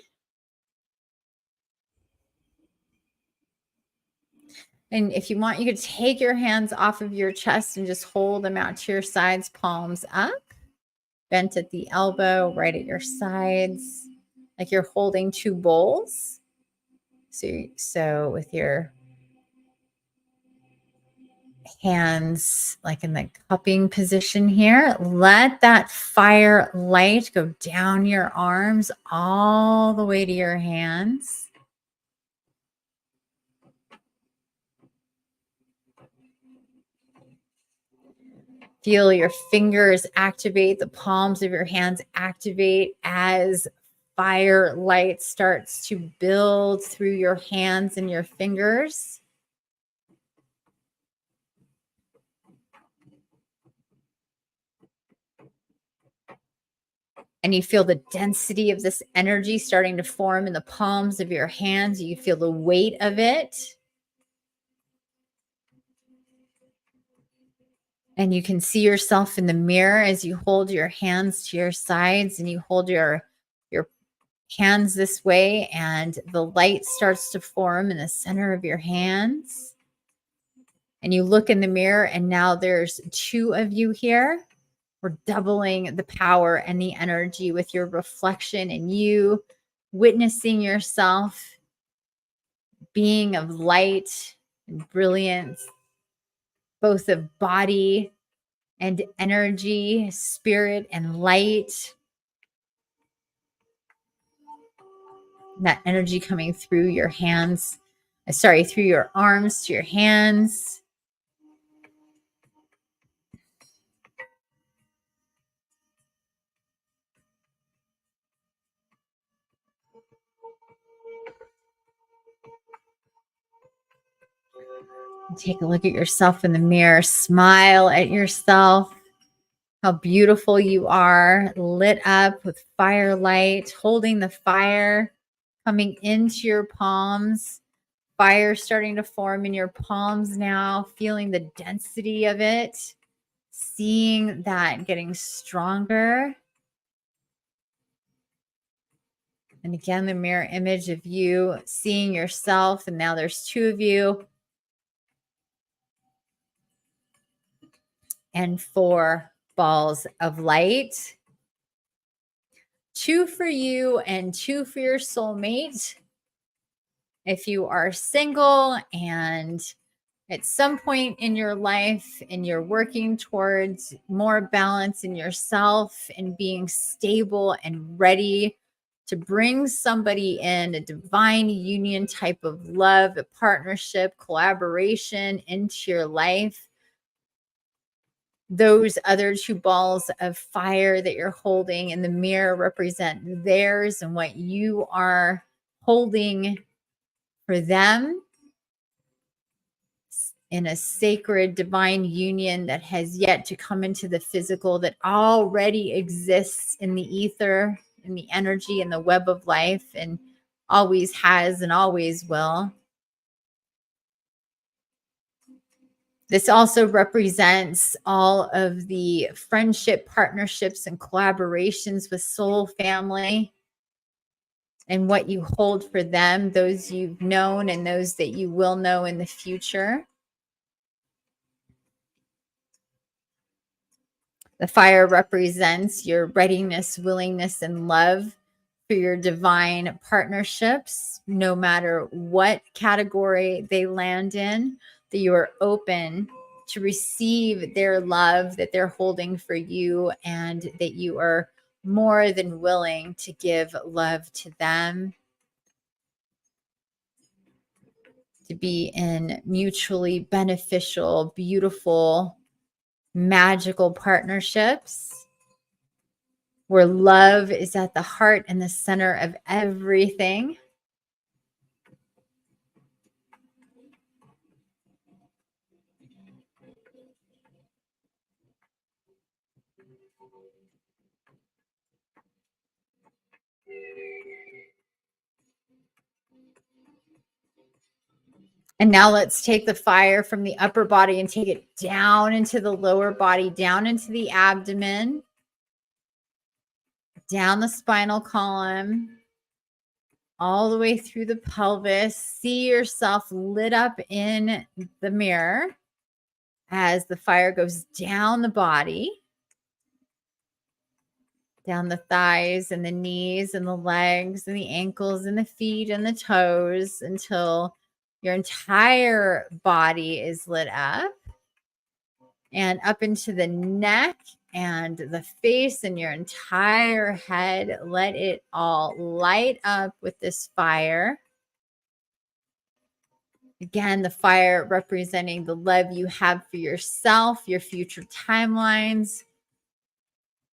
And if you want, you could take your hands off of your chest and just hold them out to your sides, palms up, bent at the elbow, right at your sides, like you're holding two bowls. So with your hands like in the cupping position here, let that fire light go down your arms all the way to your hands. Feel your fingers activate, the palms of your hands activate as fire light starts to build through your hands and your fingers. And you feel the density of this energy starting to form in the palms of your hands. You feel the weight of it. And you can see yourself in the mirror as you hold your hands to your sides and you hold your hands this way, and the light starts to form in the center of your hands. And you look in the mirror, and now there's two of you here. We're doubling the power and the energy with your reflection and you witnessing yourself being of light and brilliance, both of body and energy, spirit and light. And that energy coming through your hands, through your arms to your hands. Take a look at yourself in the mirror. Smile at yourself. How beautiful you are, lit up with firelight, holding the fire coming into your palms. Fire starting to form in your palms now, feeling the density of it, seeing that getting stronger. And again, the mirror image of you seeing yourself, and now there's two of you and 4 balls of light. 2 for you and 2 for your soulmate. If you are single and at some point in your life and you're working towards more balance in yourself and being stable and ready to bring somebody in, a divine union type of love, a partnership, collaboration into your life, those other 2 balls of fire that you're holding in the mirror represent theirs and what you are holding for them in a sacred divine union that has yet to come into the physical, that already exists in the ether, in the energy, in the web of life, and always has and always will. This also represents all of the friendship, partnerships, and collaborations with soul family and what you hold for them, those you've known and those that you will know in the future. The fire represents your readiness, willingness, and love for your divine partnerships, no matter what category they land in, that you are open to receive their love that they're holding for you, and that you are more than willing to give love to them, to be in mutually beneficial, beautiful, magical partnerships where love is at the heart and the center of everything. And now let's take the fire from the upper body and take it down into the lower body, down into the abdomen, down the spinal column, all the way through the pelvis. See yourself lit up in the mirror as the fire goes down the body, down the thighs and the knees and the legs and the ankles and the feet and the toes until your entire body is lit up, and up into the neck and the face and your entire head. Let it all light up with this fire. Again, the fire representing the love you have for yourself, your future timelines,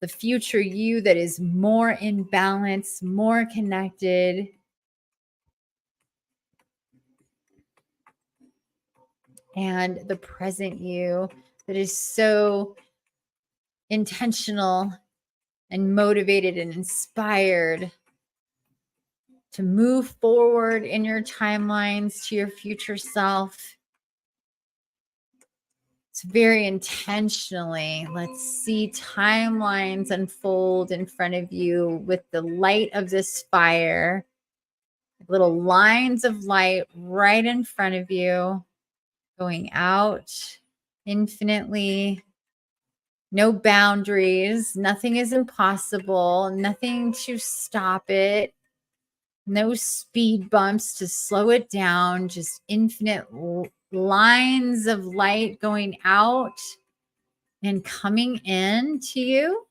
the future you that is more in balance, more connected, and the present you that is so intentional and motivated and inspired to move forward in your timelines to your future self. It's very intentionally. Let's see timelines unfold in front of you with the light of this fire, little lines of light right in front of you, going out infinitely. No boundaries. Nothing is impossible. Nothing to stop it. No speed bumps to slow it down. Just infinite lines of light going out and coming in to you.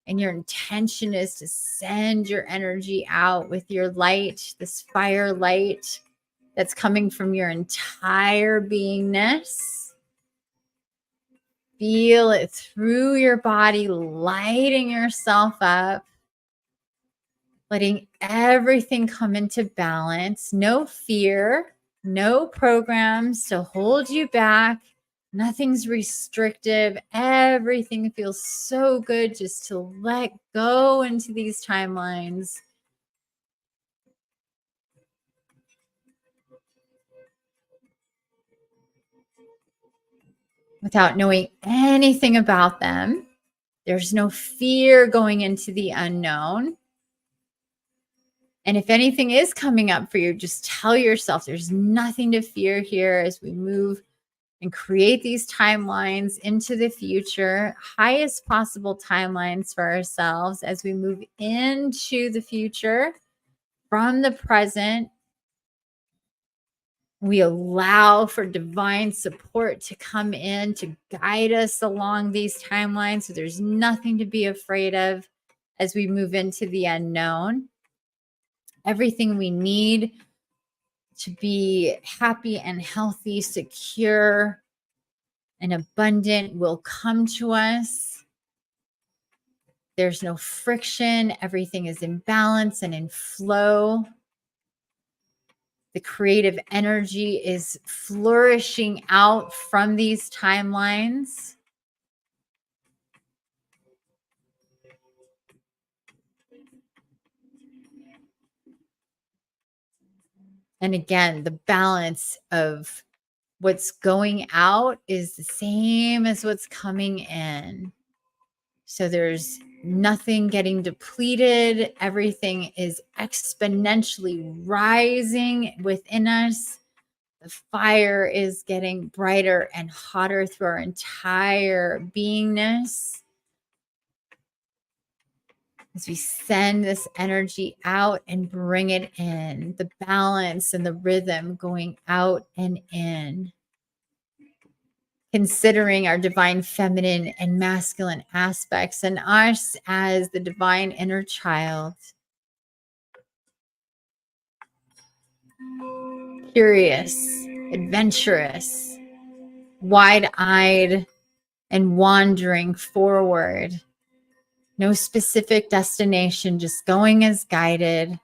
And your intention is to send your energy out with your light, this fire light that's coming from your entire beingness. Feel it through your body, lighting yourself up, letting everything come into balance. No fear, no programs to hold you back. Nothing's restrictive. Everything feels so good just to let go into these timelines. Without knowing anything about them. There's no fear going into the unknown. And if anything is coming up for you, just tell yourself there's nothing to fear here as we move and create these timelines into the future, highest possible timelines for ourselves as we move into the future from the present. We allow for divine support to come in to guide us along these timelines. So there's nothing to be afraid of as we move into the unknown. Everything we need to be happy and healthy, secure, and abundant will come to us. There's no friction. Everything is in balance and in flow. The creative energy is flourishing out from these timelines. And again, the balance of what's going out is the same as what's coming in. So there's nothing getting depleted. Everything is exponentially rising within us. The fire is getting brighter and hotter through our entire beingness. As we send this energy out and bring it in, the balance and the rhythm going out and in. Considering our divine feminine and masculine aspects and us as the divine inner child. Curious, adventurous, wide-eyed, and wandering forward. No specific destination, just going as guided,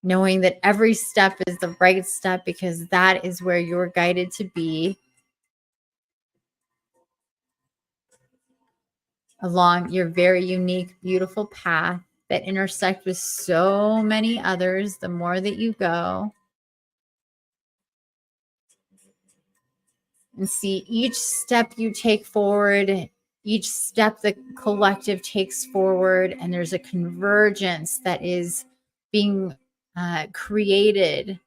knowing that every step is the right step because that is where you're guided to be. Along your very unique, beautiful path that intersect with so many others the more that you go. And see each step you take forward, each step the collective takes forward, and there's a convergence that is being created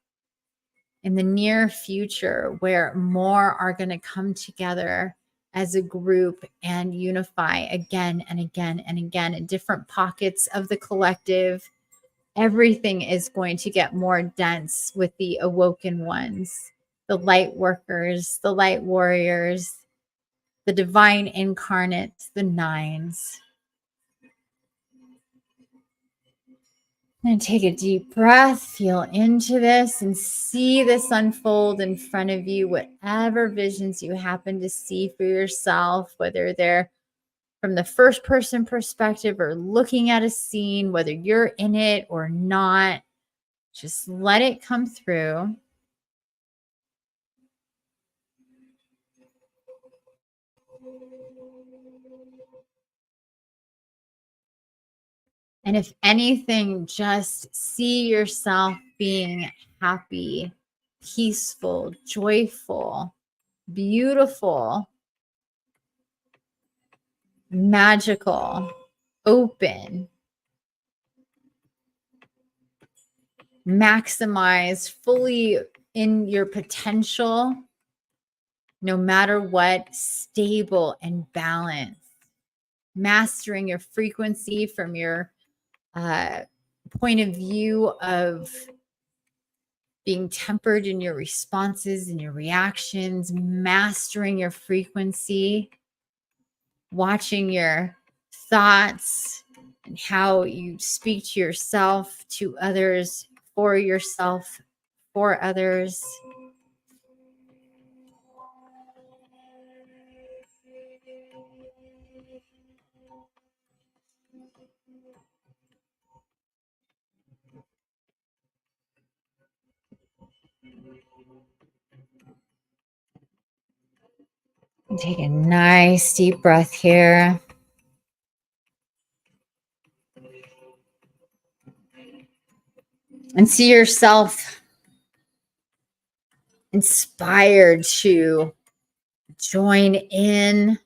in the near future where more are going to come together as a group and unify again and again and again in different pockets of the collective. Everything is going to get more dense with the awoken ones, the light workers, the light warriors, the divine incarnates, the nines. And take a deep breath, feel into this and see this unfold in front of you, whatever visions you happen to see for yourself, whether they're from the first person perspective or looking at a scene, whether you're in it or not, just let it come through. And if anything, just see yourself being happy, peaceful, joyful, beautiful, magical, open, maximize fully in your potential, no matter what, stable and balanced, mastering your frequency from your point of view of being tempered in your responses and your reactions, mastering your frequency, watching your thoughts and how you speak to yourself, to others, for yourself, for others. And take a nice deep breath here. And see yourself inspired to join in,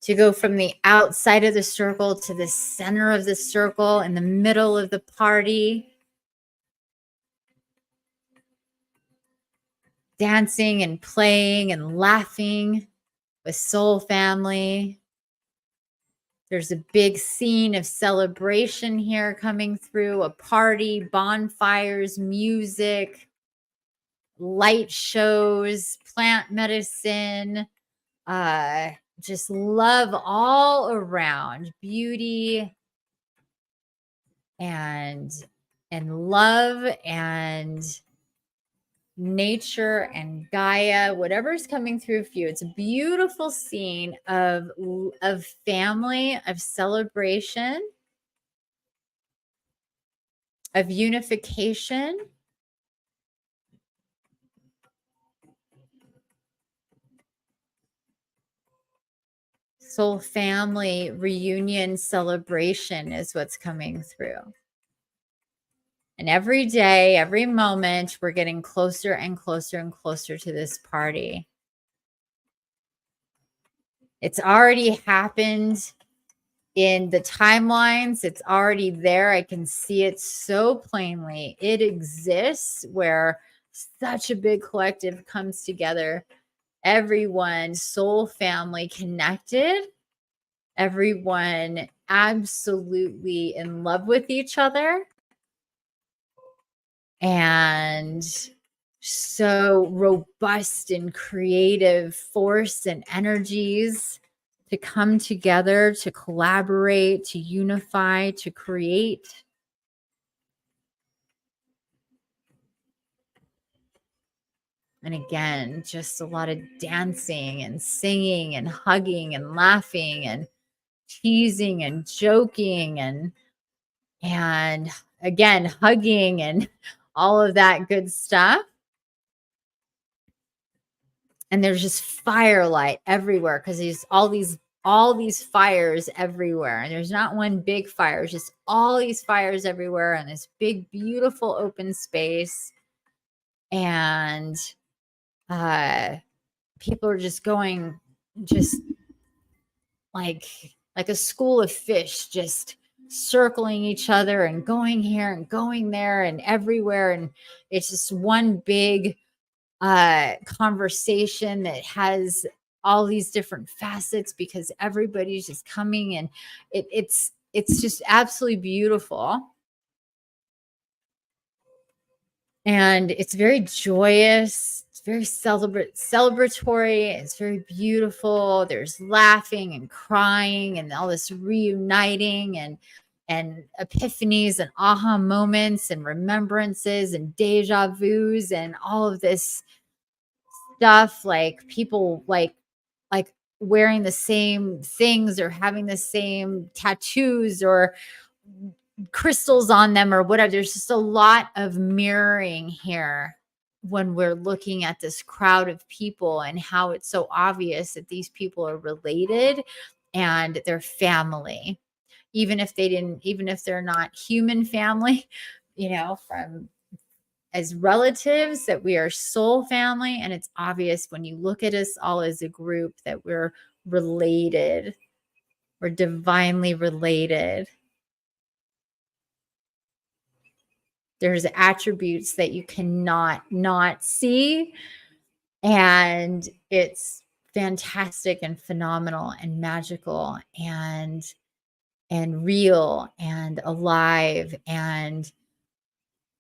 to go from the outside of the circle to the center of the circle in the middle of the party. dancing and playing and laughing with soul family. There's a big scene of celebration here coming through, a party, bonfires, music, light shows, plant medicine, just love all around, beauty and love and nature and Gaia, whatever's coming through for you. It's a beautiful scene of family, of celebration, of unification. Soul family reunion celebration is what's coming through. And every day, every moment, we're getting closer and closer and closer to this party. It's already happened in the timelines. It's already there. I can see it so plainly. It exists where such a big collective comes together. Everyone, soul family connected. Everyone absolutely in love with each other. And so robust and creative force and energies to come together, to collaborate, to unify, to create. And again, just a lot of dancing and singing and hugging and laughing and teasing and joking and again, hugging and all of that good stuff. And there's just firelight everywhere because there's all these fires everywhere. And there's not one big fire, it's just all these fires everywhere and this big, beautiful open space. And people are just going just like a school of fish, just circling each other and going here and going there and everywhere. And it's just one big conversation that has all these different facets because everybody's just coming and it's just absolutely beautiful. And it's very joyous. It's very celebratory. It's very beautiful. There's laughing and crying and all this reuniting and epiphanies and aha moments and remembrances and deja vus and all of this stuff, like people like wearing the same things or having the same tattoos or crystals on them or whatever. There's just a lot of mirroring here when we're looking at this crowd of people and how it's so obvious that these people are related and they're family, even if they're not human family, from as relatives, that we are soul family. And it's obvious when you look at us all as a group that we're related. We're divinely related. There's attributes that you cannot not see. And it's fantastic and phenomenal and magical and real and alive. And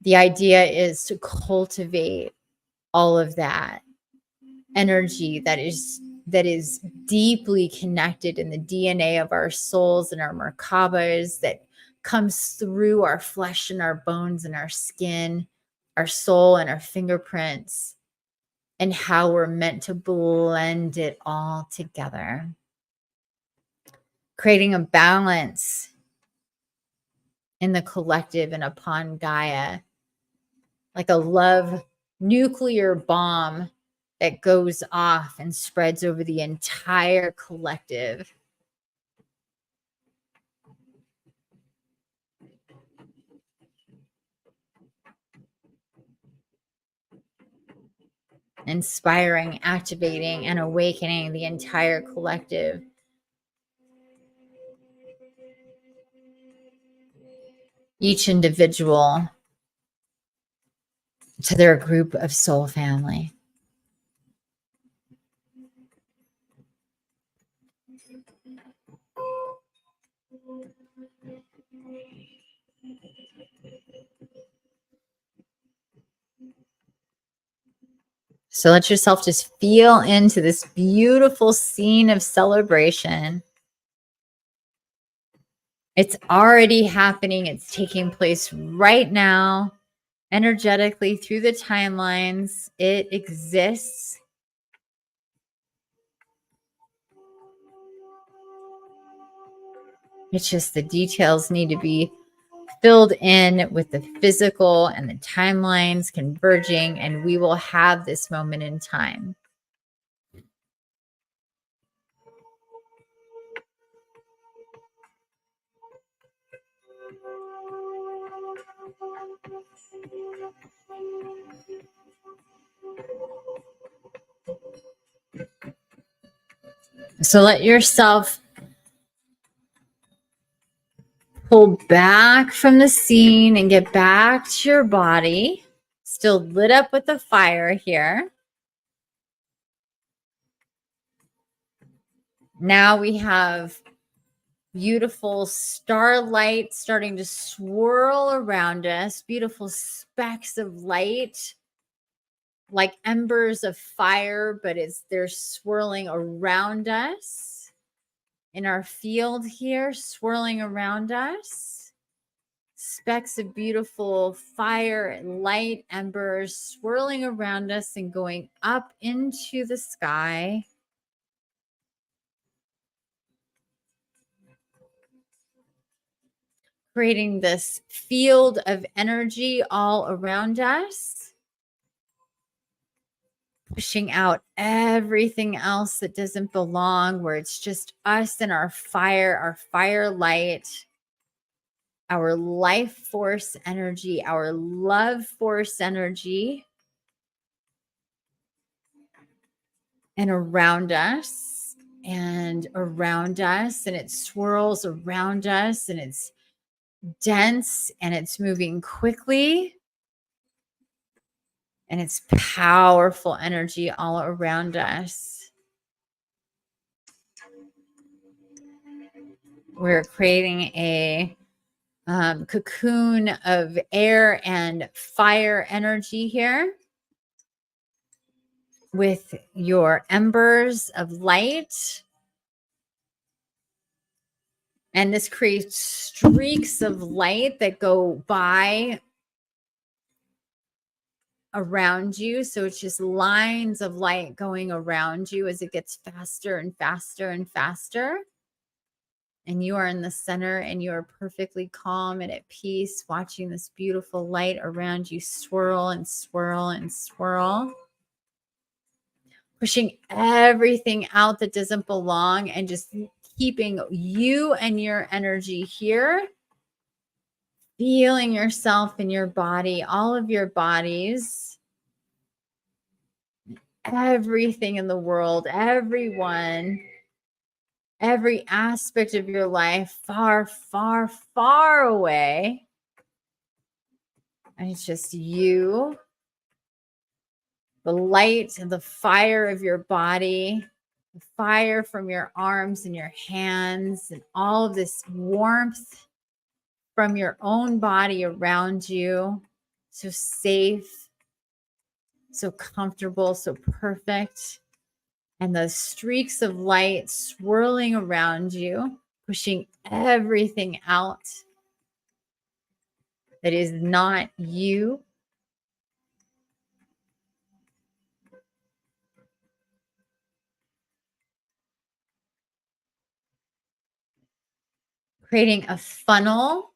the idea is to cultivate all of that energy that is deeply connected in the DNA of our souls and our Merkabas, that comes through our flesh and our bones and our skin, our soul and our fingerprints, and how we're meant to blend it all together, creating a balance in the collective and upon Gaia, like a love nuclear bomb that goes off and spreads over the entire collective. Inspiring, activating, and awakening the entire collective. Each individual to their group of soul family. So let yourself just feel into this beautiful scene of celebration. It's already happening. It's taking place right now, energetically through the timelines. It exists. It's just the details need to be filled in with the physical and the timelines converging, and we will have this moment in time. So let yourself pull back from the scene and get back to your body. Still lit up with the fire here. Now we have beautiful starlight starting to swirl around us. Beautiful specks of light, like embers of fire, but they're swirling around us in our field here, swirling around us. Specks of beautiful fire and light embers swirling around us and going up into the sky. Creating this field of energy all around us. Pushing out everything else that doesn't belong, where it's just us and our fire light, our life force energy, our love force energy, and around us and around us. And it swirls around us, and it's dense and it's moving quickly. And it's powerful energy all around us. We're creating a cocoon of air and fire energy here with your embers of light. And this creates streaks of light that go by around you. So it's just lines of light going around you as it gets faster and faster and faster. And you are in the center and you are perfectly calm and at peace, watching this beautiful light around you swirl and swirl and swirl. Pushing everything out that doesn't belong and just keeping you and your energy here. Feeling yourself in your body, all of your bodies, everything in the world, everyone, every aspect of your life, far, far, far away. And it's just you, the light and the fire of your body, the fire from your arms and your hands, and all of this warmth from your own body around you. So safe, so comfortable, so perfect. And the streaks of light swirling around you, pushing everything out that is not you. Creating a funnel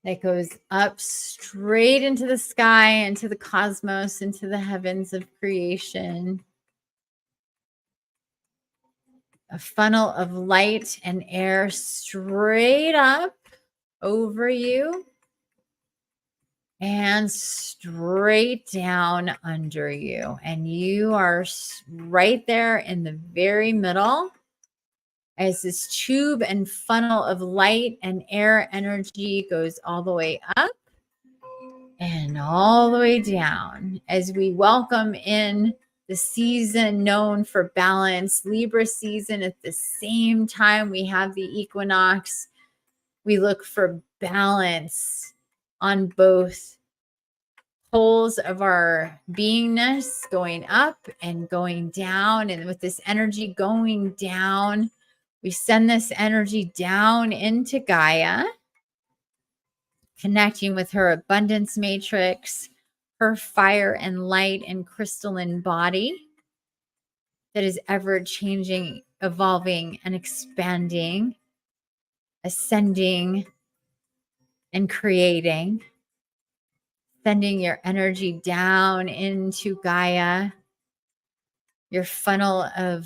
that goes up straight into the sky, into the cosmos, into the heavens of creation. A funnel of light and air straight up over you and straight down under you. And you are right there in the very middle as this tube and funnel of light and air energy goes all the way up and all the way down as we welcome in the season known for balance, Libra season. At the same time, we have the equinox. We look for balance on both poles of our beingness, going up and going down. And with this energy going down, we send this energy down into Gaia, connecting with her abundance matrix, her fire and light and crystalline body that is ever changing, evolving, and expanding, ascending, and creating. Sending your energy down into Gaia, your funnel of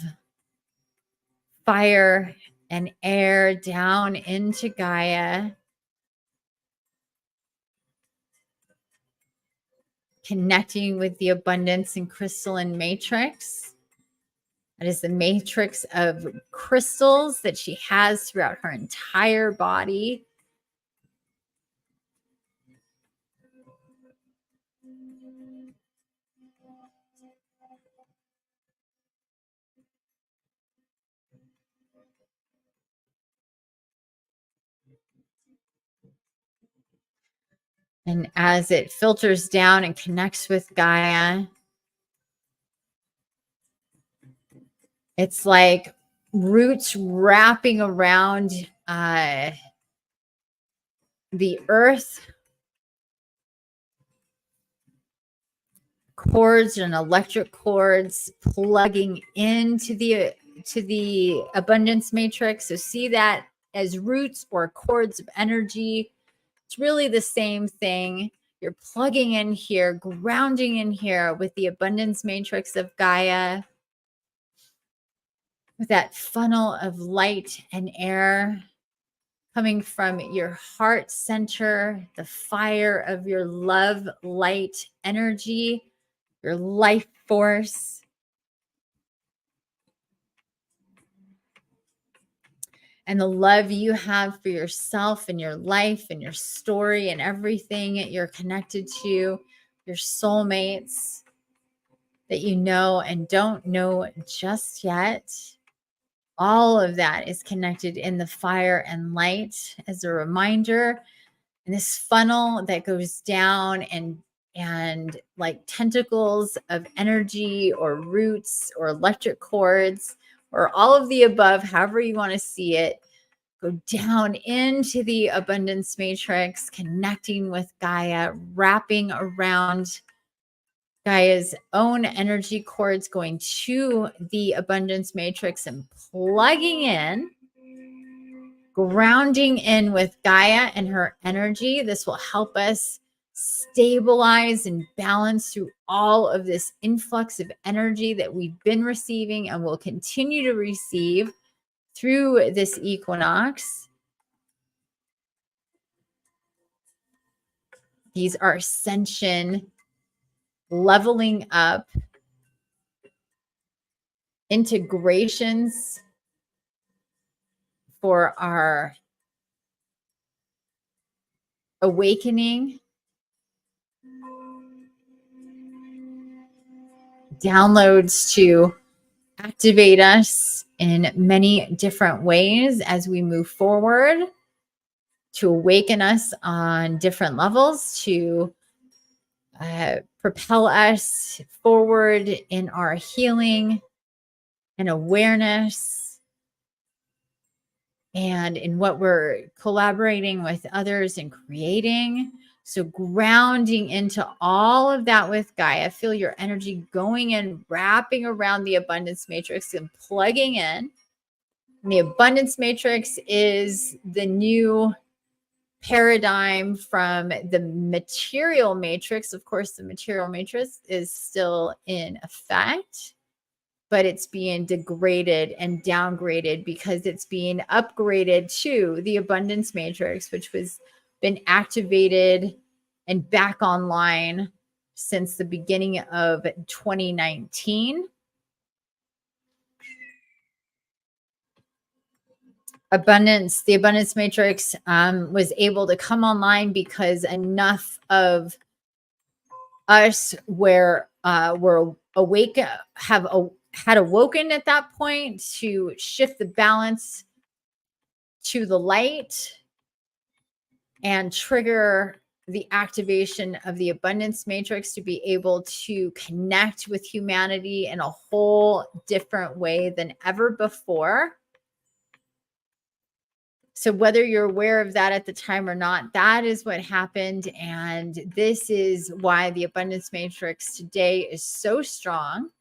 fire and air down into Gaia, connecting with the abundance and crystalline matrix. That is the matrix of crystals that she has throughout her entire body. And as it filters down and connects with Gaia, it's like roots wrapping around the earth, cords and electric cords plugging into the abundance matrix. So see that as roots or cords of energy. It's really the same thing. You're plugging in here, grounding in here with the abundance matrix of Gaia, with that funnel of light and air coming from your heart center, the fire of your love, light, energy, your life force. And the love you have for yourself and your life and your story and everything you're connected to, your soulmates that you know and don't know just yet. All of that is connected in the fire and light as a reminder. And this funnel that goes down and like tentacles of energy or roots or electric cords or all of the above, however you want to see it, go down into the abundance matrix, connecting with Gaia, wrapping around Gaia's own energy cords, going to the abundance matrix and plugging in, grounding in with Gaia and her energy. This will help us stabilize and balance through all of this influx of energy that we've been receiving and will continue to receive through this equinox. These are ascension, leveling up, integrations for our awakening, downloads to activate us in many different ways as we move forward, to awaken us on different levels, to propel us forward in our healing and awareness, and in what we're collaborating with others and creating. So grounding into all of that with Gaia, feel your energy going in, wrapping around the abundance matrix and plugging in. And the abundance matrix is the new paradigm from the material matrix. Of course, the material matrix is still in effect, but it's being degraded and downgraded because it's being upgraded to the abundance matrix, which was been activated and back online since the beginning of 2019. The abundance matrix was able to come online because enough of us were had awoken at that point to shift the balance to the light and trigger the activation of the abundance matrix to be able to connect with humanity in a whole different way than ever before. So whether you're aware of that at the time or not, that is what happened. And this is why the abundance matrix today is so strong.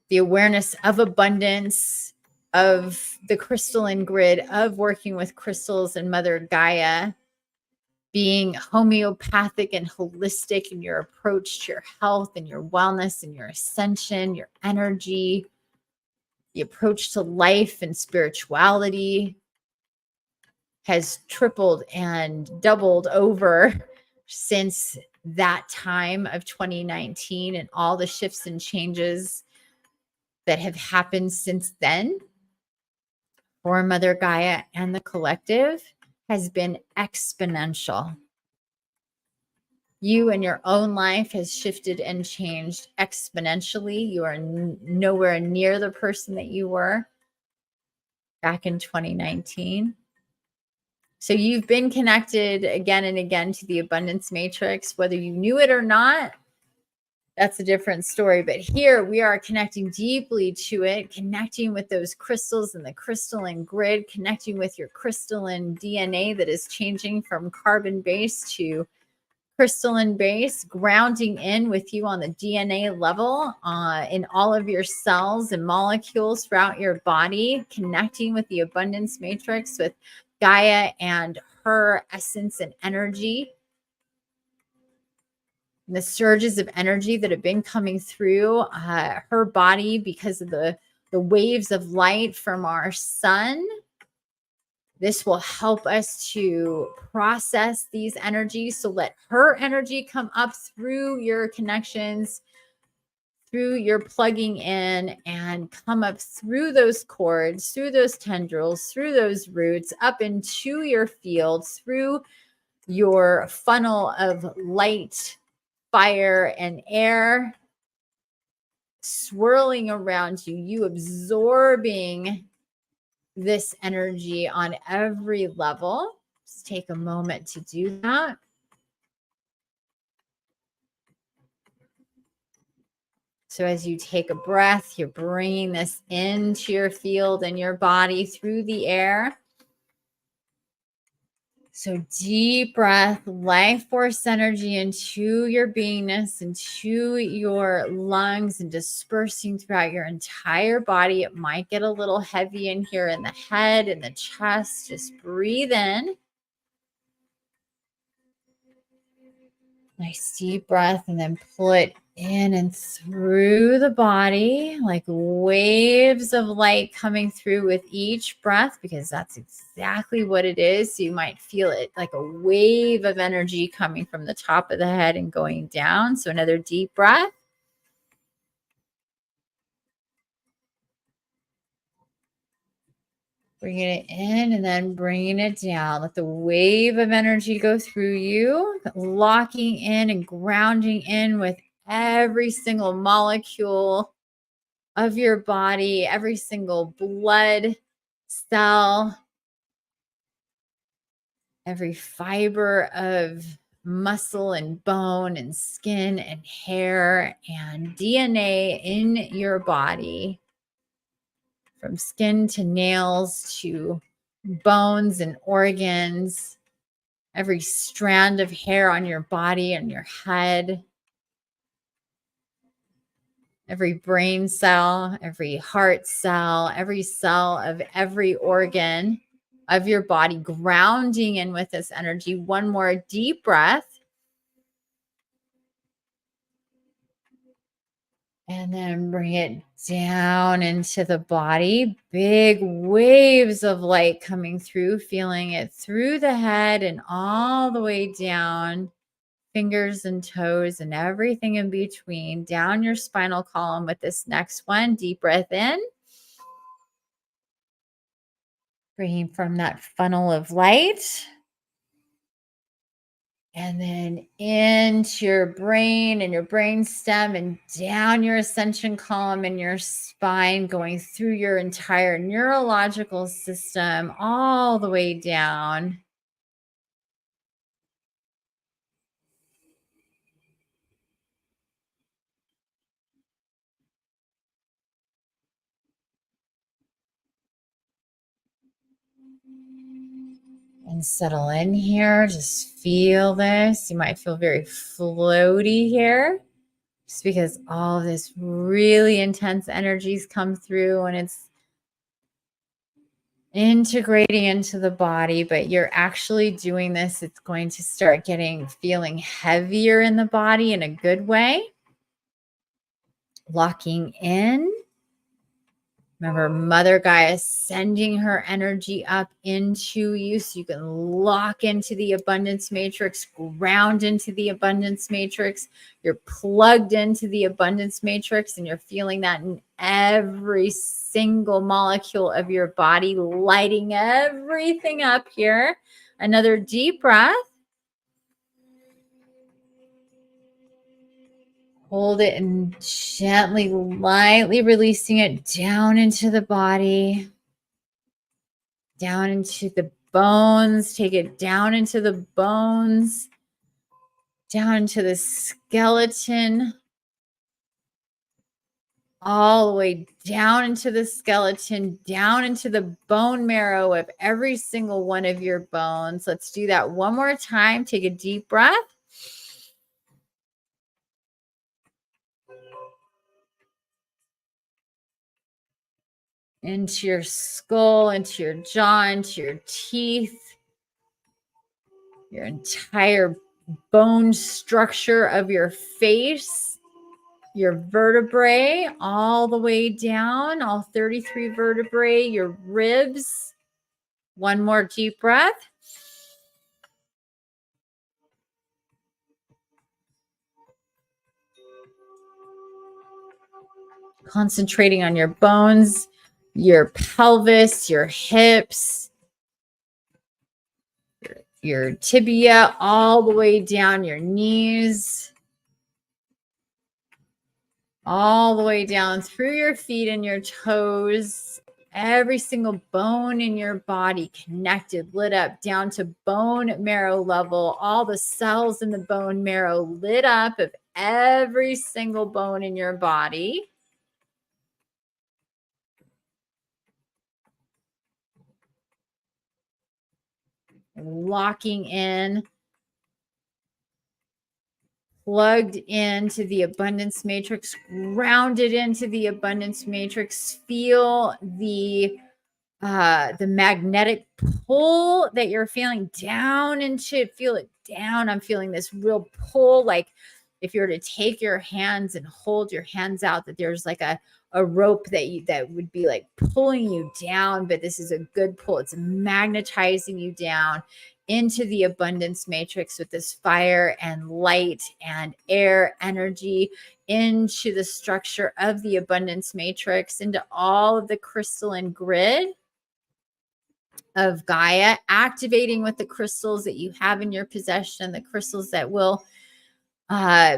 The awareness of abundance, of the crystalline grid, of working with crystals and Mother Gaia, being homeopathic and holistic in your approach to your health and your wellness and your ascension, your energy, the approach to life and spirituality has tripled and doubled over since that time of 2019 and all the shifts and changes that have happened since then for Mother Gaia and the collective has been exponential. You and your own life has shifted and changed exponentially. You are nowhere near the person that you were back in 2019. So you've been connected again and again to the abundance matrix, whether you knew it or not. That's a different story. But here we are connecting deeply to it, connecting with those crystals and the crystalline grid, connecting with your crystalline DNA that is changing from carbon base to crystalline base, grounding in with you on the DNA level in all of your cells and molecules throughout your body, connecting with the abundance matrix, with Gaia and her essence and energy, and the surges of energy that have been coming through her body because of the waves of light from our sun. This will help us to process these energies. So let her energy come up through your connections, through your plugging in, and come up through those cords, through those tendrils, through those roots, up into your field, through your funnel of light, fire, and air, swirling around you, you absorbing this energy on every level. Just take a moment to do that. So as you take a breath, you're bringing this into your field and your body through the air. So deep breath, life force energy into your beingness, into your lungs, and dispersing throughout your entire body. It might get a little heavy in here in the head and the chest. Just breathe in. Nice deep breath, and then pull it in and through the body like waves of light coming through with each breath, because that's exactly what it is. So you might feel it like a wave of energy coming from the top of the head and going down. So another deep breath. Bringing it in and then bringing it down. Let the wave of energy go through you, locking in and grounding in with every single molecule of your body, every single blood cell, every fiber of muscle and bone and skin and hair and DNA in your body. From skin to nails to bones and organs, every strand of hair on your body and your head, every brain cell, every heart cell, every cell of every organ of your body, grounding in with this energy. One more deep breath. And then bring it down into the body. Big waves of light coming through, feeling it through the head and all the way down, fingers and toes and everything in between, down your spinal column with this next one. Deep breath in. Bringing from that funnel of light. And then into your brain and your brain stem and down your ascension column and your spine, going through your entire neurological system all the way down. And settle in here. Just feel this. You might feel very floaty here, just because all of this really intense energies come through and it's integrating into the body, but you're actually doing this. It's going to start feeling heavier in the body in a good way. Locking in. Remember, Mother Gaia sending her energy up into you so you can lock into the abundance matrix, ground into the abundance matrix. You're plugged into the abundance matrix and you're feeling that in every single molecule of your body, lighting everything up here. Another deep breath. Hold it and gently, lightly releasing it down into the body. Down into the bones. Take it down into the bones. Down into the skeleton. All the way down into the skeleton. Down into the bone marrow of every single one of your bones. Let's do that one more time. Take a deep breath. Into your skull, into your jaw, into your teeth. Your entire bone structure of your face, your vertebrae, all the way down, all 33 vertebrae, your ribs. One more deep breath. Concentrating on your bones, your pelvis, your hips, your tibia, all the way down your knees, all the way down through your feet and your toes. Every single bone in your body connected, lit up down to bone marrow level. All the cells in the bone marrow lit up of every single bone in your body. Locking in, plugged into the abundance matrix, grounded into the abundance matrix. Feel the magnetic pull that you're feeling down into. Feel it down. I'm feeling this real pull, like if you were to take your hands and hold your hands out, that there's like a rope that would be like pulling you down, but this is a good pull. It's magnetizing you down into the abundance matrix with this fire and light and air energy, into the structure of the abundance matrix, into all of the crystalline grid of Gaia, activating with the crystals that you have in your possession, the crystals that will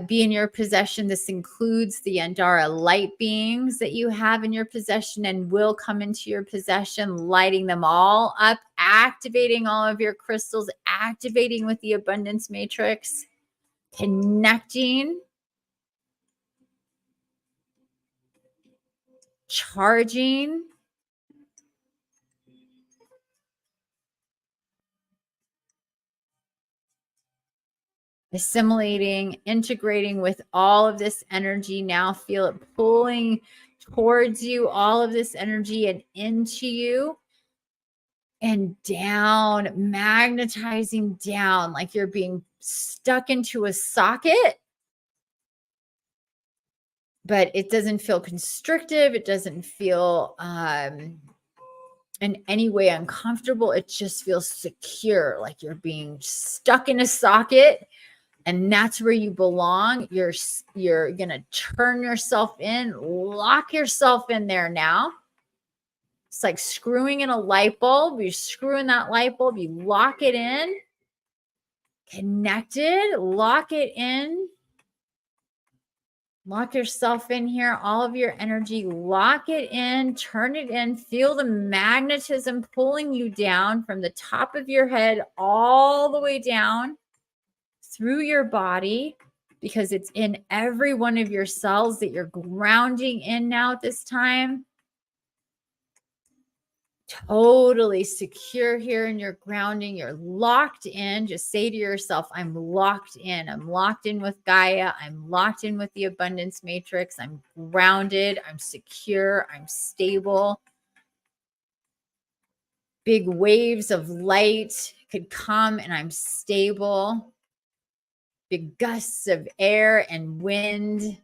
be in your possession. This includes the Andara light beings that you have in your possession and will come into your possession, lighting them all up, activating all of your crystals, activating with the abundance matrix, connecting, charging, assimilating, integrating with all of this energy. Now feel it pulling towards you, all of this energy, and into you and down, magnetizing down like you're being stuck into a socket. But it doesn't feel constrictive. It doesn't feel in any way uncomfortable. It just feels secure, like you're being stuck in a socket. And that's where you belong. You're going to turn yourself in, lock yourself in there now. It's like screwing in a light bulb. You screw in that light bulb, you lock it in. connected. Lock it in. Lock yourself in here. All of your energy, lock it in, turn it in. Feel the magnetism pulling you down from the top of your head all the way down through your body, because it's in every one of your cells that you're grounding in now at this time. Totally secure here in your grounding. You're locked in. Just say to yourself, I'm locked in. I'm locked in with Gaia. I'm locked in with the abundance matrix. I'm grounded. I'm secure. I'm stable. Big waves of light could come and I'm stable. Big gusts of air and wind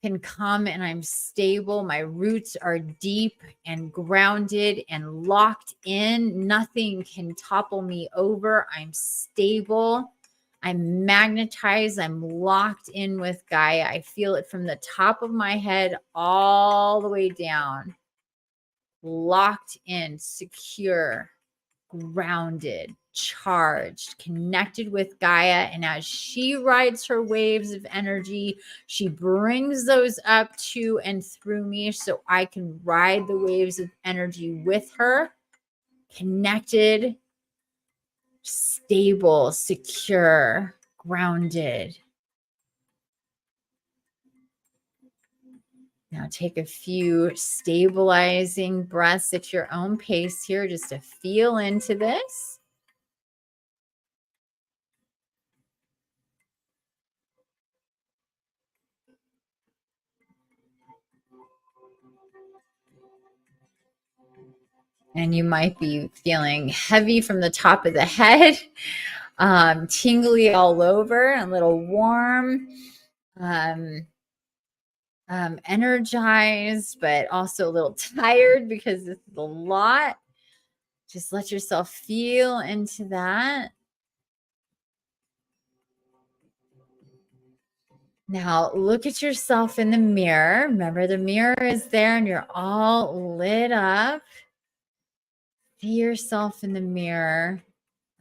can come and I'm stable. My roots are deep and grounded and locked in. Nothing can topple me over. I'm stable. I'm magnetized. I'm locked in with Gaia. I feel it from the top of my head all the way down. Locked in, secure, grounded, charged, connected with Gaia. And as she rides her waves of energy, she brings those up to and through me so I can ride the waves of energy with her, connected, stable, secure, grounded. Now take a few stabilizing breaths at your own pace here just to feel into this. And you might be feeling heavy from the top of the head, tingly all over, a little warm, energized, but also a little tired because this is a lot. Just let yourself feel into that. Now look at yourself in the mirror. Remember, the mirror is there and you're all lit up. See yourself in the mirror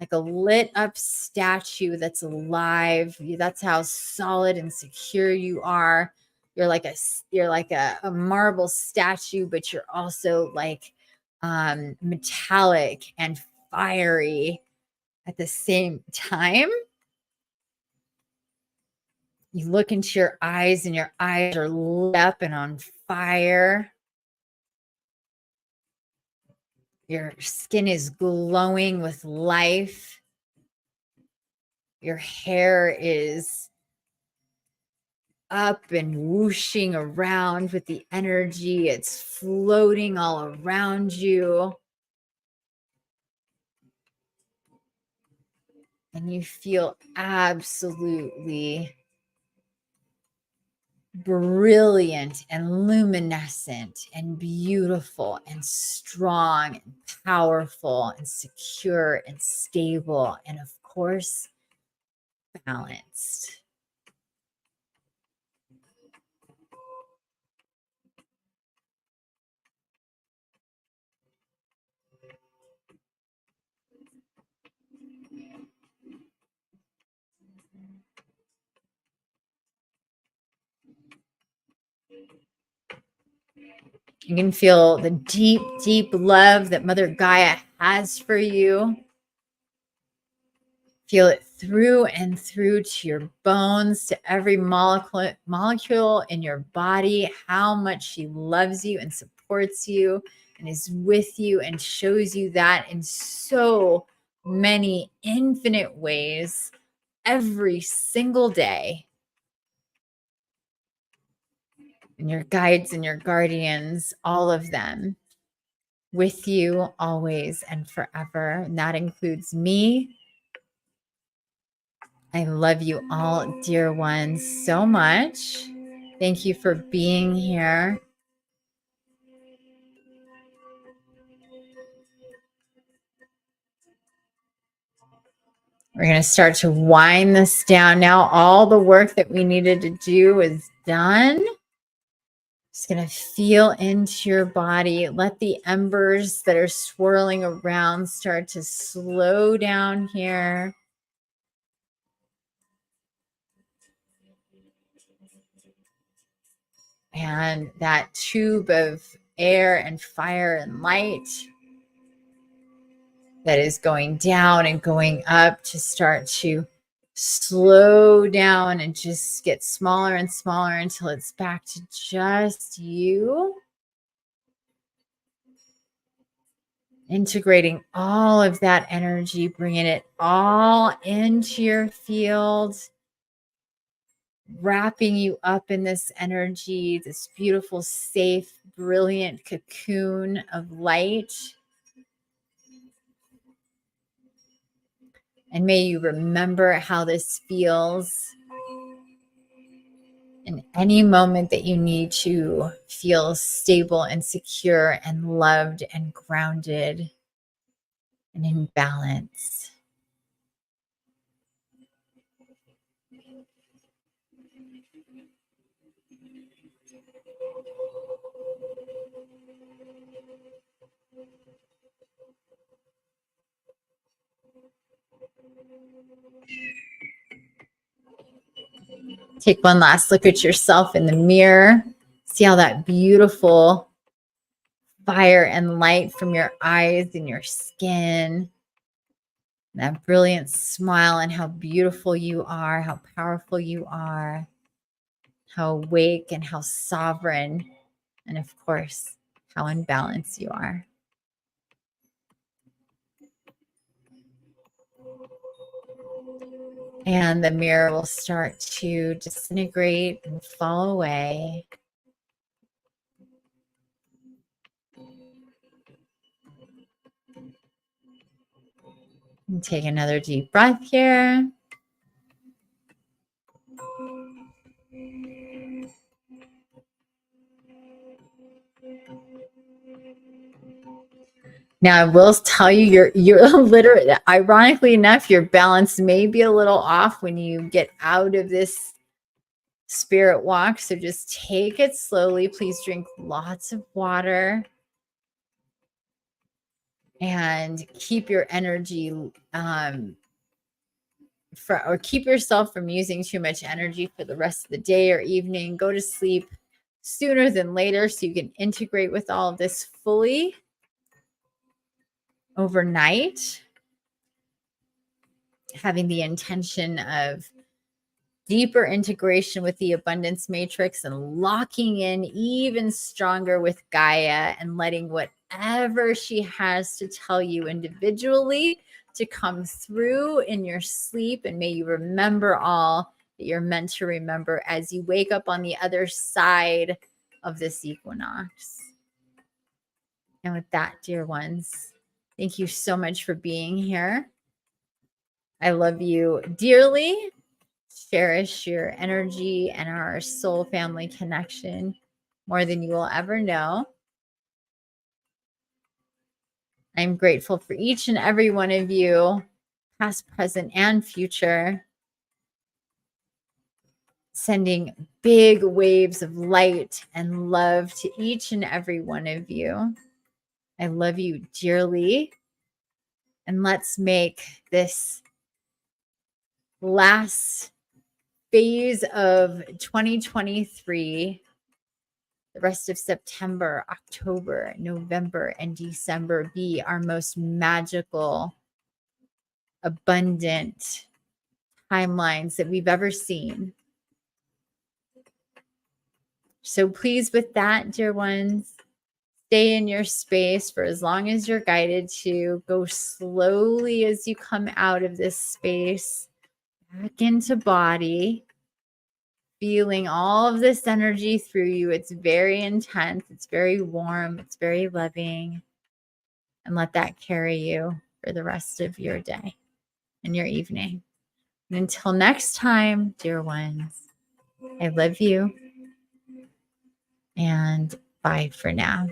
like a lit up statue that's alive. That's how solid and secure you are. You're like a marble statue, but you're also like metallic and fiery at the same time. You look into your eyes and your eyes are lit up and on fire. Your skin is glowing with life. Your hair is up and whooshing around with the energy. It's floating all around you. And you feel absolutely brilliant and luminescent and beautiful and strong and powerful and secure and stable and, of course, balanced. You can feel the deep, deep love that Mother Gaia has for you. Feel it through and through to your bones, to every molecule in your body, how much she loves you and supports you and is with you and shows you that in so many infinite ways every single day. And your guides and your guardians, all of them with you always and forever. And that includes me. I love you all, dear ones, so much. Thank you for being here. We're going to start to wind this down now. All the work that we needed to do is done. Just going to feel into your body. Let the embers that are swirling around start to slow down here. And that tube of air and fire and light that is going down and going up to start to slow down and just get smaller and smaller until it's back to just you. Integrating all of that energy, bringing it all into your field, wrapping you up in this energy, this beautiful, safe, brilliant cocoon of light. And may you remember how this feels in any moment that you need to feel stable and secure and loved and grounded and in balance. Take one last look at yourself in the mirror. See how that beautiful fire and light from your eyes and your skin, that brilliant smile, and how beautiful you are, how powerful you are, how awake and how sovereign, and of course, how in balance you are. And the mirror will start to disintegrate and fall away. And take another deep breath here. Now, I will tell you, you're literally, ironically enough, your balance may be a little off when you get out of this spirit walk. So just take it slowly. Please drink lots of water and keep your energy or keep yourself from using too much energy for the rest of the day or evening. Go to sleep sooner than later so you can integrate with all of this fully overnight, having the intention of deeper integration with the abundance matrix and locking in even stronger with Gaia and letting whatever she has to tell you individually to come through in your sleep. And may you remember all that you're meant to remember as you wake up on the other side of this equinox. And with that, dear ones, thank you so much for being here. I love you dearly. Cherish your energy and our soul family connection more than you will ever know. I'm grateful for each and every one of you, past, present, and future. Sending big waves of light and love to each and every one of you. I love you dearly. And let's make this last phase of 2023, the rest of September, October, November, and December be our most magical, abundant timelines that we've ever seen. So please, with that, dear ones, stay in your space for as long as you're guided to. Go slowly as you come out of this space, back into body, feeling all of this energy through you. It's very intense. It's very warm. It's very loving. And let that carry you for the rest of your day and your evening. And until next time, dear ones, I love you. And bye for now.